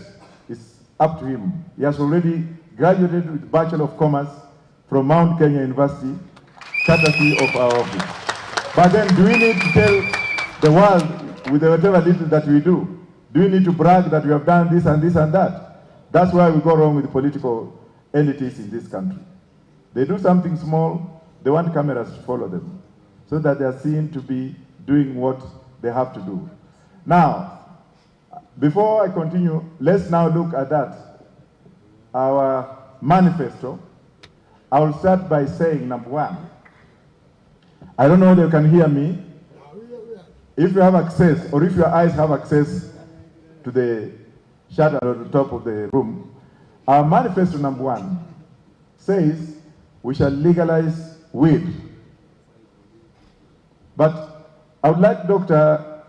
is up to him. He has already graduated with Bachelor of Commerce from Mount Kenya University, courtesy of our office. But then do we need to tell the world with whatever little that we do? Do we need to brag that we have done this and this and that? That's why we go wrong with the political entities in this country. They do something small, they want cameras to follow them, so that they are seen to be doing what they have to do. Now, before I continue, let's now look at that, our manifesto. I will start by saying, number one, I don't know whether you can hear me. If you have access, or if your eyes have access to the shutter at the top of the room, our manifesto number one says we shall legalize weed. But I would like Dr.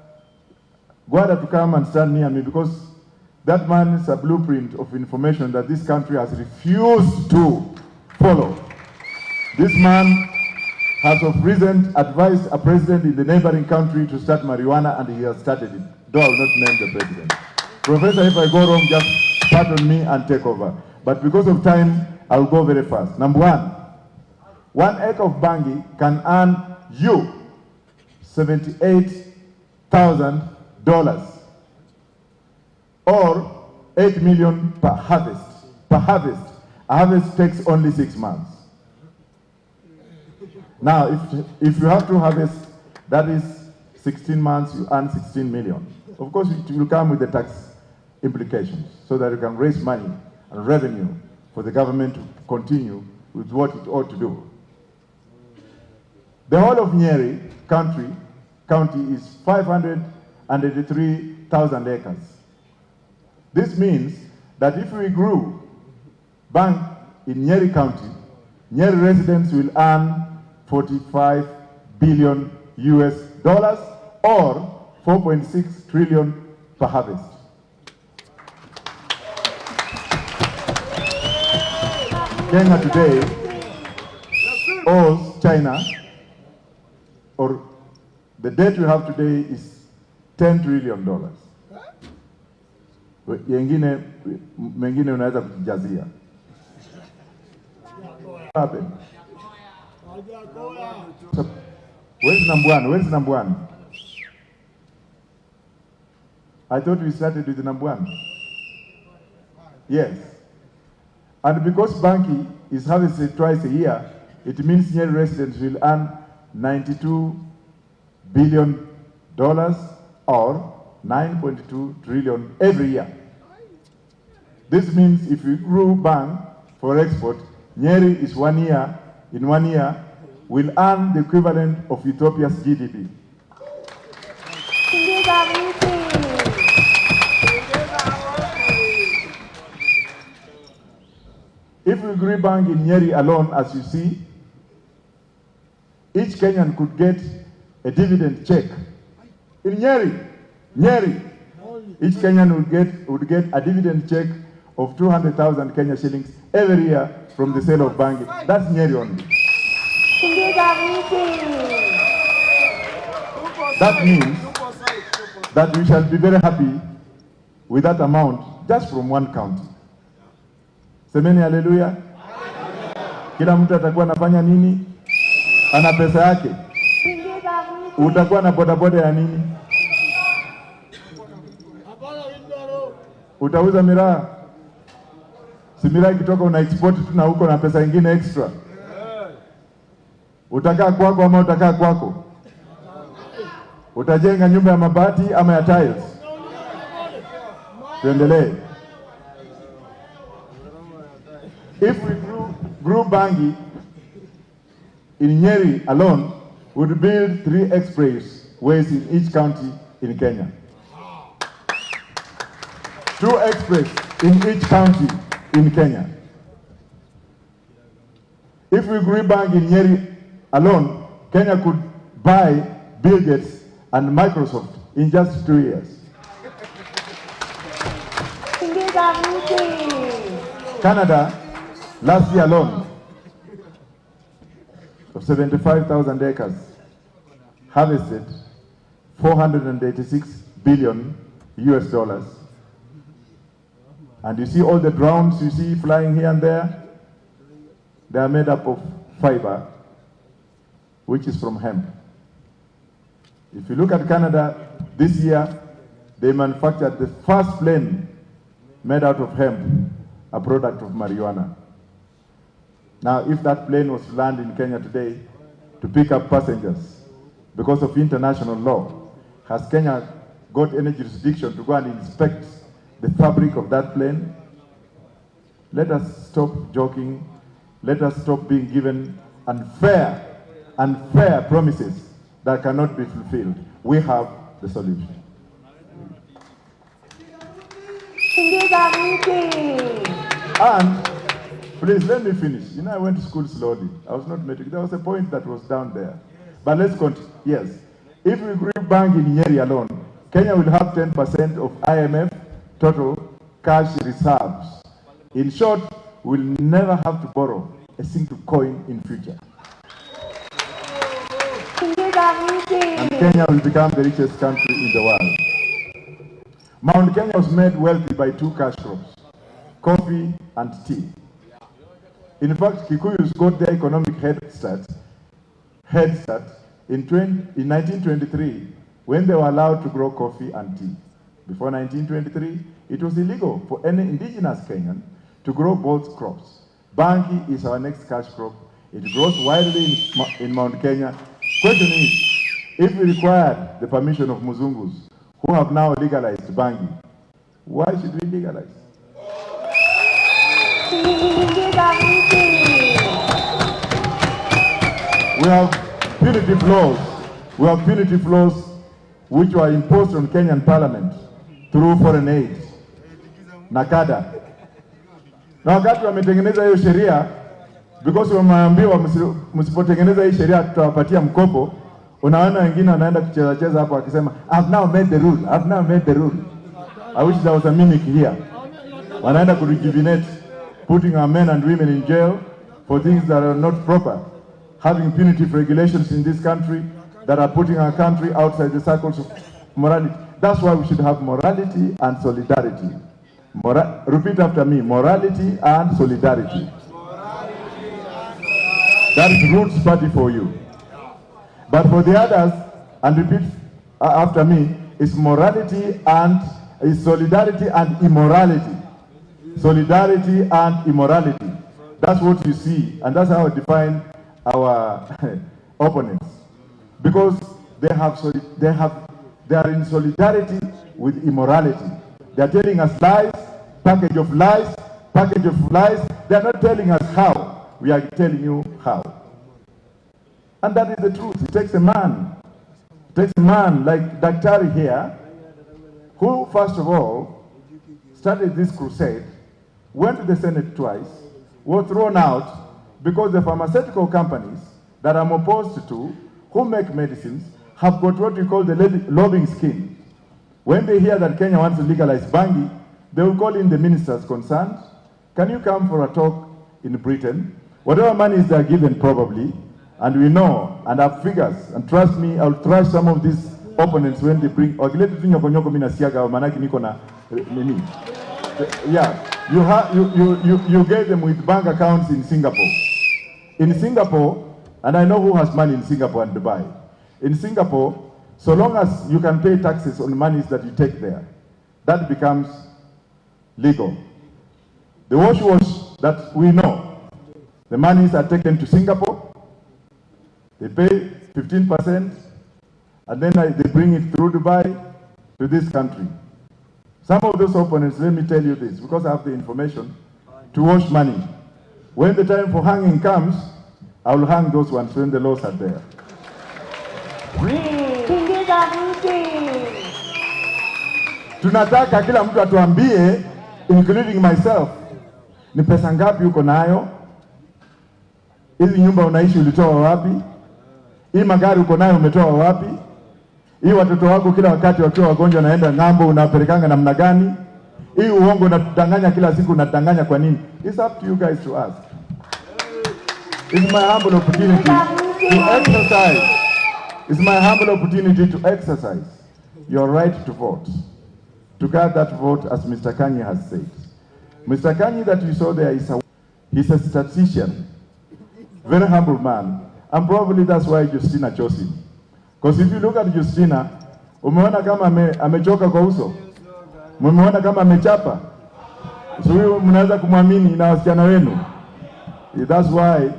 Guada to come and stand near me, because that man is a blueprint of information that this country has refused to follow. This man has of recent advised a president in the neighboring country to start marijuana, and he has started it, though I will not name the president. Professor, if I go wrong, just pardon me and take over. But because of time, I'll go very fast. Number one acre of Bangi can earn you $78,000 or 8 million per harvest. Per harvest. A harvest takes only 6 months. Now, if you have to harvest, that is 16 months, you earn 16 million. Of course, it will come with the tax implications so that you can raise money and revenue for the government to continue with what it ought to do. The whole of Nyeri county is 583,000 acres. This means that if we grew bank in Nyeri County, Nyeri residents will earn $45 billion or 4.6 trillion per harvest. Kenya today owes China, or the debt we have today is $10 trillion. Mengine unaweza kujazia. Where's number one? I thought we started with number one. Yes. And because Banki is harvested twice a year, it means Nyeri residents will earn $92 billion or 9.2 trillion every year. This means if we grew bank for export, Nyeri is in 1 year, will earn the equivalent of Ethiopia's GDP. If we grew bank in Nyeri alone, as you see, each Kenyan could get a dividend check. In Nyeri, each Kenyan would get a dividend check of 200,000 Kenya shillings every year from the sale of banking. That's Nyeri only. That means that we shall be very happy with that amount just from one county. Semeni haleluya. Kila mtu atakuwa anafanya nini? Ana pesa yake. Utakuwa na bodaboda ya nini? Utauza miraa. Si miraa ikitoka una export tu na huko na pesa nyingine extra. Utakaa kwako ama utakaa kwako? Utajenga nyumba ya mabati ama ya tiles? Tuendelee. If we grew Bangi in Nyeri alone, we would build 3 expressways in each county in Kenya. 2 express in each county in Kenya. If we grew Bangi in Nyeri alone, Kenya could buy Bill Gates and Microsoft in just 2 years. Canada, last year alone, of 75,000 acres, harvested $486 billion. And you see all the drones you see flying here and there, they are made up of fiber, which is from hemp. If you look at Canada, this year, they manufactured the first plane made out of hemp, a product of marijuana. Now, if that plane was to land in Kenya today to pick up passengers because of international law, has Kenya got any jurisdiction to go and inspect the fabric of that plane? Let us stop joking. Let us stop being given unfair promises that cannot be fulfilled. We have the solution. And please let me finish. You know, I went to school slowly. I was not making. There was a point that was down there. But let's continue. Yes. If we grew bank in Nyeri alone, Kenya will have 10% of IMF total cash reserves. In short, we'll never have to borrow a single coin in future. And Kenya will become the richest country in the world. Mount Kenya was made wealthy by 2 cash crops, coffee and tea. In fact, Kikuyus got their economic head start in 1923 when they were allowed to grow coffee and tea. Before 1923, it was illegal for any indigenous Kenyan to grow both crops. Bangi is our next cash crop. It grows widely in Mount Kenya. Question is, if we required the permission of Muzungus, who have now legalized bangi, why should we legalize? We have punitive laws. We have punitive laws which were imposed on Kenyan Parliament through foreign aid, NACADA. Na wakati wametengeneza hiyo sheria, because wameambiwa msipotengeneza hii sheria tutawapatia mkopo, unaona wengine wanaenda kucheza hapo wakisema I've now made the rule, I've now made the rule. I wish there was a mimic here. Wanaenda to rejuvenate, putting our men and women in jail for things that are not proper. Having punitive regulations in this country that are putting our country outside the circles of morality. That's why we should have morality and solidarity. Repeat after me, morality and solidarity. That is Roots Party for you. But for the others, and repeat after me, is morality and is solidarity and immorality. Solidarity and immorality. That's what you see, and that's how I define our opponents, because they are in solidarity with immorality. They are telling us lies, package of lies. They are not telling us how. We are telling you how. And that is the truth. It takes a man. It takes a man like Daktari here, who first of all started this crusade, went to the Senate twice, was thrown out because the pharmaceutical companies that I'm opposed to, who make medicines, have got what we call the lobbying scheme. When they hear that Kenya wants to legalize bangi, they will call in the ministers concerned. Can you come for a talk in Britain? Whatever money they are given probably, and we know, and have figures, and trust me, I'll thrash some of these opponents when they bring, yeah, you get them with bank accounts in Singapore. In Singapore, and I know who has money in Singapore and Dubai. In Singapore, so long as you can pay taxes on monies that you take there, that becomes legal. The wash that we know, the monies are taken to Singapore, they pay 15%, and then they bring it through Dubai to this country. Some of those opponents, let me tell you this, because I have the information, to wash money. When the time for hanging comes, I will hang those ones when the laws are there. Tunataka kila mtu atuambie, including myself, ni pesa ngapi uko nayo? Hizi nyumba unaishi ulitoa wapi? Hii magari uko nayo umetoa wapi? Hii watoto wako kila wakati wakiwa wagonjwa naenda ng'ambo unapelekanga namna gani? Hii uongo unatudanganya kila siku unatudanganya kwa nini? It's up to you guys to ask. It's my humble opportunity to exercise. It's my humble opportunity to exercise your right to vote. To get that vote, as Mr. Kanyi has said. Mr. Kanyi that you saw there he's a statistician, very humble man, and probably that's why Justina chose him. Because if you look at Justina, umeona kama amechoka kwa uso, umeona kama amechapa, so huyu mnaweza kumwamini na wasichana wenu. That's why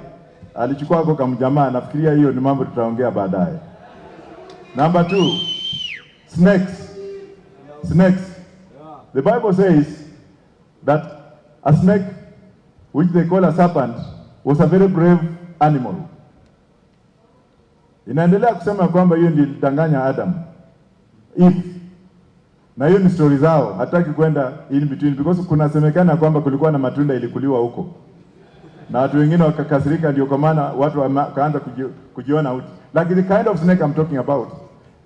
alichukua kwa kamjamaa. Nafikiria hiyo ni mambo tutaongea baadaye. Number 2, snakes. The Bible says that a snake, which they call a serpent, was a very brave animal. Inaendelea kusema kwamba hiyo ndio ilidanganya Adam. Na hiyo ni story zao, hataki kwenda in between, because kunasemekana kwamba kulikuwa na matunda ilikuliwa huko. Na watu wengine wakakasirika, ndio kwa maana watu wakaanza kujiona uti. Like the kind of snake I'm talking about,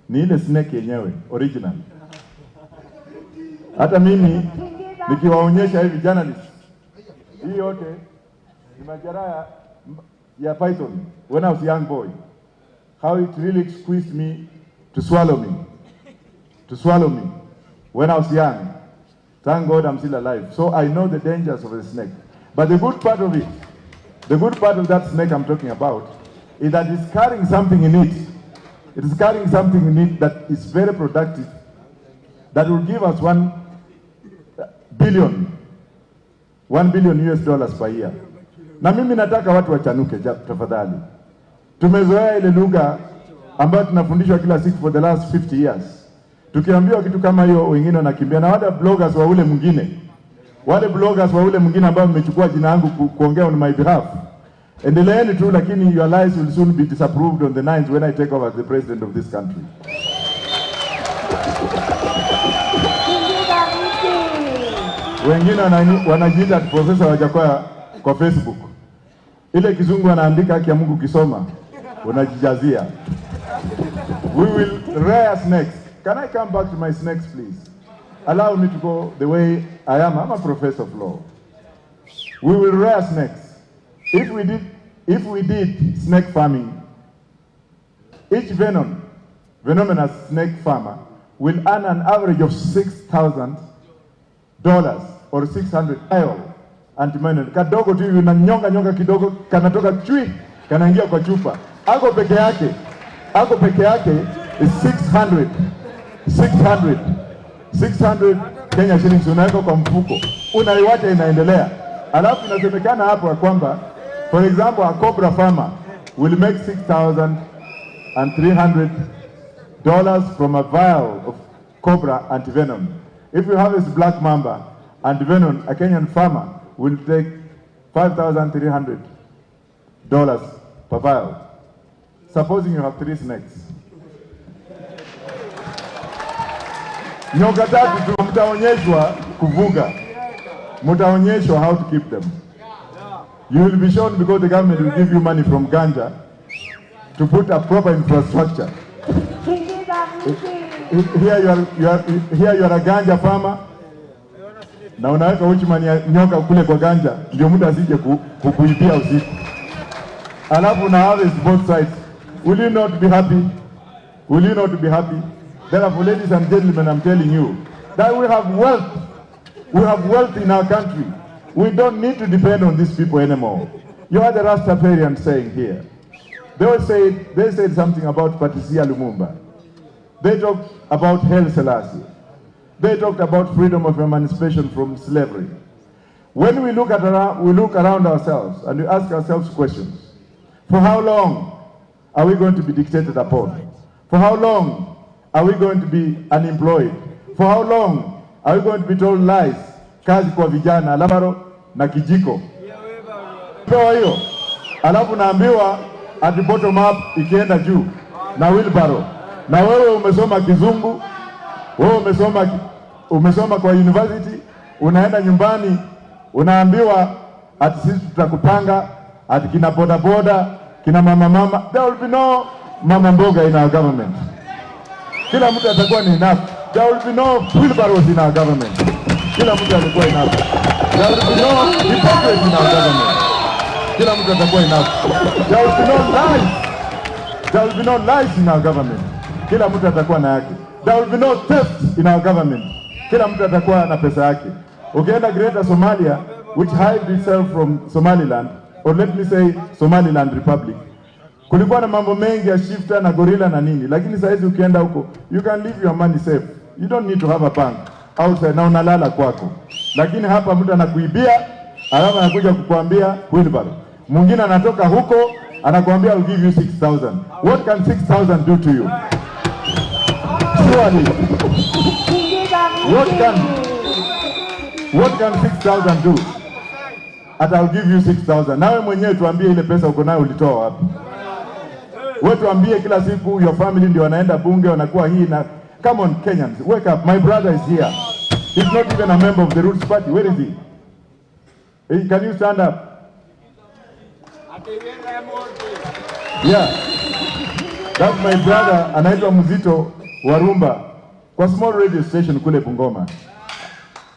ni ile snake yenyewe, original. Hata mimi nikiwaonyesha hivi journalist, hii yote ni majeraha ya python when I was a young boy. How it really squeezed me to swallow me when I was young. Thank God I'm still alive. So I know the dangers of the snake. But the good part of it, the good part of that snake I'm talking about, is that it's carrying something in it. It is carrying something in it that is very productive, that will give us $1 billion US per year. Na mimi nataka watu wachanuke tafadhali. Tumezoea ile lugha ambayo tunafundishwa kila siku for the last 50 years. Tukiambiwa kitu kama hiyo wengine wanakimbia, na wale bloggers wa ule mwingine ambao mmechukua jina langu kuongea on my behalf. Endeleeni tu, lakini your lies will soon be disapproved on the 9th when I take over as the president of this country. Wengine wanajiita Professor Wajackoyah kwa Facebook. Ile kizungu anaandika haki ya Mungu kisoma unajijazia. We will rear snakes. Can I come back to my snakes, please? Allow me to go the way I am. I'm a professor of law. We will rear snakes. If we did snake farming, each venomous snake farmer will earn an average of $6,000 or 600 oil antivenom. Kadogo tu unanyonga kidogo, kanatoka chui, kanaingia kwa chupa. Ako peke yake is 600 Kenya shillings unaweka kwa mfuko. Unaiwacha inaendelea. Alafu inasemekana hapo kwamba for example a cobra farmer will make $6,300 from a vial of cobra antivenom. If you harvest black mamba antivenom, a Kenyan farmer will take $5,300 per vial. Supposing you have 3 snakes. Nyoka tatu tu mtaonyeshwa kuvuga. Mtaonyeshwa how to keep them. You will be shown because the government will give you money from ganja to put a proper infrastructure. Here you are a ganja farmer. Na unaweka uchman ya nyoka kule kwa ganja ndio mtu asije kukuibia usiku. Alafu na harvest both sides. Will you not be happy? Will you not be happy? Therefore, ladies and gentlemen, I'm telling you that we have wealth. We have wealth in our country. We don't need to depend on these people anymore. You are the Rastafarians saying here. They said something about Patricia Lumumba. They talked about Haile Selassie. They talked about freedom of emancipation from slavery. When we look around ourselves and we ask ourselves questions, for how long are we going to be dictated upon? For how long are we going to be unemployed? For how long are we going to be told lies? Kazi kwa vijana, labaro na kijiko. Pewa hiyo, alafu naambiwa at the bottom up ikienda juu na wheelbarrow. Na wewe umesoma kizungu, wewe umesoma kwa university, unaenda nyumbani, unaambiwa ati sisi tutakupanga, ati kina boda, kina mama. There will be no mama mboga in our government. Kila mtu atakuwa ni enough. There will be no wheelbarrows in our government. Kila mtu atakuwa enough. There will be no hypocrisy in our government. Kila mtu atakuwa enough. There will be no lies. There will be no lies in our government. Kila mtu atakuwa na yake. There will be no theft in our government. Kila mtu atakuwa na pesa yake. Ukienda Greater Somalia, which hived itself from Somaliland, or let me say Somaliland Republic, kulikuwa na mambo mengi ya shifter na gorilla na nini, lakini sasa hizi ukienda huko, you can leave your money safe. You don't need to have a bank outside na unalala kwako. Lakini hapa mtu anakuibia, alafu anakuja kukuambia wheelbarrow. Mwingine anatoka huko, anakuambia I'll give you 6,000. What can 6,000 do to you? Surely. What can 6,000 do? I'll give you 6,000. Nawe mwenyewe tuambie ile pesa uko nayo ulitoa wapi? Wewe tuambie kila siku your family ndio wanaenda bunge wanakuwa hii na come on Kenyans, wake up. My brother is here. He's not even a member of the Roots Party. Where is he? Hey, can you stand up? Yeah. That's my brother, anaitwa Mzito Warumba kwa small radio station kule Bungoma.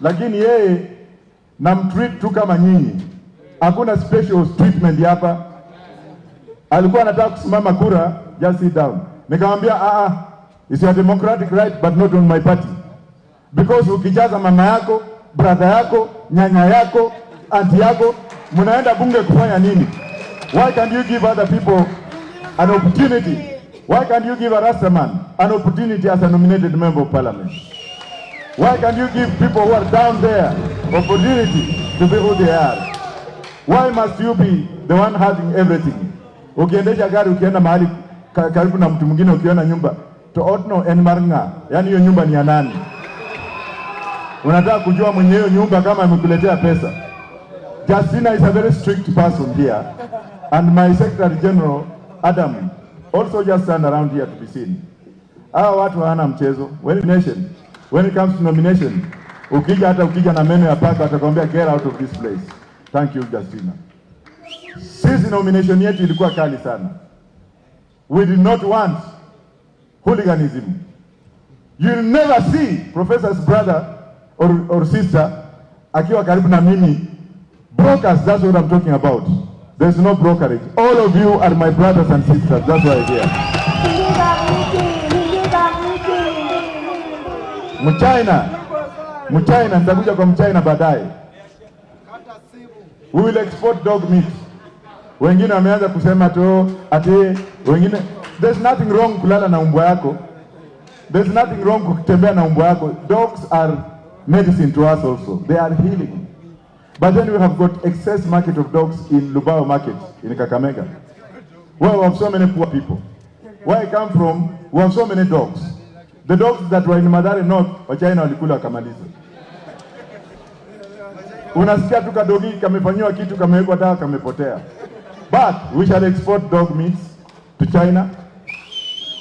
Lakini yeye namtreat tu kama nyinyi. Hakuna special treatment hapa. Alikuwa anataka kusimama kura, just sit down. Nikamwambia it's your democratic right but not on my party. Because ukijaza mama yako, brother yako, nyanya yako, auntie yako, mnaenda bunge kufanya nini? Why can't you give other people an opportunity? Why can't you give a Rastaman an opportunity as a nominated member of parliament? Why can't you give people who are down there opportunity to be who they are? Why must you be the one having everything? Ukiendesha gari ukienda mahali karibu na mtu mwingine ukiona nyumba to otno en marnga, yani hiyo nyumba ni ya nani? Unataka kujua mwenye hiyo nyumba kama amekuletea pesa. Justina is a very strict person here, and my Secretary General Adam also just stand around here to be seen. Hawa watu hawana mchezo. When it comes to nomination, ukija na meno ya paka atakwambia get out of this place. Thank you, Justina. Sisi nomination yetu ilikuwa kali sana. We did not want hooliganism. You'll never see Professor's brother or sister akiwa karibu na mimi. Brokers, that's what I'm talking about. There's no brokerage. All of you are my brothers and sisters. That's why I'm here. Mchina, nitakuja kwa Mchina baadaye. We will export dog meat. Wengine wameanza kusema tu ati wengine, there's nothing wrong kulala na umbwa yako. There's nothing wrong kutembea na umbwa yako. Dogs are medicine to us also. They are healing. But then we have got excess market of dogs in Lubao market in Kakamega, where we have so many poor people. Where I come from, we have so many dogs. The dogs that were in Madare North, Wachina walikula wakamaliza. Unasikia tu kadogi kamefanywa kitu kamewekwa dawa kamepotea. But we shall export dog meats to China.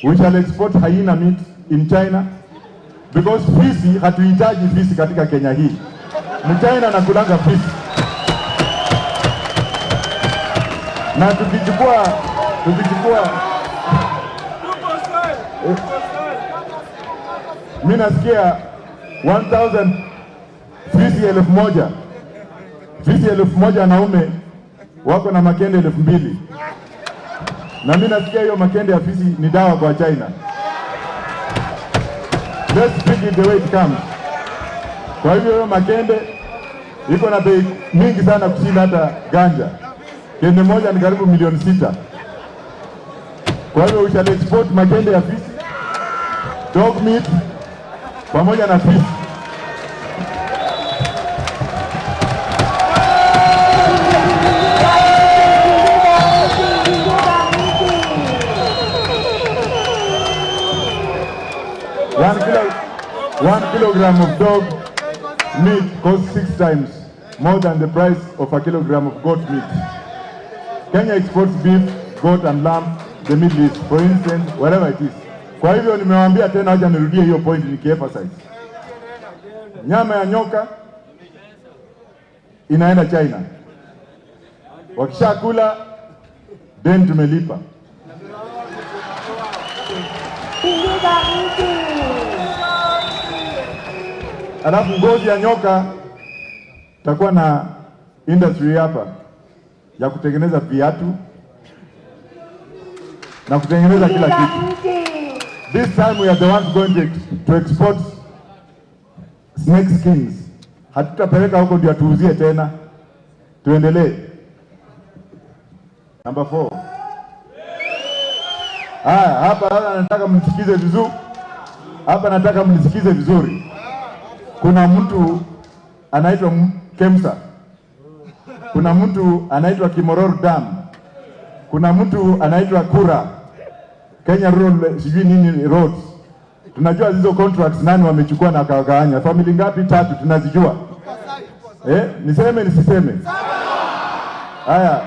We shall export hyena meat in China. Because fisi, hatuhitaji fisi katika Kenya hii. Mchina anakulanga fisi. Na tukichukua mimi nasikia 1000 fisi 1000. Fisi 1000 wanaume wako na makende 2000. Na mimi nasikia hiyo makende ya fisi ni dawa kwa China. Let's speak it the way it comes. Kwa hivyo hiyo makende iko na bei mingi sana kushinda hata ganja. Kende moja ni karibu milioni 6. Kwa hivyo we shall export makende ya fisi, dog meat pamoja na fisi. One kilogram of dog meat costs 6 times more than the price of a kilogram of goat meat. Kenya exports beef, goat and lamb, the Middle East, for instance, wherever it is. Kwa hivyo nimewaambia tena, acha nirudie hiyo point nikiemphasize. Nyama ya nyoka inaenda China. Wakishakula then tumelipa. Alafu ngozi ya nyoka takuwa na industry hapa ya kutengeneza viatu na kutengeneza kila kitu. This time we are the ones going to export snake skins. Hatutapeleka huko ndio tuuzie tena. Tuendelee. Number 4. Hapa nataka mnisikize vizuri. Nataka mnisikize vizuri. Kuna mtu anaitwa Kemsa. Kuna mtu anaitwa Kimoror Dam. Kuna mtu anaitwa Kura. Kenya Rural sijui nini roads. Tunajua hizo contracts nani wamechukua na kawagawanya. Family ngapi? 3 tunazijua. Niseme nisiseme? Haya.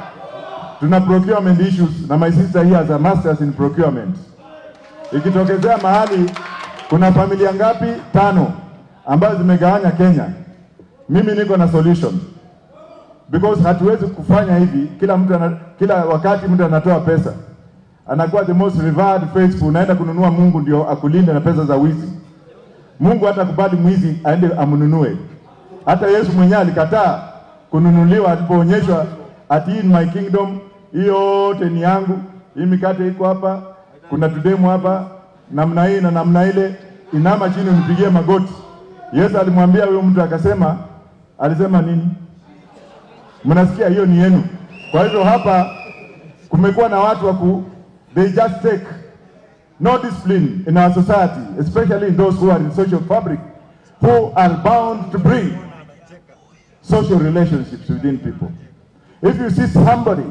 Tuna procurement issues na my sister here has a masters in procurement. Ikitokezea mahali kuna familia ngapi? 5 ambazo zimegawanya Kenya. Mimi niko na solution. Because hatuwezi kufanya hivi kila wakati mtu anatoa pesa. Anakuwa the most revered faithful, unaenda kununua Mungu ndio akulinde na pesa za wizi. Mungu hata kubali mwizi aende amununue. Hata Yesu mwenyewe alikataa kununuliwa alipoonyeshwa ati in my kingdom hiyo yote ni yangu. Hii mikate iko hapa, kuna tudemu hapa, namna hii na namna ile, inama chini unipigie magoti. Yesu alimwambia huyo mtu alisema nini? Mnasikia hiyo ni yenu. Kwa hivyo hapa kumekuwa na watu they just take no discipline in our society, especially in those who are in social fabric, who are bound to bring social relationships within people. If you see somebody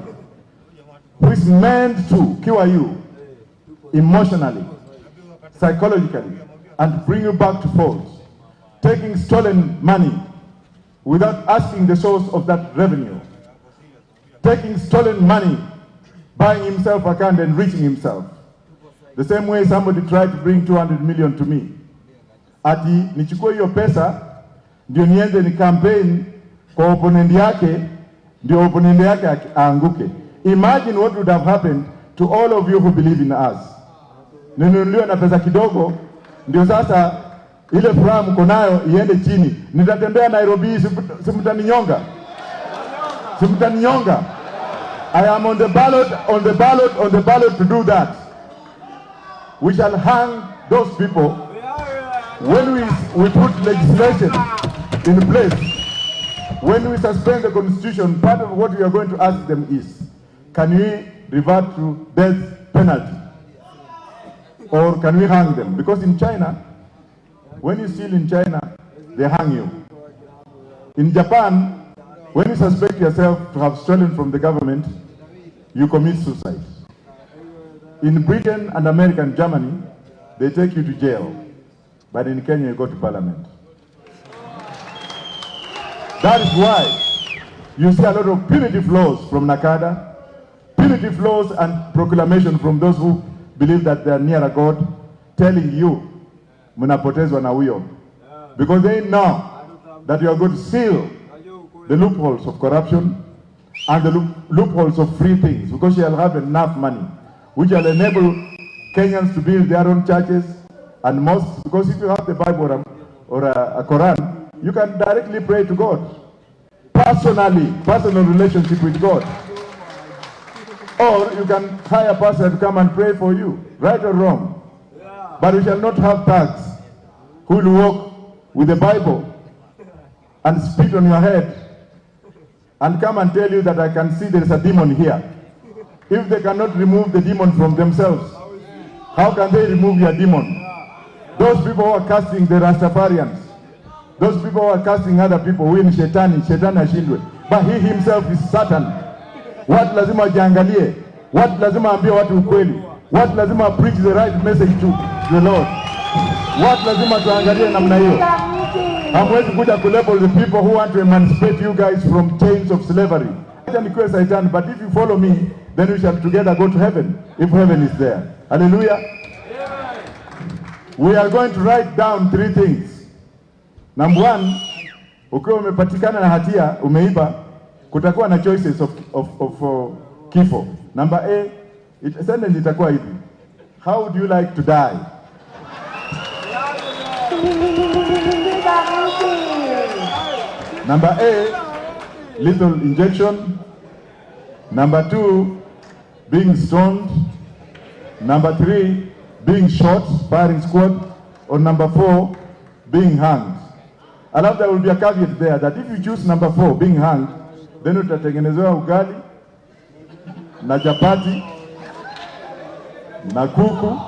who is meant to cure you emotionally, psychologically, and bring you back to fold, taking stolen money without asking the source of that revenue, taking stolen money, buying himself a account and enriching himself. The same way somebody tried to bring 200 million to me. Ati nichukue hiyo pesa ndio niende ni campaign kwa opponent yake, ndio opponent yake aanguke. Imagine what would have happened to all of you who believe in us. Ninunuliwe na pesa kidogo ndio sasa ile furaha mko nayo iende chini. Nitatembea Nairobi, simtaninyonga. Simtaninyonga. I am on the ballot to do that. We shall hang those people when we put legislation in place. When we suspend the constitution, part of what we are going to ask them is, can we revert to death penalty? Or can we hang them? Because in China, when you steal in China, they hang you. In Japan, when you suspect yourself to have stolen from the government, you commit suicide. In Britain and America and Germany, they take you to jail. But in Kenya, you go to parliament. That is why you see a lot of punitive laws from Nakada, punitive laws and proclamation from those who believe that they are near a God, telling you, mnapotezwa na huyo. Because they know that you are going to seal the loopholes of corruption and the loopholes of free things, because you will have enough money, which will enable Kenyans to build their own churches and mosques. Because if you have the Bible or a Quran, you can directly pray to God, personal relationship with God. Or you can hire a pastor to come and pray for you, right or wrong. But we shall not have thugs who will walk with the Bible and spit on your head and come and tell you that I can see there is a demon here. If they cannot remove the demon from themselves, how can they remove your demon? Those people who are casting the Rastafarians, those people who are casting other people, who in Shetani ashindwe. But he himself is Satan. What lazima jiangalie, what lazima ambie watu ukweli, what lazima preach the right message to the Lord, what lazima tuangalie namna hiyo. Hamwezi kuja kulabel the people who want to emancipate you guys from chains of slavery. But if you follow me, then we shall together go to heaven, if heaven is there. Hallelujah. We are going to write down 3 things. Number 1, ukiwa umepatikana na hatia, umeiba, kutakuwa na choices of kifo. Number A, sentence itakuwa hivi: how would you like to die? Number A, lethal injection. Number 2, being stoned. Number 3, being shot, firing squad. Or number 4, being hanged. I love there will be a caveat there that if you choose number 4, being hanged, then utatengenezewa ugali na chapati na kuku,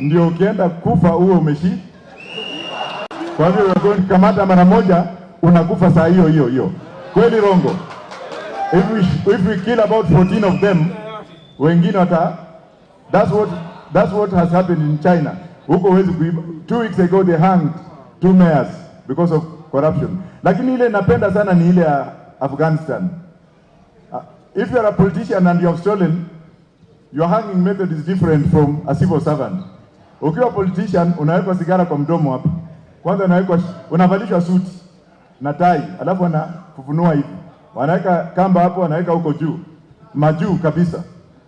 ndio ukienda kufa uwe umeshi. Kwa hivyo we're going to kamata mara moja, unakufa saa hiyo. Kweli rongo? If we kill about 14 of them, wengine wata, that's what has happened in China. Huko huwezi kuiba. 2 weeks ago they hanged 2 mayors because of corruption. Lakini ile napenda sana ni ile ya Afghanistan. If you are a politician and you have stolen, your hanging method is different from a civil servant. Ukiwa politician, unawekwa sigara kwa mdomo hapa. Kwanza unavalishwa suti na tai, alafu wanafufunua hivi. Wanaweka kamba hapo, wanaweka huko juu, majuu kabisa.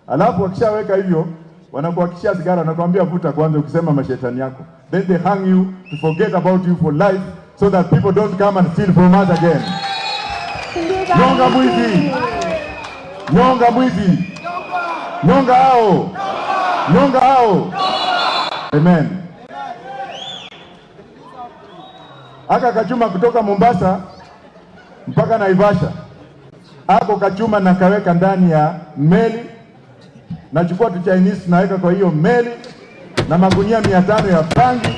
Alafu wakishaweka hivyo, wanakuhakishia sigara, wanakuambia vuta kwanza ukisema mashetani yako. Then they hang you to forget about you for life, so that people don't come and steal from us again. Nyonga mwizi! Nyonga mwizi! Nyonga hao! Nyonga hao! Amen. Aka kachuma kutoka Mombasa mpaka Naivasha. Ako kachuma na kaweka ndani ya meli. Nachukua tu Chinese naweka kwa hiyo meli na magunia 500 ya bangi.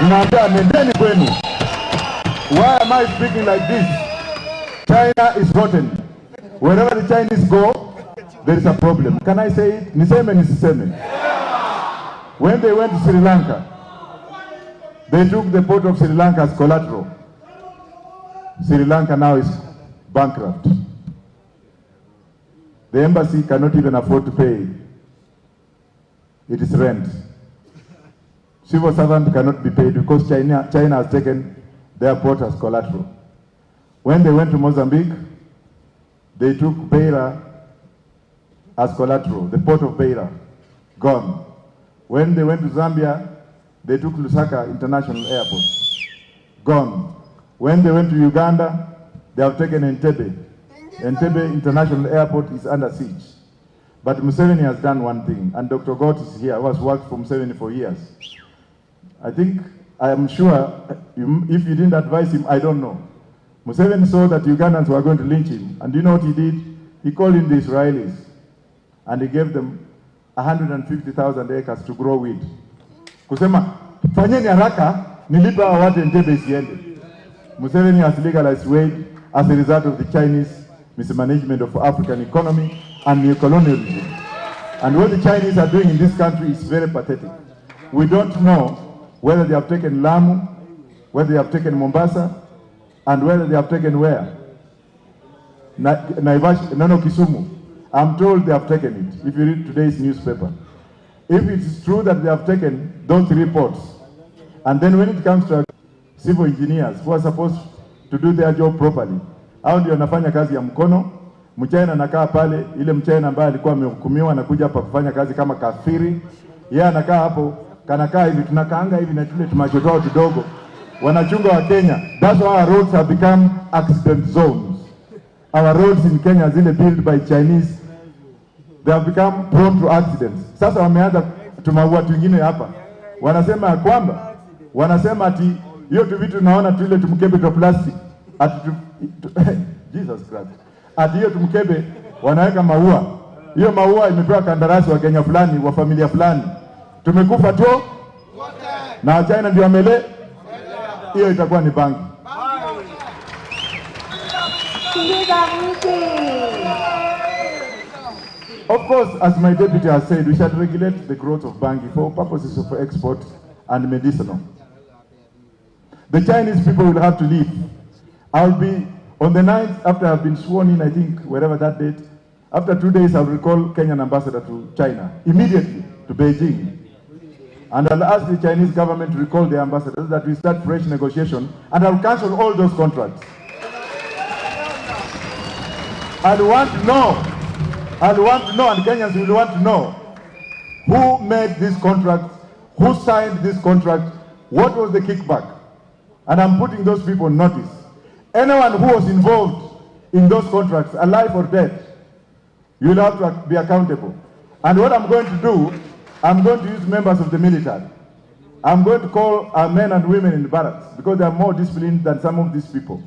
Ninaambia nendeni kwenu. Why am I speaking like this? China is rotten. Wherever the Chinese go, there is a problem. Can I say it? Niseme, nisiseme. When they went to Sri Lanka, they took the port of Sri Lanka as collateral. Sri Lanka now is bankrupt. The embassy cannot even afford to pay its rent. Civil servant cannot be paid because China has taken their port as collateral. When they went to Mozambique, they took Beira as collateral, the port of Beira, gone. When they went to Zambia, they took Lusaka International Airport, gone. When they went to Uganda, they have taken Entebbe. Entebbe International Airport is under siege. But Museveni has done one thing, and Dr. Gott is here, who has worked for Museveni for years. I am sure, if you didn't advise him, I don't know. Museveni saw that Ugandans were going to lynch him, and do you know what he did? He called in the Israelis, and he gave them 150,000 acres to grow wheat. Kusema, fanyeni haraka, nilipa watu Entebbe isiende. Museveni has legalized wheat as a result of the Chinese mismanagement of African economy and neocolonialism. And what the Chinese are doing in this country is very pathetic. We don't know whether they have taken Lamu, whether they have taken Mombasa, and whether they have taken where? Naivasha, no, Kisumu. I'm told they have taken it, if you read today's newspaper. If it's true that they have taken those reports, and then when it comes to civil engineers who are supposed to do their job properly, hao ndio wanafanya kazi ya mkono. Mchina anakaa pale, ile Mchina ambaye alikuwa amehukumiwa anakuja hapa kufanya kazi kama kafiri. Yeye anakaa hapo, kanakaa hivi, tunakaanga hivi na tule tumacho twao kidogo. Wanachunga wa Kenya. That's why our roads have become accident zones. Our roads in Kenya, zile built by Chinese, they have become prone to accidents. Sasa wameanza tumaua wengine hapa. Wanasema ya kwamba, wanasema ati hiyo tu vitu naona tu ile tumkebe tu plastic. Ati Jesus Christ. Ati hiyo tumkebe wanaweka maua. Hiyo maua imepewa kandarasi wa Kenya fulani, wa familia fulani. Tumekufa tu na China ndio amele. Hiyo itakuwa ni bangi. Of course, as my deputy has said, we should regulate the growth of bangi for purposes of export and medicinal. The Chinese people will have to leave. I'll be on the 9th, after I've been sworn in, I think, wherever that date. After 2 days, I'll recall Kenyan ambassador to China, immediately to Beijing. And I'll ask the Chinese government to recall the ambassadors that we start fresh negotiation, and I'll cancel all those contracts. I want to know, and Kenyans will want to know, who made this contract, who signed this contract, what was the kickback? And I'm putting those people on notice. Anyone who was involved in those contracts, alive or dead, you'll have to be accountable. And what I'm going to do, I'm going to use members of the military. I'm going to call our men and women in the barracks because they are more disciplined than some of these people.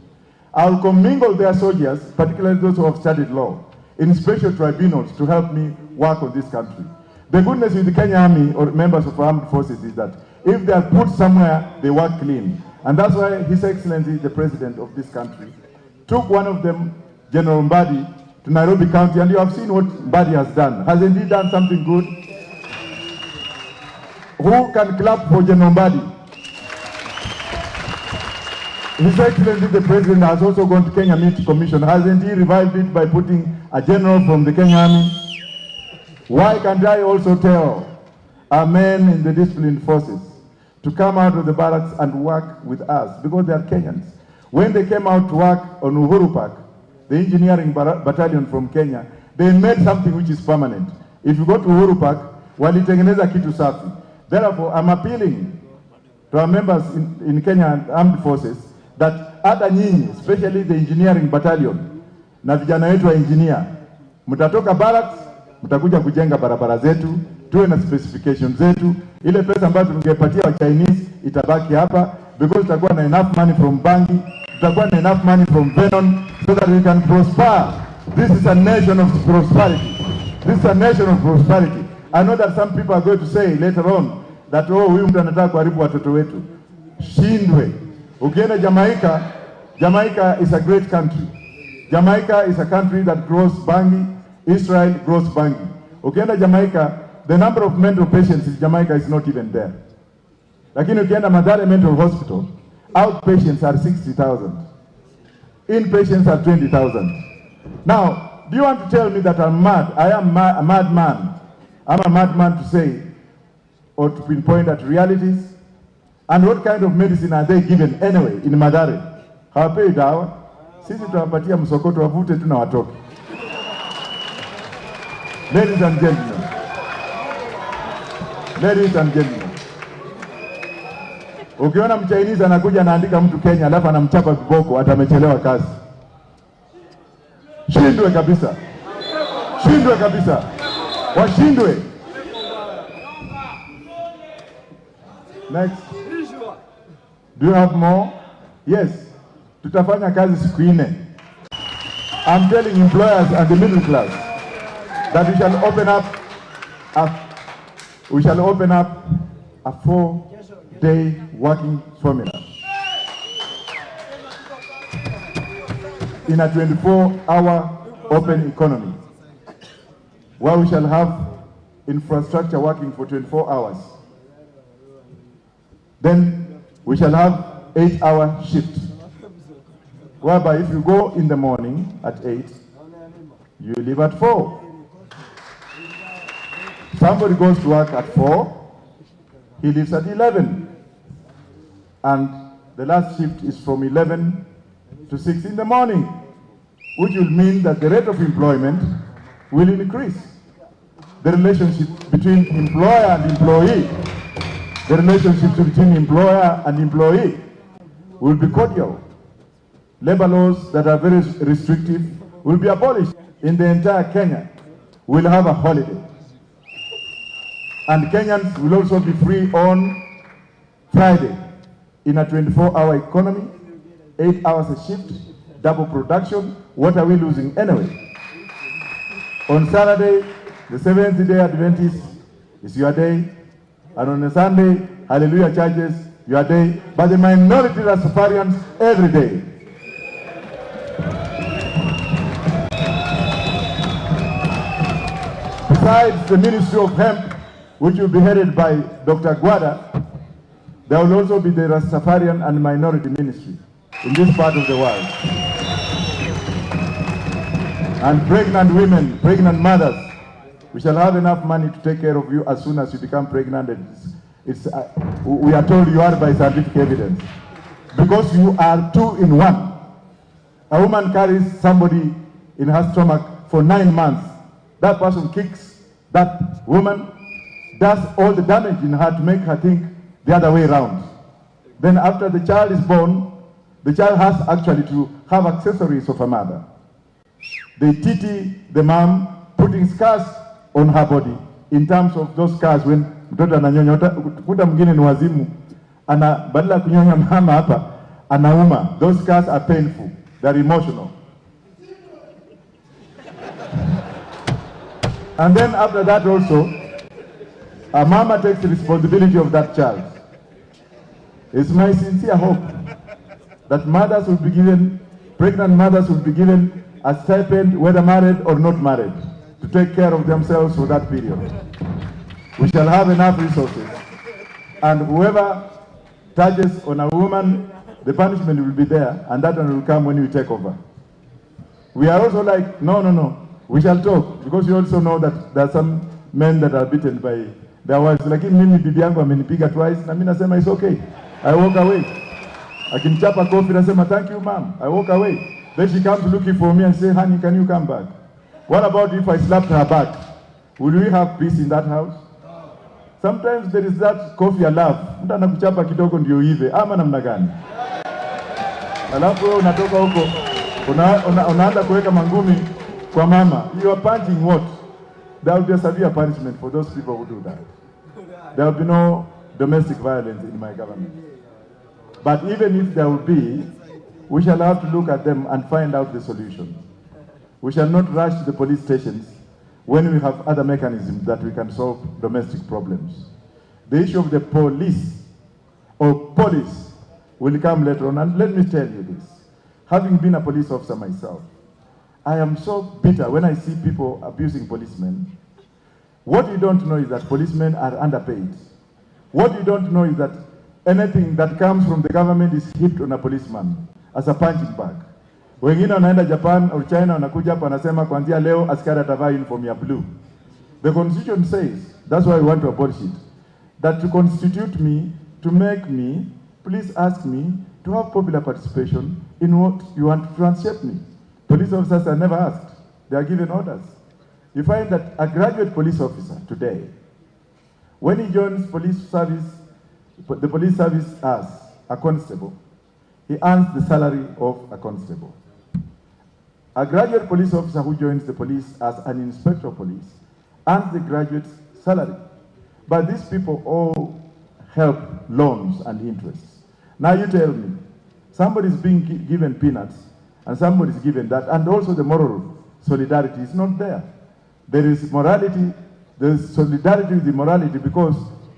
I'll commingle their soldiers, particularly those who have studied law, in special tribunals to help me work on this country. The goodness with the Kenya Army or members of armed forces is that if they are put somewhere, they work clean. And that's why His Excellency, the President of this country, took one of them, General Mbadi, to Nairobi County, and you have seen what Mbadi has done. Hasn't he done something good? Who can clap for General Mbadi? His Excellency, the President, has also gone to Kenya Meat Commission. Hasn't he revived it by putting a general from the Kenya Army? Why can't I also tell our men in the disciplined forces to come out of the barracks and work with us, because they are Kenyans. When they came out to work on Uhuru Park, the engineering battalion from Kenya, they made something which is permanent. If you go to Uhuru Park, walitengeneza kitu safi. Therefore, I'm appealing to our members in Kenya Armed Forces that hata nyinyi, especially the engineering battalion, na vijana wetu wa engineer, mtatoka barracks, mtakuja kujenga barabara zetu, tuwe na specifications zetu. Ile pesa ambayo tungepatia wa Chinese itabaki hapa, because tutakuwa na enough money from bangi, tutakuwa na enough money from venom, so that we can prosper. This is a nation of prosperity. This is a nation of prosperity. I know that some people are going to say later on that, oh, huyu mtu anataka kuharibu watoto wetu. Shindwe. Ukienda Jamaica, Jamaica is a great country. Jamaica is a country that grows bangi. Israel grows bangi. Ukienda Jamaica, the number of mental patients in Jamaica is not even there. Lakini ukienda Mathare Mental Hospital, outpatients are 60,000. Inpatients are 20,000. Now, do you want to tell me that I'm mad? I am a madman. I'm a madman to say or to pinpoint at realities. And what kind of medicine are they given anyway in Mathare? Hawapei dawa. Sisi tunawapatia msokoto wavute tu na watoke. Ladies and gentlemen. Ladies and gentlemen. Ukiona mchainizi anakuja anaandika mtu Kenya alafu anamchapa viboko hata amechelewa kazi. Shindwe kabisa. Shindwe kabisa. Washindwe. Next. Do you have more? Yes. Tutafanya kazi siku 4. I'm telling employers and the middle class that we shall open up a 4-day working formula in a 24-hour open economy, where we shall have infrastructure working for 24 hours. Then we shall have 8-hour shift, whereby if you go in the morning at 8, you leave at 4. Somebody goes to work at 4, he leaves at 11. And the last shift is from 11 to 6 in the morning, which will mean that the rate of employment will increase. The relationship between employer and employee, the relationship between employer and employee will be cordial. Labor laws that are very restrictive will be abolished. In the entire Kenya, we'll have a holiday. And Kenyans will also be free on Friday in a 24-hour economy, 8 hours a shift, double production. What are we losing anyway? On Saturday, the Seventh-day Adventist is your day. And on a Sunday, Hallelujah churches, your day. But the minority Rastafarians, every day. Besides the Ministry of Hemp, which will be headed by Dr. Gwada, there will also be the Rastafarian and Minority Ministry in this part of the world. And pregnant women, pregnant mothers, we shall have enough money to take care of you as soon as you become pregnant. We are told you are by scientific evidence. Because you are 2 in 1. A woman carries somebody in her stomach for 9 months. That person kicks that woman, does all the damage in her to make her think the other way around. Then after the child is born, the child has actually to have accessories of a mother. They titi the mom, putting scars on her body in terms of those scars when mtoto ananyonya. Kuta mwingine ni wazimu, badala ya kunyonya mama hapa anauma. Those scars are painful, they're emotional. And then after that also, a mama takes the responsibility of that child. It's my sincere hope that mothers will be given, pregnant mothers will be given a stipend, whether married or not married, to take care of themselves for that period. We shall have enough resources. And whoever touches on a woman, the punishment will be there, and that one will come when we take over. We are also like, no, we shall talk, because you also know that there are some men that are beaten by their wives. Lakini mimi bibi yangu amenipiga twice, na mimi nasema it's okay. I walk away. Akinichapa kofi nasema thank you mom. I walk away. Then she comes looking for me and say, honey, can you come back? What about if I slapped her back? Will we have peace in that house? Sometimes there is that coffee ya love. Mtu anakuchapa kidogo ndio ive, ama namna gani? Alafu wewe unatoka huko, unaanza kuweka mangumi kwa mama. You are punching what? There will be a severe punishment for those people who do that. There will be no domestic violence in my government. But even if there will be, we shall have to look at them and find out the solution. We shall not rush to the police stations when we have other mechanisms that we can solve domestic problems. The issue of the police or police will come later on. And let me tell you this. Having been a police officer myself, I am so bitter when I see people abusing policemen. What you don't know is that policemen are underpaid. What you don't know is that anything that comes from the government is heaped on a policeman as a punching bag. Wengine wanaenda Japan or China wanakuja hapa wanasema kuanzia leo askari atavaa uniform ya blue. The constitution says, that's why I want to abolish it, that to constitute me, to make me, please ask me to have popular participation in what you want to transshape me. Police officers are never asked. They are given orders. You find that a graduate police officer today, when he joins police service, the police service as a constable, he earns the salary of a constable. A graduate police officer who joins the police as an inspector of police earns the graduate's salary. But these people all help loans and interests. Now you tell me, somebody is being given peanuts and somebody is given that, and also the moral solidarity is not there. There is morality, there is solidarity with the morality, because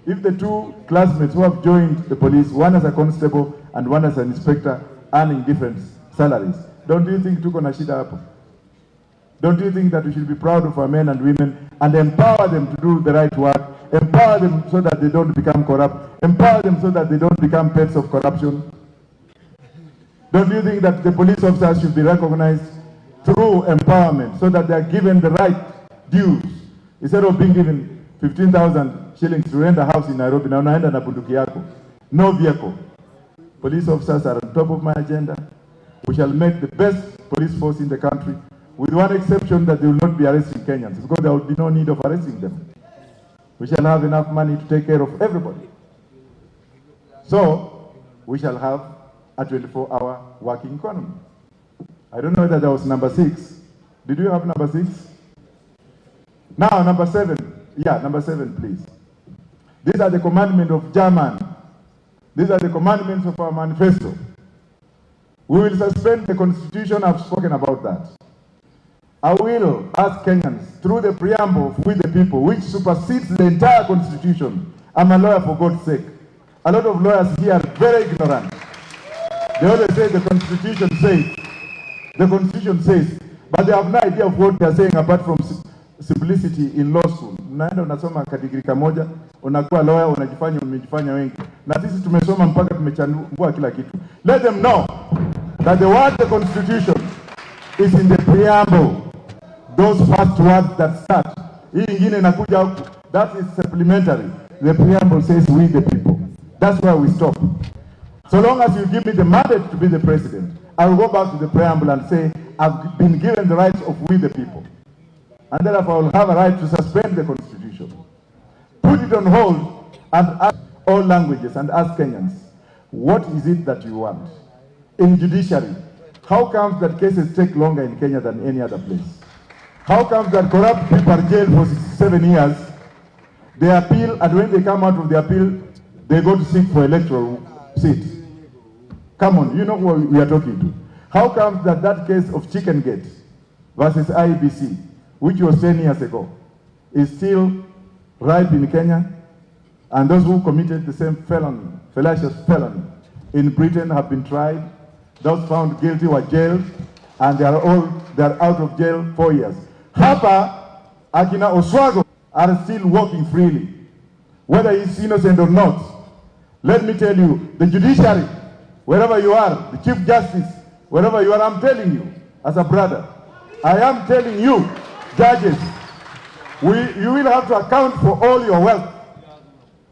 if the two classmates who have joined the police, one as a constable and one as an inspector, earning different salaries, don't you think tuko na shida hapo? Don't you think that we should be proud of our men and women and empower them to do the right work, empower them so that they don't become corrupt, empower them so that they don't become pets of corruption? Don't you think that the police officers should be recognized through empowerment so that they are given the right dues? Instead of being given 15,000 shillings to rent a house in Nairobi, na unaenda na bunduki yako, no vehicle. Police officers are on top of my agenda. We shall make the best police force in the country, with one exception, that they will not be arresting Kenyans, because there will be no need of arresting them. We shall have enough money to take care of everybody. So, we shall have a 24-hour working economy. I don't know whether that was number 6. Did you have number 6? Now, number 7. Yeah, number 7, please. These are the commandments of German. These are the commandments of our manifesto. We will suspend the constitution. I've spoken about that. I will ask Kenyans, through the preamble of We the People, which supersedes the entire constitution. I'm a lawyer, for God's sake. A lot of lawyers here are very ignorant. They always say the constitution says. The constitution says. But they have no idea of what they are saying apart from simplicity in law school. Unaenda unasoma kadigiri kamoja, unakuwa lawyer, umejifanya wengi. Na sisi tumesoma mpaka tumechambua kila kitu. Let them know that the word the constitution is in the preamble. Those first words that start. Hii ingine inakuja huku. That is supplementary. The preamble says we the people. That's where we stop. So long as you give me the mandate to be the president, I will go back to the preamble and say, I've been given the rights of we the people. And therefore I will have a right to suspend the constitution. Put it on hold and ask all languages and ask Kenyans, what is it that you want? In judiciary, how comes that cases take longer in Kenya than any other place? How comes that corrupt people are jailed for 67 years, they appeal, and when they come out of the appeal, they go to seek for electoral seats? Come on, you know who we are talking to. How comes that case of Chicken Gate versus IEBC, which was 10 years ago, is still ripe in Kenya, and those who committed the same felony, fallacious felony, in Britain have been tried, those found guilty were jailed, and they are out of jail 4 years. Hapa, akina Oswago are still walking freely, whether he's innocent or not. Let me tell you, the judiciary, wherever you are, the Chief Justice, wherever you are, I'm telling you, as a brother, I am telling you, judges, you will have to account for all your wealth.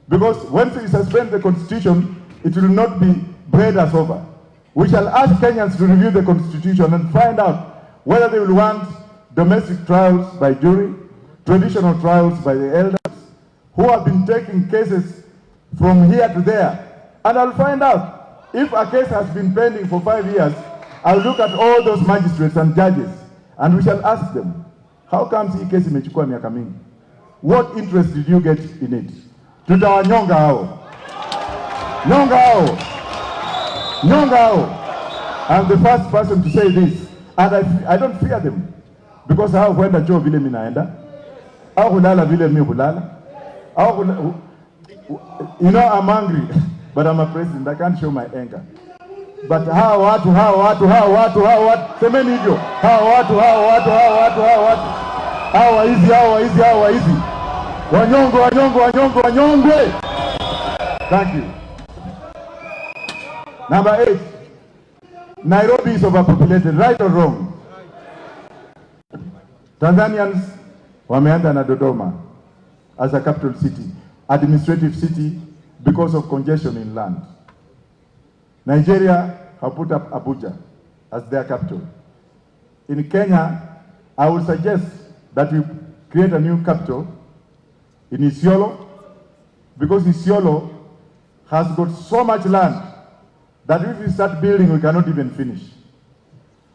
Because once we suspend the constitution, it will not be bread as over. We shall ask Kenyans to review the constitution and find out whether they will want domestic trials by jury, traditional trials by the elders, who have been taking cases from here to there. And I'll find out if a case has been pending for 5 years. I'll look at all those magistrates and judges, and we shall ask them, how comes hii case imechukua miaka mingi? What interest did you get in it? Tutawanyonga hao. Nyonga hao. Nyonga hao. I'm the first person to say this, and I don't fear them, because hao huenda choo vile mimi naenda, hao hulala vile mimi hulala, you know, I'm angry, but I'm a president. I can't show my anger. But hawa watu, semeni hivyo. Hawa watu. Hawa hizi. Wanyongwe. Thank you. Number 8. Nairobi is overpopulated, right or wrong? Tanzanians wameenda na Dodoma as a capital city, administrative city, because of congestion in land. Nigeria have put up Abuja as their capital. In Kenya, I would suggest that we create a new capital in Isiolo, because Isiolo has got so much land that if we start building, we cannot even finish.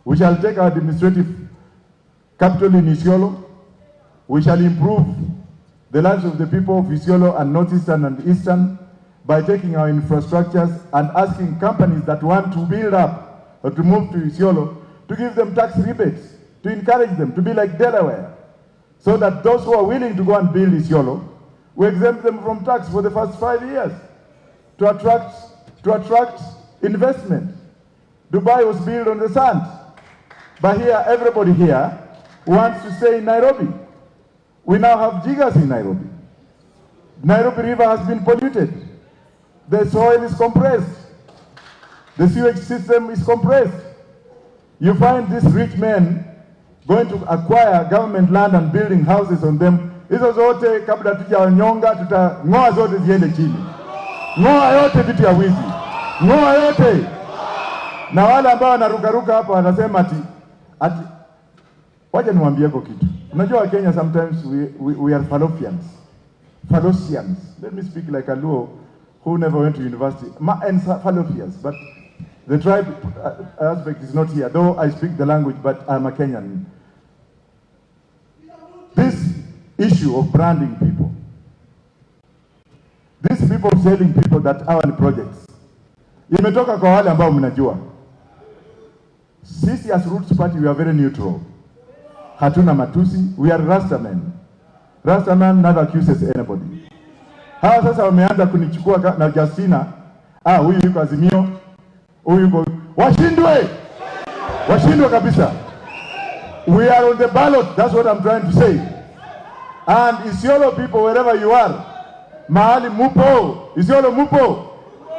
We shall take our administrative capital in Isiolo. We shall improve the lives of the people of Isiolo and Northeastern and Eastern by taking our infrastructures and asking companies that want to build up or to move to Isiolo to give them tax rebates, to encourage them to be like Delaware, so that those who are willing to go and build Isiolo, we exempt them from tax for the first 5 years to attract investment. Dubai was built on the sand, but here everybody here wants to stay in Nairobi. We now have jiggers in Nairobi. Nairobi River has been polluted. The soil is compressed. The sewage system is compressed. You find these rich men going to acquire government land and building houses on them. Hizo zote kabla tujanyonga tutang'oa zote ziende chini. Ng'oa yote vitu ya wizi. Ng'oa yote. Na wale ambao wanarukaruka hapa wanasema ati wacha niwaambie kwa kitu. Unajua Kenya sometimes we are fallopians. Let me speak like a Luo who never went to university. And fallopians, but the tribe aspect is not here, though I speak the language, but I'm a Kenyan. This issue of branding people, these people selling people that our projects, imetoka kwa wale ambao mnajua. Sisi as Roots Party, we are very neutral. Hatuna matusi, we are Rastaman. Rastaman never accuses anybody. Hawa sasa wameanza kunichukua na Justina. Huyu yuko Azimio, huyu yuko washindwe kabisa. We are on the ballot, that's what I'm trying to say. And Isiolo people, wherever you are, mahali mupo, Isiolo mupo,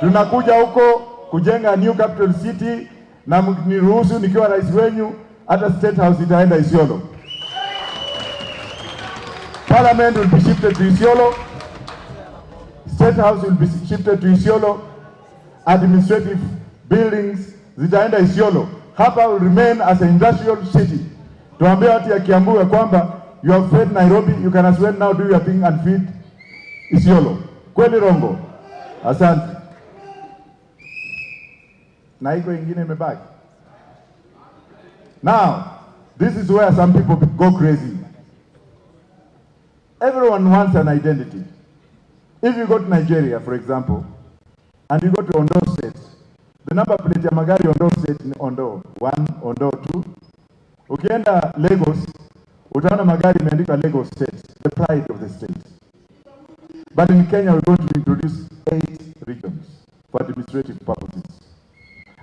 tunakuja huko kujenga new capital city, na niruhusu nikiwa rais wenyu, hata State House itaenda Isiolo. Parliament will be shifted to Isiolo. State House will be shifted to Isiolo. Administrative buildings zitaenda Isiolo. Hapa will remain as an industrial city. Tuambie watu ya Kiambu ya kwamba you have fed Nairobi, you can as well now do your thing and feed Isiolo. Kweli rongo? Asante. Na iko ingine imebaki. Now, this is where some people go crazy. Everyone wants an identity. If you go to Nigeria, for example, and you go to Ondo State, the number plate ya magari Ondo State ni Ondo 1, Ondo 2. Ukienda Lagos, utaona magari imeandikwa Lagos State, the pride of the state. But in Kenya, we're going to introduce 8 regions for administrative purposes.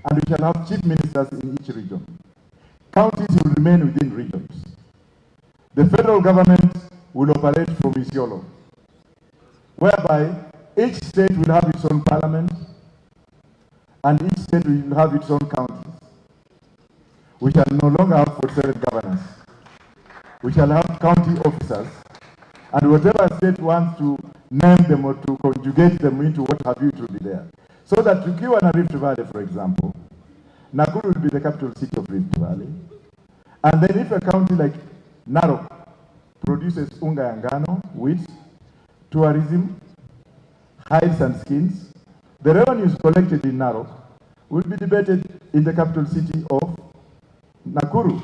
And we shall have chief ministers in each region. Counties will remain within regions. The federal government will operate from Isiolo, whereby each state will have its own parliament and each state will have its own counties. We shall no longer have 47 governors. We shall have county officers, and whatever state wants to name them or to conjugate them into what have you, it will be there. So that tukiwa na Rift Valley, for example, Nakuru will be the capital city of Rift Valley. And then if a county like Narok produces unga ya ngano, wheat, tourism, hides and skins, the revenues collected in Narok will be debated in the capital city of Nakuru,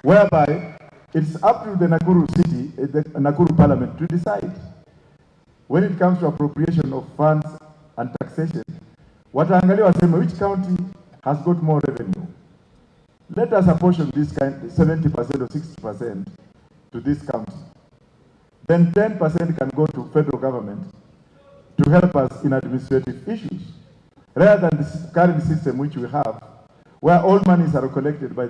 whereby it's up to the Nakuru city, the Nakuru parliament to decide. When it comes to appropriation of funds and taxation, wataangalia waseme which county has got more revenue. Let us apportion this kind, 70% or 60% to this county. Then 10% can go to federal government to help us in administrative issues. rather than the current system which we have, where all monies are collected by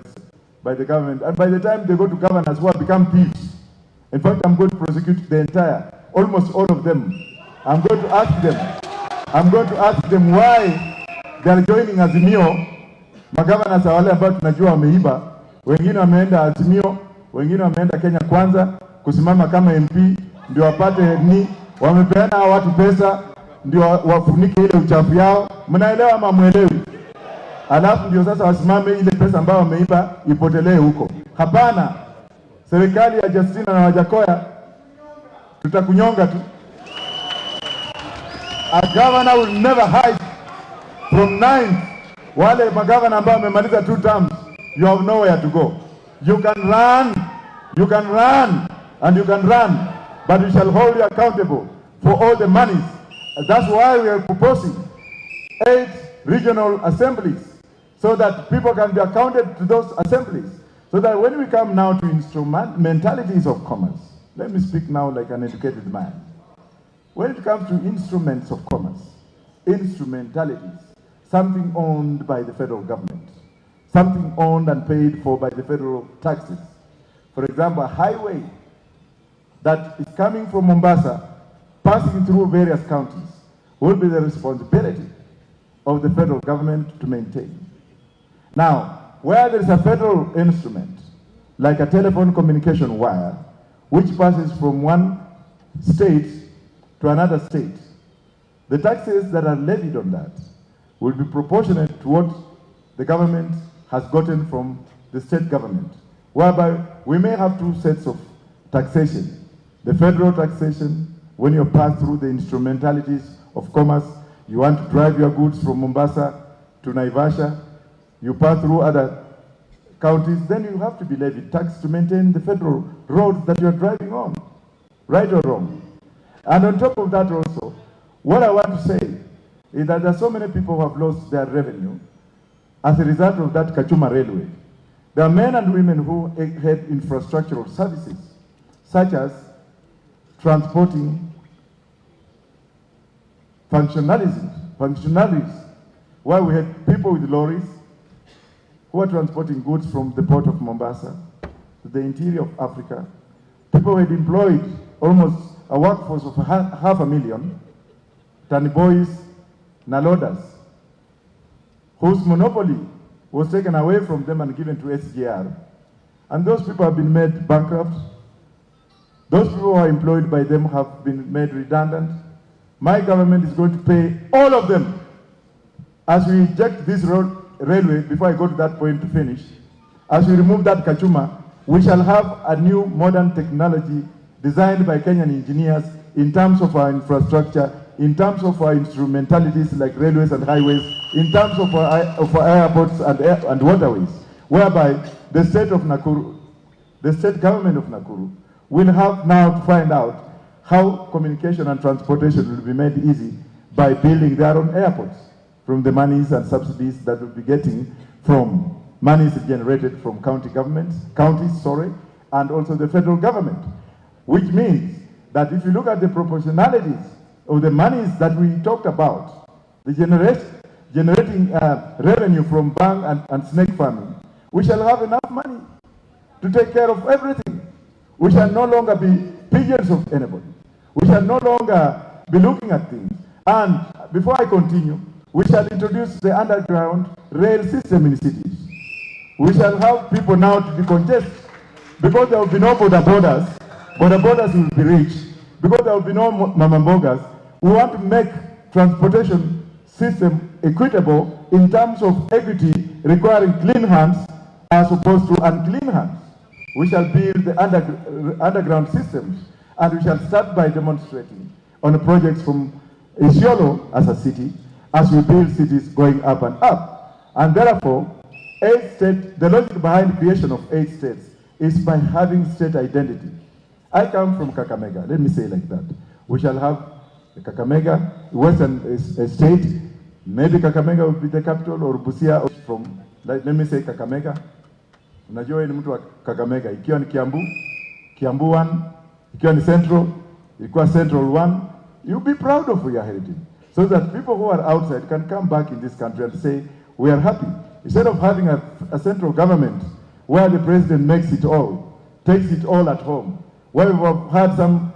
the government, and by the time they go to governors who have become thieves. In fact, I'm going to prosecute almost all of them. I'm going to ask them why they are joining AZIMIO. Magavana sa wale ambao tunajua wameiba, wengine wameenda AZIMIO, wengine wameenda Kenya Kwanza kusimama kama MP, ndio wapate wamepeana watu pesa ndio wafunike ile uchafu yao. Mnaelewa ama muelewi? Alafu ndio sasa wasimame ile pesa ambayo wameiba ipotelee huko. Hapana. Serikali ya Justina na Wajackoyah tutakunyonga tu. A governor will never hide from 9. Wale magavana ambao wamemaliza 2 terms, you have nowhere to go. You can run, and you can run, but we shall hold you accountable for all the monies. That's why we are proposing 8 regional assemblies, so that people can be accounted to those assemblies. So that when we come now to instrumentalities of commerce, let me speak now like an educated man. When it comes to instruments of commerce, instrumentalities, something owned by the federal government, something owned and paid for by the federal taxes. For example, a highway that is coming from Mombasa, passing through various counties, will be the responsibility of the federal government to maintain. Now, where there is a federal instrument, like a telephone communication wire, which passes from one state to another state, the taxes that are levied on that will be proportionate to what the government has gotten from the state government, whereby we may have 2 sets of taxation. The federal taxation, when you pass through the instrumentalities of commerce, you want to drive your goods from Mombasa to Naivasha, you pass through other counties, then you have to be levied tax to maintain the federal roads that you're driving on, right or wrong. And on top of that also, what I want to say is that there are so many people who have lost their revenue as a result of that Kachuma railway. There are men and women who had infrastructural services, such as transporting functionaries, where we had people with lorries who are transporting goods from the port of Mombasa to the interior of Africa. People had employed almost a workforce of 500,000 tani boys na loaders, whose monopoly was taken away from them and given to SGR. And those people have been made bankrupt. Those people who are employed by them have been made redundant. My government is going to pay all of them. As we eject this railway, before I go to that point to finish, as we remove that Kachuma, we shall have a new modern technology designed by Kenyan engineers in terms of our infrastructure, in terms of our instrumentalities like railways and highways, in terms of our airports and waterways, whereby the state government of Nakuru will have now to find out how communication and transportation will be made easy by building their own airports from the monies and subsidies that will be getting from monies generated from counties, and also the federal government. Which means that if you look at the proportionalities of the monies that we talked about, the generating revenue from bank and snake farming, we shall have enough money to take care of everything. We shall no longer be pigeons of anybody. We shall no longer be looking at things. And before I continue, we shall introduce the underground rail system in cities. We shall have people now to decongest, because there will be no border borders. Border borders will be reached, because there will be no mamambogas. We want to make transportation system equitable in terms of equity, requiring clean hands as opposed to unclean hands. We shall build the underground systems, and we shall start by demonstrating on the projects from Isiolo as a city, as we build cities going up and up. And therefore, the logic behind the creation of 8 states is by having state identity. I come from Kakamega, let me say like that. We shall have the Kakamega, Western state, maybe Kakamega will be the capital, or Busia from, let me say Kakamega. Unajua ni mtu wa Kakamega, ikiwa ni Kiambu 1, ikiwa ni Central, ikiwa Central 1, you'll be proud of your heritage. so that people who are outside can come back in this country and say, we are happy. Instead of having a central government where the president makes it all, takes it all at home, where we have had some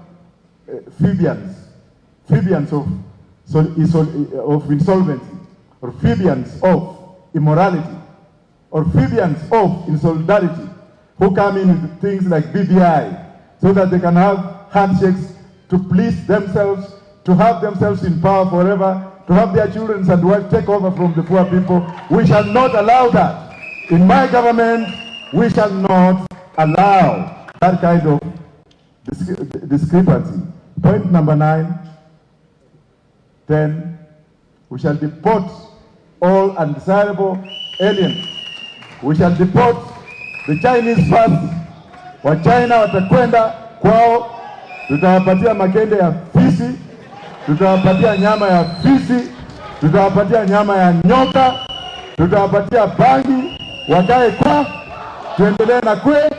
Phoebians of insolvency, or Phoebians of immorality, or Phoebians of insolidarity, who come in with things like BBI, so that they can have handshakes to please themselves, to have themselves in power forever, to have their children and wives take over from the poor people. We shall not allow that. In my government, we shall not allow that kind of discrepancy. Point number 9, 10, we shall deport all undesirable aliens. We shall deport the Chinese first. Wachina watakwenda kwao, tutawapatia makende ya fisi, tutawapatia nyama ya fisi, tutawapatia nyama ya nyoka, tutawapatia bangi, wakae kwa, tuendelee na kwe,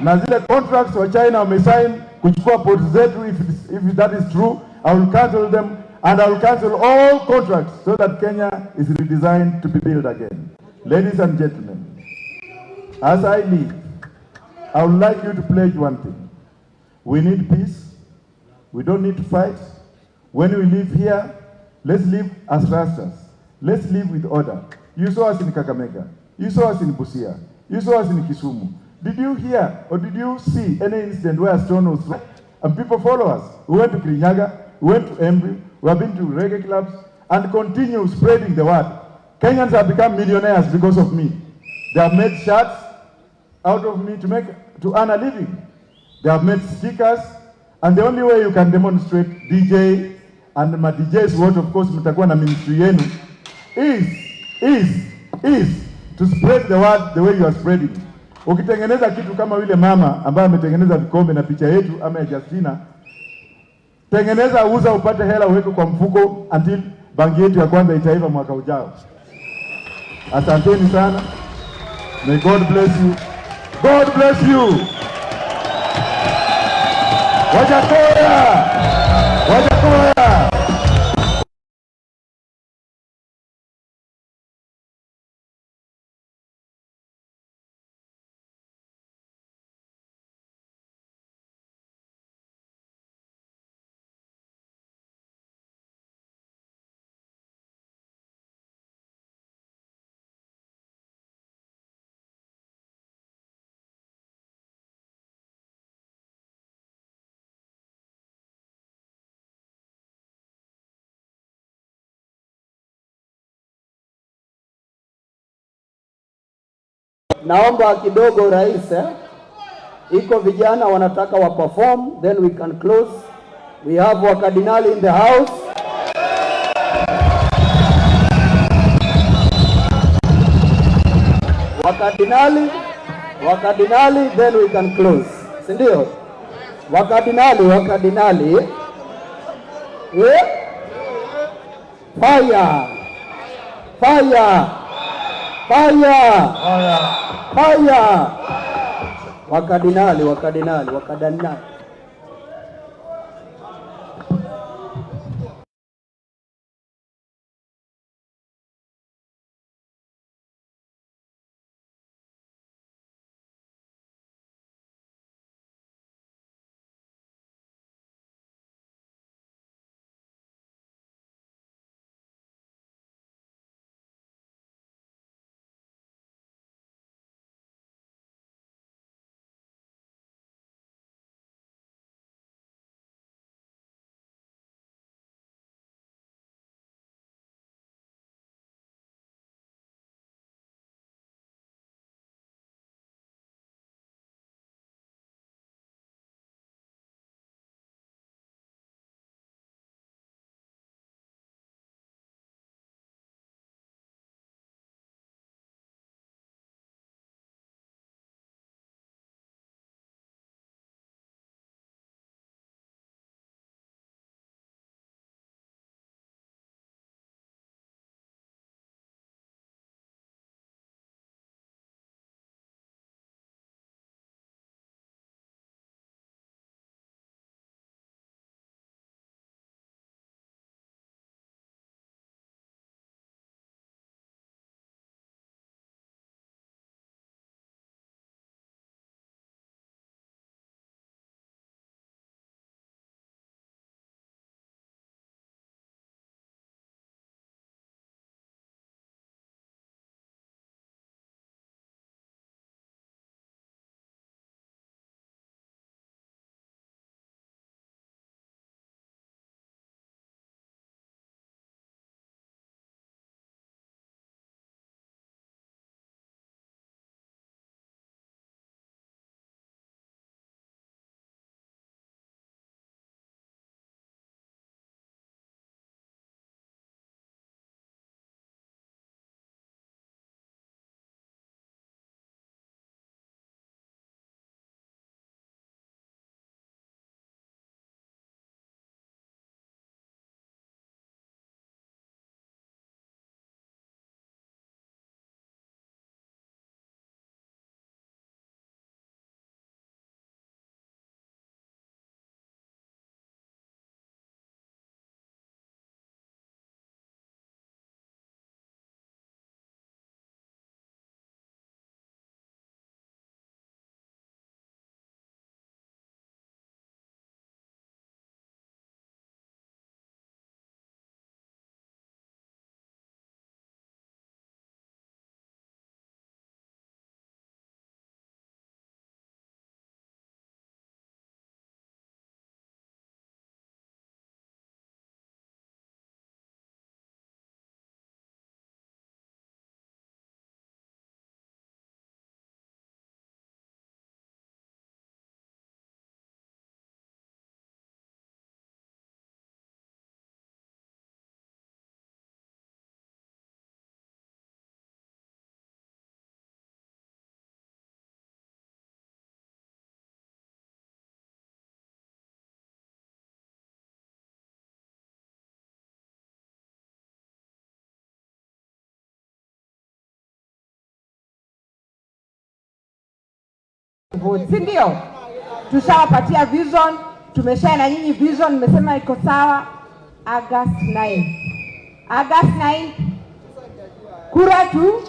na zile contracts wa China wamesign kuchukua port zetu, if that is true, I will cancel them, and I will cancel all contracts so that Kenya is redesigned to be built again. Ladies and gentlemen, as I leave, I would like you to pledge one thing. We need peace. We don't need to fight. When we live here, let's live as Rastas. Let's live with order. You saw us in Kakamega. You saw us in Busia. You saw us in Kisumu. Did you hear or did you see any incident where a stone was thrown and people follow us? We went to Kirinyaga, we went to Embu, we have been to reggae clubs and continue spreading the word. Kenyans have become millionaires because of me. They have made shirts out of me to earn a living. They have made stickers, and the only way you can demonstrate DJ and my DJs, what of course mtakuwa na ministry yenu, is to spread the word the way you are spreading. Ukitengeneza kitu kama vile mama ambaye ametengeneza vikombe na picha yetu ama ya Justina, tengeneza, uza, upate hela, uweke kwa mfuko until bangi yetu ya kwanza itaiva mwaka ujao. Asanteni sana. May God bless you. God bless you. Wajackoyah! Wajackoyah! Naomba kidogo rais, iko vijana wanataka wa perform, then we can close. We have wakadinali in the house. Wakadinali, then we can close. Sindio? Wakadinali. Fire. Wakadinali. vote, si ndio? Tushawapatia vision, tumeshare na nyinyi vision, mmesema iko sawa. August 9. August 9. Kura tu.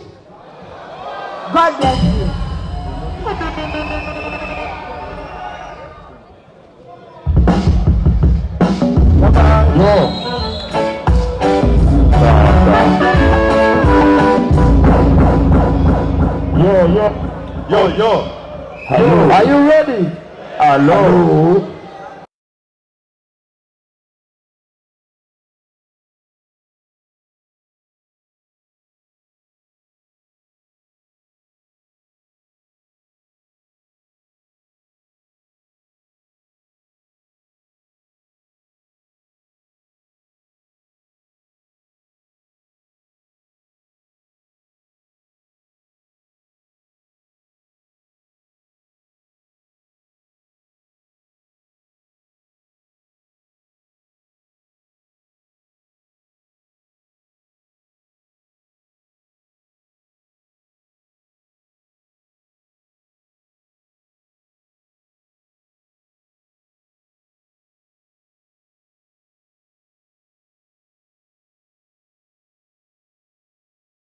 God bless you. Yo. Hello. Are you ready? Hello.